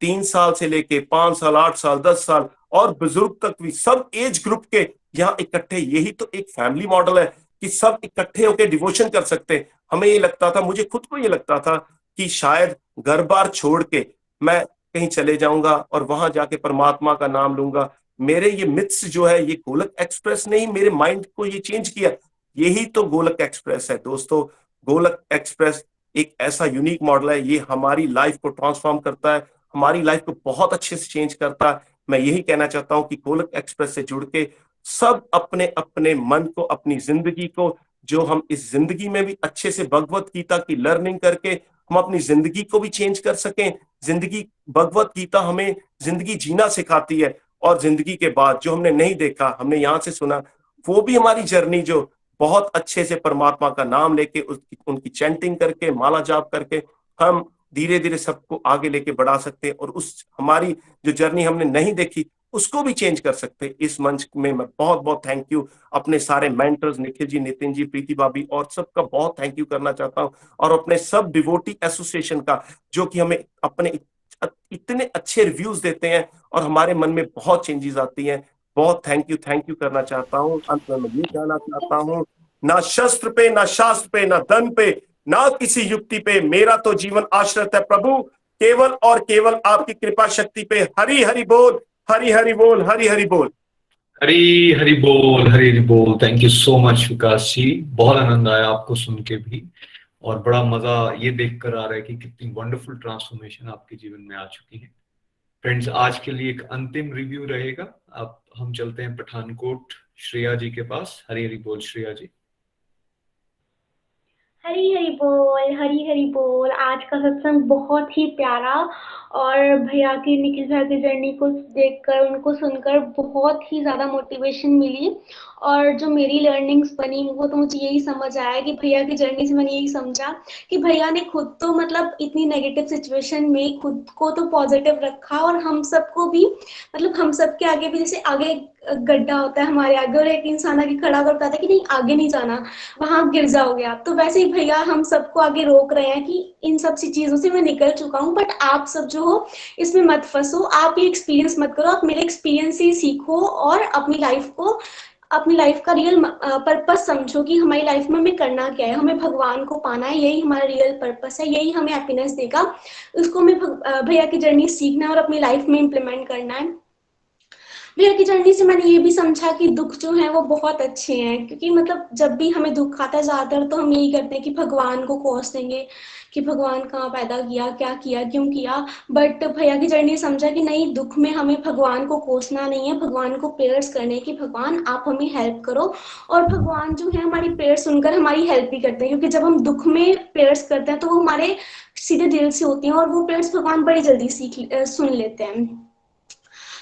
3 साल से लेके 5 साल, 8 साल, 10 साल और बुजुर्ग तक भी सब एज ग्रुप के यहाँ इकट्ठे। यही तो एक फैमिली मॉडल है कि सब इकट्ठे होकर डिवोशन कर सकते हैं। हमें ये लगता था, मुझे खुद को ये लगता था कि शायद घर बार छोड़ के मैं कहीं चले जाऊंगा और वहां जाके परमात्मा का नाम लूंगा। मेरे ये मिथ्स जो है, ये गोलक एक्सप्रेस ने ही मेरे माइंड को ये चेंज किया। यही तो गोलक एक्सप्रेस है दोस्तों। गोलक एक्सप्रेस एक ऐसा यूनिक मॉडल है, ये हमारी लाइफ को ट्रांसफॉर्म करता है, हमारी लाइफ को बहुत अच्छे से चेंज करता है। मैं यही कहना चाहता हूं कि गोलक एक्सप्रेस से जुड़ के सब अपने अपने मन को, अपनी जिंदगी को, जो हम इस जिंदगी में भी अच्छे से भगवत गीता की लर्निंग करके हम अपनी जिंदगी को भी चेंज कर सकें। जिंदगी, भगवत गीता हमें जिंदगी जीना सिखाती है। और जिंदगी के बाद जो हमने नहीं देखा, हमने यहाँ से सुना, वो भी हमारी जर्नी जो बहुत अच्छे से परमात्मा का नाम लेके उनकी चैंटिंग करके, माला जाप करके हम धीरे धीरे सबको आगे लेके बढ़ा सकते हैं। और उस हमारी जो जर्नी हमने नहीं देखी उसको भी चेंज कर सकते हैं। इस मंच में मैं बहुत बहुत थैंक यू अपने सारे मेंटर्स निखिल जी, नितिन जी, प्रीति भाभी और सबका बहुत थैंक यू करना चाहता हूँ। और अपने सब डिवोटी एसोसिएशन का जो कि हमें अपने इतने अच्छे रिव्यूज देते हैं और हमारे मन में बहुत चेंजेस आती हैं। बहुत थैंक यू करना चाहता हूँ। अंत में मैं ये कहना चाहता हूँ ना शस्त्र पे, ना शास्त्र पे, ना धन पे, ना किसी युक्ति पे, मेरा तो जीवन आश्रित है प्रभु केवल और केवल आपकी कृपा शक्ति पे। हरि हरि बोल, हरि हरि बोल, हरि हरि बोल। हरी हरी बोल, हरी हरी बोल। थैंक यू सो मच विकास जी, बहुत आनंद आया आपको सुन के भी, और बड़ा मजा ये देखकर आ रहा है कि कितनी वंडरफुल ट्रांसफॉर्मेशन आपके जीवन में आ चुकी है। फ्रेंड्स, आज के लिए एक अंतिम रिव्यू रहेगा। अब हम चलते हैं पठानकोट श्रेया जी के पास। हरी हरी बोल श्रेया जी। हरी हरी बोल, हरी हरी बोल। आज का सत्संग बहुत ही प्यारा, और भैया की, निखिल भैया की जर्नी को देखकर, उनको सुनकर बहुत ही ज़्यादा मोटिवेशन मिली। और जो मेरी लर्निंग्स बनी वो तो मुझे यही समझ आया कि भैया की जर्नी से मैंने यही समझा कि भैया ने खुद तो मतलब इतनी नेगेटिव सिचुएशन में खुद को तो पॉजिटिव रखा, और हम सबको भी, मतलब हम सबके आगे भी, जैसे आगे गड्ढा होता है हमारे आगे और एक इंसान आगे खड़ा कर बताता है कि नहीं आगे नहीं जाना, वहां गिर जाओगे आप, तो वैसे ही भैया हम सबको आगे रोक रहे हैं कि इन सब सी चीजों से मैं निकल चुका हूँ, बट आप सब जो हो इसमें मत फंसो, आप ये एक्सपीरियंस मत करो, आप मेरे एक्सपीरियंस से सीखो और अपनी लाइफ का रियल पर्पस समझो कि हमारी लाइफ में हमें करना क्या है, हमें भगवान को पाना है, यही हमारा रियल पर्पस है, यही हमें हैप्पीनेस देगा। उसको हमें भैया की जर्नी सीखना है और अपनी लाइफ में इम्प्लीमेंट करना है। भैया की जर्नी से मैंने ये भी समझा कि दुख जो है वो बहुत अच्छे हैं, क्योंकि मतलब जब भी हमें दुख आता है ज्यादातर तो हम यही करते हैं कि भगवान को कोस देंगे कि भगवान कहाँ पैदा किया, क्या किया, क्यों किया। बट भैया की जर्नी समझा कि नहीं, दुख में हमें भगवान को कोसना नहीं है, भगवान को प्रेयर्स करने की, भगवान आप हमें हेल्प करो। और भगवान जो है हमारी प्रेयर सुनकर हमारी हेल्प भी करते हैं, क्योंकि जब हम दुख में प्रेयर्स करते हैं तो वो हमारे सीधे दिल से होती हैं और वो प्रेयर्स भगवान बड़ी जल्दी सुन लेते हैं।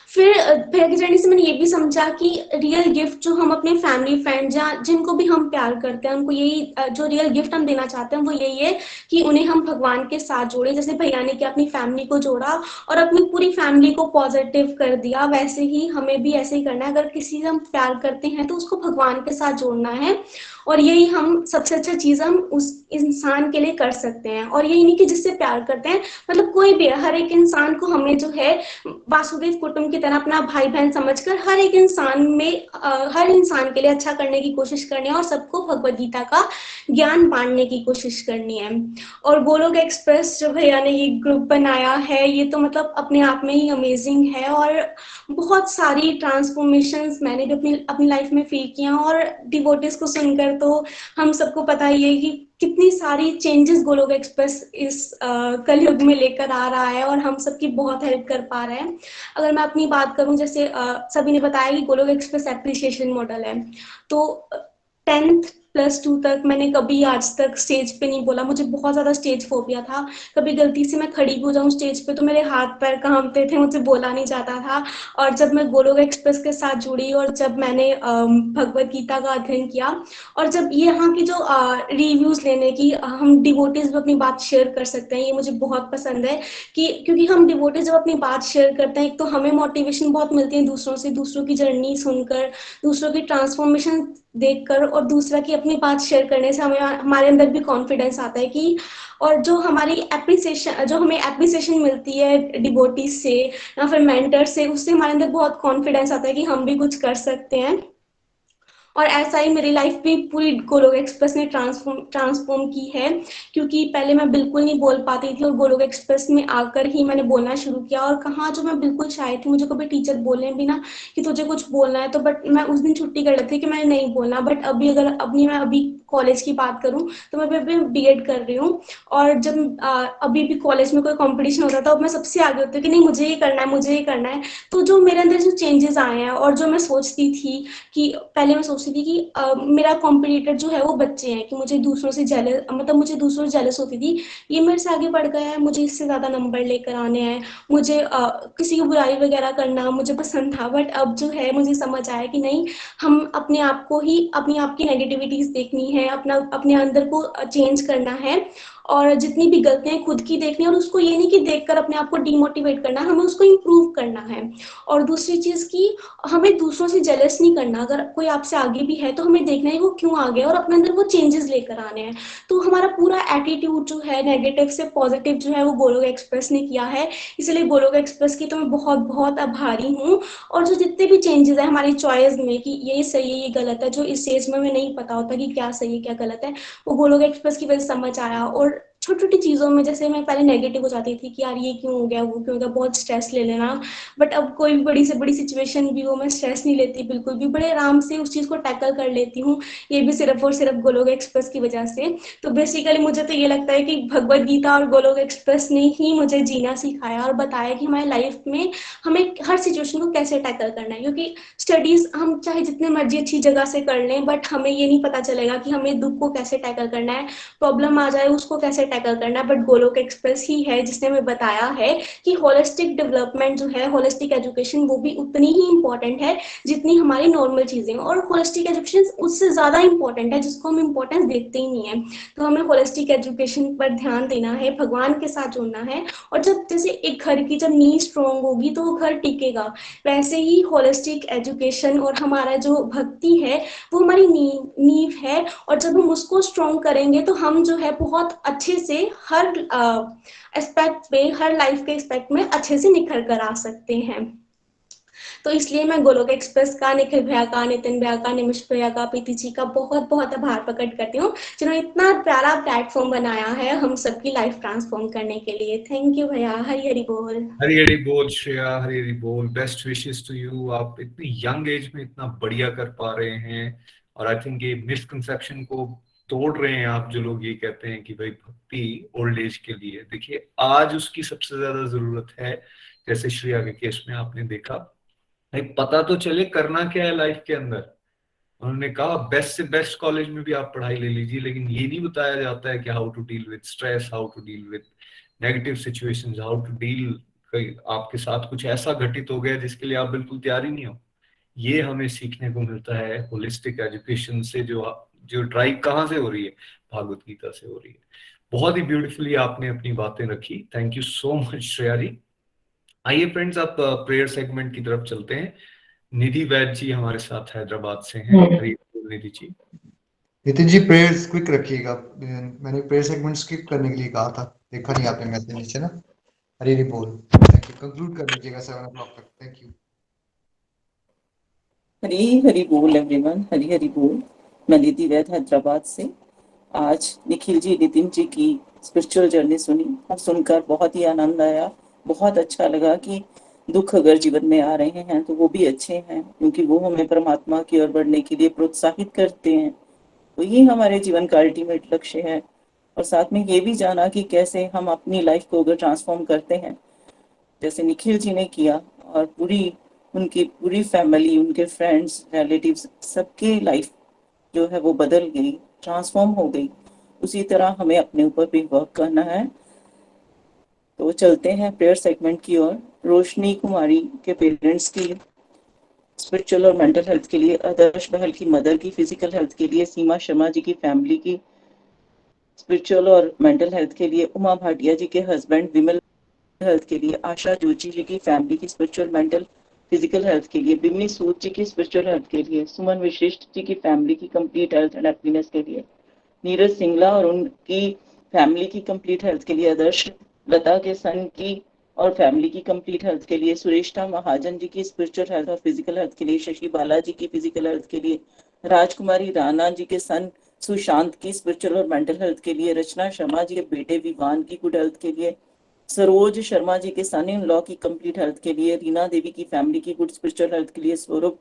फिर भैया की जर्नी से मैंने ये भी समझा कि रियल गिफ्ट जो हम अपने फैमिली फ्रेंड्स या जिनको भी हम प्यार करते हैं उनको यही जो रियल गिफ्ट हम देना चाहते हैं वो यही है कि उन्हें हम भगवान के साथ जोड़े। जैसे भैया ने क्या अपनी फैमिली को जोड़ा और अपनी पूरी फैमिली को पॉजिटिव कर दिया, वैसे ही हमें भी ऐसे ही करना है। अगर किसी से हम प्यार करते हैं तो उसको भगवान के साथ जोड़ना है, और यही हम सबसे अच्छा चीज हम उस इंसान के लिए कर सकते हैं। और यही नहीं कि जिससे प्यार करते हैं, मतलब कोई भी, हर एक इंसान को हमें जो है वासुदेव कुटुंब की तरह अपना भाई बहन समझकर हर एक इंसान में हर इंसान के लिए अच्छा करने की कोशिश करनी है और सबको भगवद गीता का ज्ञान बांटने की कोशिश करनी है। और गोलोक एक्सप्रेस जो भैया ने ये ग्रुप बनाया है ये तो मतलब अपने आप में ही अमेजिंग है, और बहुत सारी ट्रांसफॉर्मेशंस मैंने भी अपनी लाइफ में फील किया। और डिवोटीज को सुनकर तो हम सबको पता ही है कि कितनी सारी चेंजेस गोलोक एक्सप्रेस इस कलयुग में लेकर आ रहा है और हम सबकी बहुत हेल्प कर पा रहे हैं। अगर मैं अपनी बात करूं, जैसे सभी ने बताया कि गोलोक एक्सप्रेस एप्रिसिएशन मॉडल है, तो 10th+2 तक मैंने कभी आज तक स्टेज पे नहीं बोला। मुझे बहुत ज्यादा स्टेज फोबिया था, कभी गलती से मैं खड़ी हो जाऊं स्टेज पे तो मेरे हाथ पैर कांपते थे, मुझे बोला नहीं जाता था। और जब मैं गोलोक एक्सप्रेस के साथ जुड़ी और जब मैंने भगवत गीता का अध्ययन किया और जब यहाँ की जो रिव्यूज लेने की हम डिवोटीज भी अपनी बात शेयर कर सकते हैं, ये मुझे बहुत पसंद है कि क्योंकि हम डिवोटीज जब अपनी बात शेयर करते हैं, एक तो हमें मोटिवेशन बहुत मिलती है दूसरों से, दूसरों की जर्नी सुनकर, दूसरों की ट्रांसफॉर्मेशन देखकर, और दूसरा की अपनी बात शेयर करने से हमें हमारे अंदर भी कॉन्फिडेंस आता है कि, और जो हमारी एप्रिसिएशन, जो हमें एप्रिसिएशन मिलती है डिवोटीज से या फिर मेंटर से, उससे हमारे अंदर बहुत कॉन्फिडेंस आता है कि हम भी कुछ कर सकते हैं। और ऐसा ही मेरी लाइफ भी पूरी गोलोक एक्सप्रेस ने ट्रांसफॉर्म की है, क्योंकि पहले मैं बिल्कुल नहीं बोल पाती थी और गोलोक एक्सप्रेस में आकर ही मैंने बोलना शुरू किया। और कहाँ जो मैं बिल्कुल शाय थी, मुझे कभी टीचर बोलने भी ना कि तुझे कुछ बोलना है तो, बट मैं उस दिन छुट्टी कर लेती कि मैंने नहीं बोलना। बट अभी अगर मैं अभी कॉलेज की बात करूँ तो मैं अभी बीएड कर रही हूँ, और जब अभी भी कॉलेज में कोई कॉम्पिटिशन होता था मैं सबसे आगे होती हूँ कि नहीं मुझे ये करना है, मुझे ये करना है। तो जो मेरे अंदर जो चेंजेस आए हैं, और जो मैं सोचती थी कि पहले मैं सोचती थी कि मेरा कॉम्पिटिटर जो है वो बच्चे हैं, कि मुझे दूसरों से जेलस, मतलब मुझे दूसरों से जेलस होती थी, ये मेरे से आगे बढ़ गया है, मुझे इससे ज्यादा नंबर लेकर आने हैं, मुझे किसी की बुराई वगैरह करना मुझे पसंद था। बट अब जो है मुझे समझ आया कि नहीं, हम अपने आप को ही, अपनी आप की नेगेटिविटीज देखनी है, अपने अंदर को चेंज करना है। और जितनी भी गलतियां खुद की देखनी है, और उसको ये नहीं कि देखकर अपने आप को डिमोटिवेट करना, हमें उसको इम्प्रूव करना है। और दूसरी चीज की हमें दूसरों से जेलस नहीं करना, अगर कोई आपसे आगे भी है तो हमें देखना है वो क्यों आ गया और अपने अंदर वो चेंजेस लेकर आने हैं। तो हमारा पूरा एटीट्यूड जो है नेगेटिव से पॉजिटिव जो है वो गोलोक एक्सप्रेस ने किया है, इसलिए गोलोक एक्सप्रेस की तो मैं बहुत बहुत आभारी हूँ। और जो जितने भी चेंजेस है हमारी चॉइस में कि ये सही है ये गलत है, जो इस स्टेज में हमें नहीं पता होता कि क्या सही है क्या गलत है, वो गोलोक एक्सप्रेस की वजह से समझ आया। और छोटी छोटी चीज़ों में जैसे मैं पहले नेगेटिव हो जाती थी कि यार ये क्यों हो गया वो क्यों हो गया, बहुत स्ट्रेस ले लेना, बट अब कोई भी बड़ी से बड़ी सिचुएशन भी हो मैं स्ट्रेस नहीं लेती बिल्कुल भी, बड़े आराम से उस चीज़ को टैकल कर लेती हूँ, ये भी सिर्फ और सिर्फ गोलोक एक्सप्रेस की वजह से। तो बेसिकली मुझे तो ये लगता है कि भगवत गीता और गोलोक एक्सप्रेस ने ही मुझे जीना सिखाया और बताया कि हमारे लाइफ में हमें हर सिचुएशन को कैसे टैकल करना है। क्योंकि स्टडीज हम चाहे जितने मर्जी अच्छी जगह से कर लें, बट हमें ये नहीं पता चलेगा कि हमें दुख को कैसे टैकल करना है, प्रॉब्लम आ जाए उसको कैसे टैकल करना है। बट गोलोक एक्सप्रेस ही है जिसने हमें बताया है कि होलिस्टिक डेवलपमेंट जो है, होलिस्टिक एजुकेशन, वो भी उतनी ही इंपॉर्टेंट है जितनी हमारी नॉर्मल चीजें, और होलिस्टिक एजुकेशन उससे ज्यादा इंपॉर्टेंट है जिसको हम इंपॉर्टेंस देते ही नहीं है। तो हमें होलिस्टिक एजुकेशन पर ध्यान देना है, भगवान के साथ जुड़ना है। और जब जैसे एक घर की जब नींव स्ट्रोंग होगी तो वो घर टिकेगा, वैसे ही होलिस्टिक एजुकेशन और हमारा जो भक्ति है वो हमारी नींव है। और जब हम उसको स्ट्रॉन्ग करेंगे तो हम जो है बहुत अच्छे से हर एस्पेक्ट पे, हर लाइफ के एस्पेक्ट में अच्छे से निखर कर आ सकते हैं। तो इसलिए मैं गोलोक एक्सप्रेस का, निखिल भैया का, नितिन भैया का, निमिष भैया का, प्रीति जी का बहुत बहुत आभार प्रकट करती हूँ जिन्होंने इतना प्यारा प्लेटफॉर्म बनाया है हम सबकी लाइफ ट्रांसफॉर्म करने के लिए। थैंक यू भैया, हरी हरी बोल। हरी हरी बोल श्रेया, हरी हरी बोल। Best wishes to you. आप इतनी यंग एज में इतना बढ़िया कर पा रहे हैं, और आई थिंक ये मिसकंसेप्शन को तोड़ रहे हैं आप, जो लोग ये कहते हैं कि भाई भक्ति ओल्ड एज के लिए। देखिए आज उसकी सबसे ज्यादा जरूरत है। जैसे श्रेया के केस में आपने देखा, भाई पता तो चले करना क्या है लाइफ के अंदर। उन्होंने कहा बेस्ट से बेस्ट कॉलेज में भी आप पढ़ाई ले लीजिए, लेकिन ये नहीं बताया जाता है कि how to deal with stress, how to deal with negative situations, how to deal, आपके साथ कुछ ऐसा घटित हो गया जिसके लिए आप बिल्कुल तैयार ही नहीं हो। ये हमें सीखने को मिलता है होलिस्टिक एजुकेशन से। जो जो ड्राइव कहाँ से हो रही है, भागवत गीता से हो रही है। बहुत ही ब्यूटीफुली आपने अपनी बातें रखी। Thank you so much Shreya ji. आइए फ्रेंड्स, आप प्रेयर सेगमेंट की तरफ चलते हैं। निधि वैद जी हमारे साथ हैदराबाद से हैं। हरी बोल निधि जी। नितिन जी प्रेयर्स क्विक रखिएगा, मैंने प्रेयर सेगमेंट स्किप करने के लिए कहा था, देखा नहीं आपने मैसेज नीचे ना। हरी हरी बोल। थैंक यू, कंक्लूड कर दीजिएगा 7 o'clock तक। Thank you. हरी हरी बोल एवरीवन, हरी हरी बोल। मैं निधि वैद हैदराबाद से। आज निखिल जी, नितिन जी की स्पिरिचुअल जर्नी सुनी और सुनकर बहुत ही आनंद आया। बहुत अच्छा लगा कि दुख अगर जीवन में आ रहे हैं तो वो भी अच्छे हैं, क्योंकि वो हमें परमात्मा की ओर बढ़ने के लिए प्रोत्साहित करते हैं। तो ये हमारे जीवन का अल्टीमेट लक्ष्य है। और साथ में ये भी जाना कि कैसे हम अपनी लाइफ को अगर ट्रांसफॉर्म करते हैं, जैसे निखिल जी ने किया, और उनकी पूरी फैमिली, उनके फ्रेंड्स, रिलेटिव्स, सबकी लाइफ जो है वो बदल गई, ट्रांसफॉर्म हो गई। उसी तरह हमें अपने ऊपर भी वर्क करना है। तो चलते हैं प्रेयर सेगमेंट की ओर। रोशनी कुमारी के पेरेंट्स की स्पिरिचुअल और मेंटल हेल्थ के लिए, आदर्श बहल की मदर की फिजिकल हेल्थ के लिए, सीमा शर्मा जी की फैमिली की स्पिरिचुअल और मेंटल हेल्थ के लिए, उमा भाटिया जी के हस्बैंड विमल हेल्थ के लिए, आशा जोशी जी की फैमिली की स्पिरिचुअल मेंटल फिजिकल हेल्थ के लिए, बिमनी सूद जी की स्पिरिचुअल हेल्थ के लिए, सुमन विशिष्ट जी की फैमिली की कंप्लीट हेल्थ एंड हैप्पीनेस के लिए, नीरज सिंगला और उनकी फैमिली की कंप्लीट हेल्थ के लिए, आदर्श लता के सन की और फैमिली की कंप्लीट हेल्थ के लिए, सुरेष्ठा महाजन जी की स्पिरिचुअल हेल्थ और फिजिकल हेल्थ के लिए, शशि बालाजी की फिजिकल हेल्थ के लिए, राजकुमारी राणा जी के सन सुशांत की स्पिरिचुअल और मेंटल हेल्थ के लिए, रचना शर्मा जी के बेटे विवान की गुड हेल्थ के लिए, सरोज शर्मा जी के सन इन लॉ की कंप्लीट हेल्थ के लिए, रीना देवी की फैमिली की गुड स्पिरिचुअल हेल्थ के लिए, स्वरूप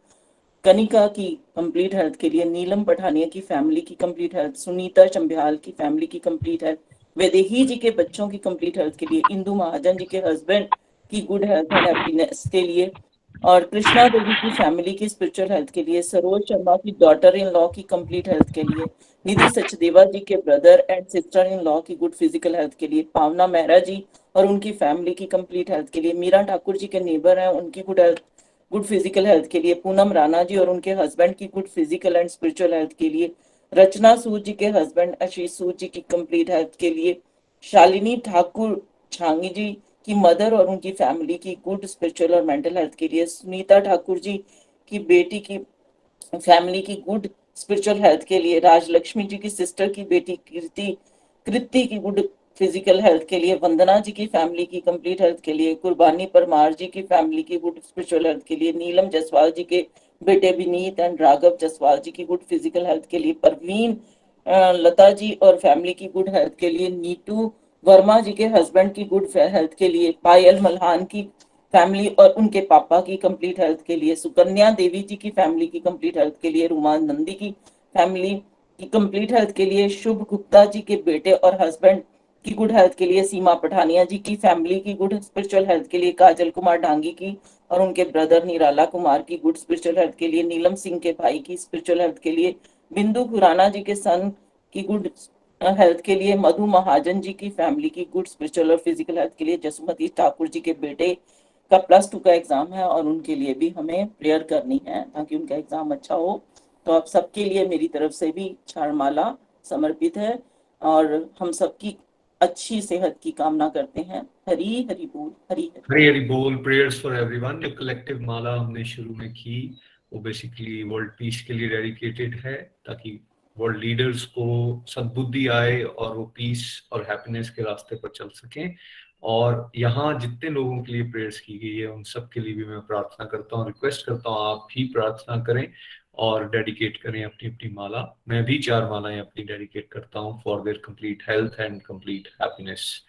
कनिका की कंप्लीट हेल्थ के लिए, नीलम पठानिया की फैमिली की कंप्लीट हेल्थ, सुनीता चंबियाल की फैमिली की कंप्लीट हेल्थ, वैदेही जी के बच्चों की कंप्लीट हेल्थ के लिए, इंदु महाजन जी के हस्बैंड की गुड हेल्थ एंड हैप्पीनेस के लिए, और कृष्णा देवी की फैमिली की स्पिरिचुअल हेल्थ के लिए, सरोज शर्मा की डॉटर इन लॉ की कंप्लीट हेल्थ के लिए, निधि सचदेवा जी के brother and sister in law की गुड फिजिकल हेल्थ के लिए, पावना मेहरा जी और उनकी फैमिली की कंप्लीट हेल्थ के लिए, मीरा ठाकुर जी के नेबर हैं उनकी गुड फिजिकल हेल्थ के लिए, पूनम राणा जी और उनके हस्बैंड की good physical and spiritual health के लिए, रचना सूद जी के हस्बैंड आशीष सूद जी की कंप्लीट हेल्थ के लिए, शालिनी ठाकुर छांगी जी की मदर और उनकी फैमिली की गुड स्पिरिचुअल और मेंटल हेल्थ के लिए, सुनीता ठाकुर जी की बेटी की फैमिली की गुड स्पिरिचुअल हेल्थ के लिए, राजलक्ष्मी जी की सिस्टर की बेटी कृति की गुड फिजिकल हेल्थ के लिए, वंदना जी की फैमिली की कंप्लीट हेल्थ के लिए, कुर्बानी परमार जी की फैमिली की गुड स्पिरिचुअल हेल्थ के लिए, नीलम जसवाल जी के बेटे विनीत एंड राघव जसवाल जी की गुड फिजिकल हेल्थ के लिए, परवीन लता जी और फैमिली की गुड हेल्थ के लिए, नीतू वर्मा जी के हस्बैंड की गुड हेल्थ के लिए, पायल मल्हान की फैमिली और उनके पापा की कंप्लीट हेल्थ के लिए, सुकन्या देवी जी की फैमिली की कंप्लीट हेल्थ के लिए, रुमान नंदी की फैमिली की कंप्लीट हेल्थ के लिए, शुभ गुप्ता जी के बेटे और हस्बैंड की गुड हेल्थ के लिए, सीमा पठानिया जी की फैमिली की गुड स्पिरिचुअल हेल्थ के लिए, काजल कुमार डांगी की और उनके ब्रदर निराला कुमार की गुड स्पिरिचुअल हेल्थ के लिए, नीलम सिंह के भाई की स्पिरिचुअल हेल्थ के लिए, बिंदु खुराना जी के सन की गुड हेल्थ के लिए, मधु महाजन जी की फैमिली की गुड स्पिरिचुअल और फिजिकल हेल्थ के लिए, जसुमती ठाकुर जी के बेटे का +2 का एग्जाम है और उनके लिए भी हमें प्रेयर करनी है ताकि उनका एग्जाम अच्छा हो। तो आप सबके लिए मेरी तरफ से भी क्षणमाला समर्पित है और हम सबकी अच्छी सेहत की कामना करते हैं। हरी हरि बोल, हरी हरि। हरी हरी बोल। Prayers for everyone. जो कलेक्टिव माला हमने शुरू में की वो बेसिकली वर्ल्ड पीस के लिए डेडिकेटेड है, ताकि वर्ल्ड लीडर्स को सद्बुद्धि आए और वो पीस और हैप्पीनेस के रास्ते पर चल सकें। और यहाँ जितने लोगों के लिए प्रेयर्स की गई है उन सब के लिए भी मैं प्रार्थना करता हूँ, रिक्वेस्ट करता हूँ आप भी प्रार्थना करें और डेडिकेट करें अपनी अपनी माला। मैं भी 4 मालाएं अपनी डेडिकेट करता हूँ for their complete health and complete happiness.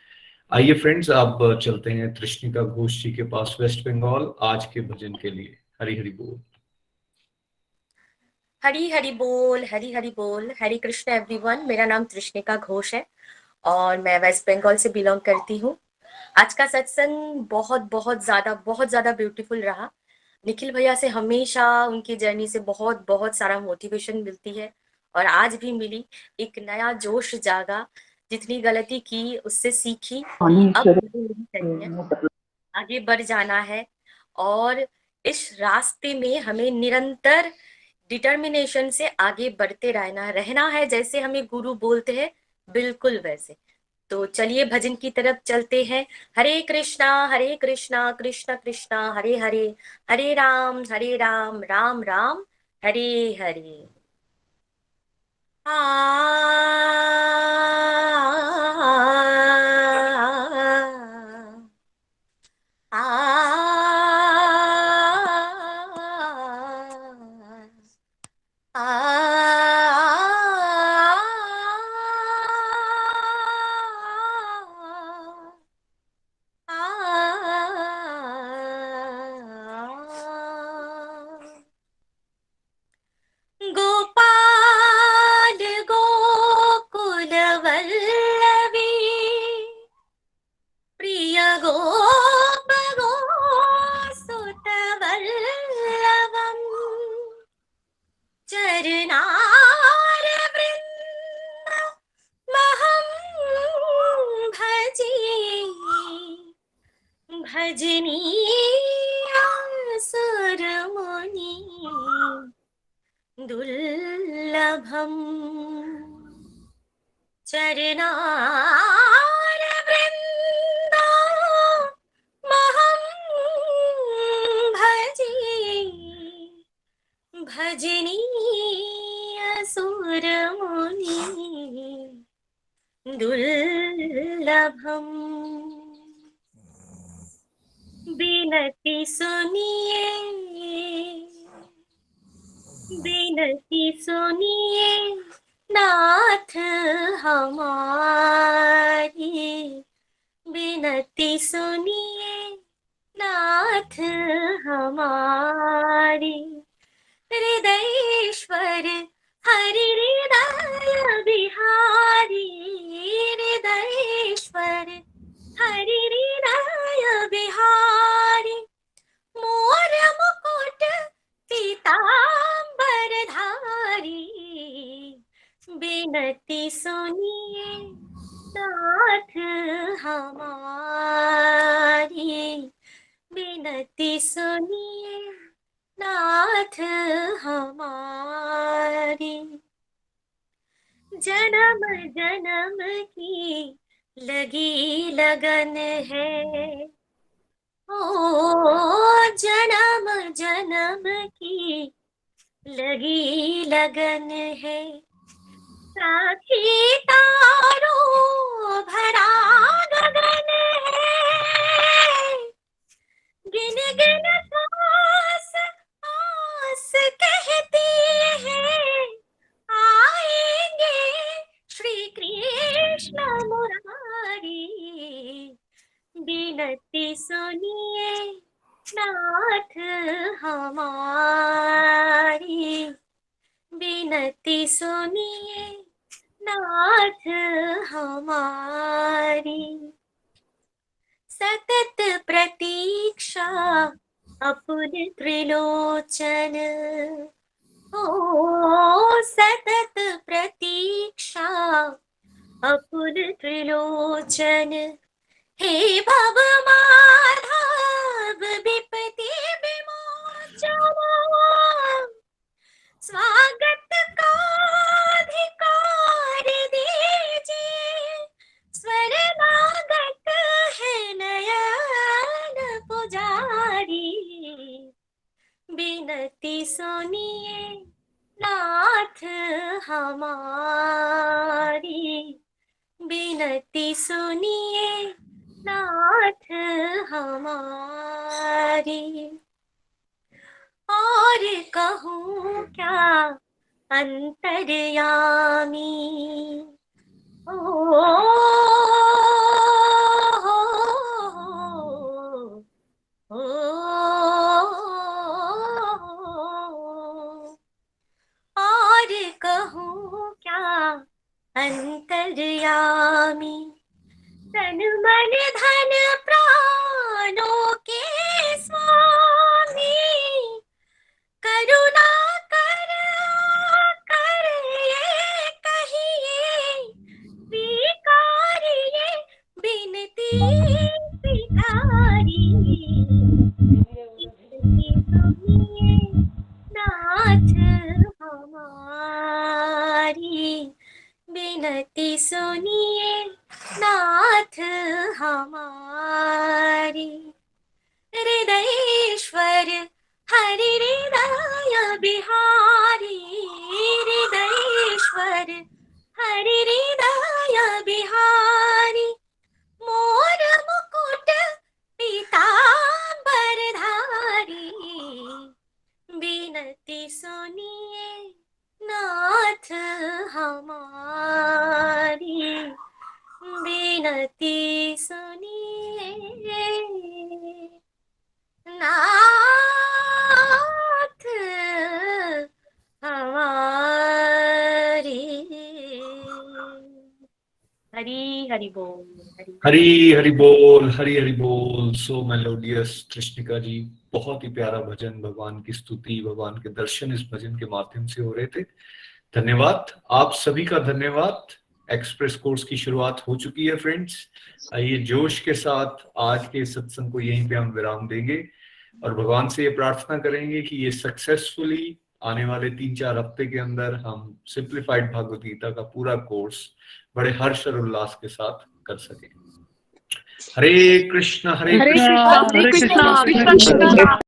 आइए फ्रेंड्स, अब चलते हैं तृष्णिका घोष जी के पास, वेस्ट बंगाल, आज के भजन के लिए। हरी हरी बोल। हरी हरी बोल, हरी हरी बोल। हरे कृष्ण एवरीवन। मेरा नाम तृष्णिका घोष है और मैं वेस्ट बंगाल से बिलोंग करती हूँ। आज का सत्संग बहुत ज़्यादा ब्यूटीफुल रहा। निखिल भैया से हमेशा उनकी जर्नी से बहुत सारा मोटिवेशन मिलती है और आज भी मिली। एक नया जोश जागा, जितनी गलती की उससे सीखी, अब नहीं करनी है, आगे बढ़ जाना है। और इस रास्ते में हमें निरंतर डिटर्मिनेशन से आगे बढ़ते रहना है, जैसे हमें गुरु बोलते हैं बिल्कुल वैसे। तो चलिए भजन की तरफ चलते हैं। हरे कृष्णा कृष्ण कृष्णा हरे हरे, हरे राम राम राम हरे हरे। गोपाल गोकुल वल्लभी प्रिय गोप गोसुत वल्लभम् चरणार वृन्द महं भजे भजनीय सुरमुनि दुर्लभम् चरणार वृन्द महं भजे भजनीय सुरमुनि दुर्लभम्। बिनती सुनिए नाथ हमारी, बिनती सुनिए नाथ हमारी। हृदयेश्वर हरि हृदय बिहारी, हृदयेश्वर हरि हृदय बिहारी। मोर मुकुट पीतांबर धारी, बिनती सुनिए नाथ हमारी, बिनती सुनिए नाथ हमारी। जन्म जन्म की लगी लगन है, ओ जन्म जन्म की लगी लगन है, साथी तारों भरा गगन है, गिन गिन सांस आस कहती है, आएंगे श्री कृष्ण मुरारी, बिनती सुनिए नाथ हमारी, बिनती सुनिए नाथ हमारी, सतत प्रतीक्षा अपुन त्रिलोचन, ओ सतत प्रतीक्षा अपुन त्रिलोचन, हे भव माधव विपति विमोचन, स्वागत का अधिकार दीजिए, स्वर लागत है नयन पुजारी, बिनती सुनिए नाथ हमारी, बिनती सुनिए नाथ हमारी, और कहूँ क्या अंतर्यामी, ओ और कहूँ क्या अंतर्यामी, तन मन धन प्राणों के स्वामी, करुणा कर ये कहिए, स्वीकारिए बिनती स्वीकारी, बिनती सुनिए नाथ हमारी, बिनती सुनिए नाथ हमारी, हृदयेश्वर हरि हृदय बिहारी, हृदयेश्वर हरि हृदय बिहारी, मोर मुकुट पीतांबर धारी, बिनती सुनिए नाथ हमारी, बिनती सुनिए नाथ हमारी। हरि हरि बोल, हरी हरि बोल, हरी हरि बोल। सो मेलोडियस कृष्णिका जी, बहुत ही प्यारा भजन, भगवान की स्तुति, भगवान के दर्शन इस भजन के माध्यम से हो रहे थे। धन्यवाद, आप सभी का धन्यवाद। एक्सप्रेस कोर्स की शुरुआत हो चुकी है फ्रेंड्स। आइए जोश के साथ आज के सत्संग को यहीं पे हम विराम देंगे और भगवान से ये प्रार्थना करेंगे कि ये सक्सेसफुली आने वाले 3-4 हफ्ते के अंदर हम सिंप्लीफाइड भगवद गीता का पूरा कोर्स बड़े हर्ष और उल्लास के साथ कर सकें। हरे कृष्ण हरे कृष्ण हरे कृष्ण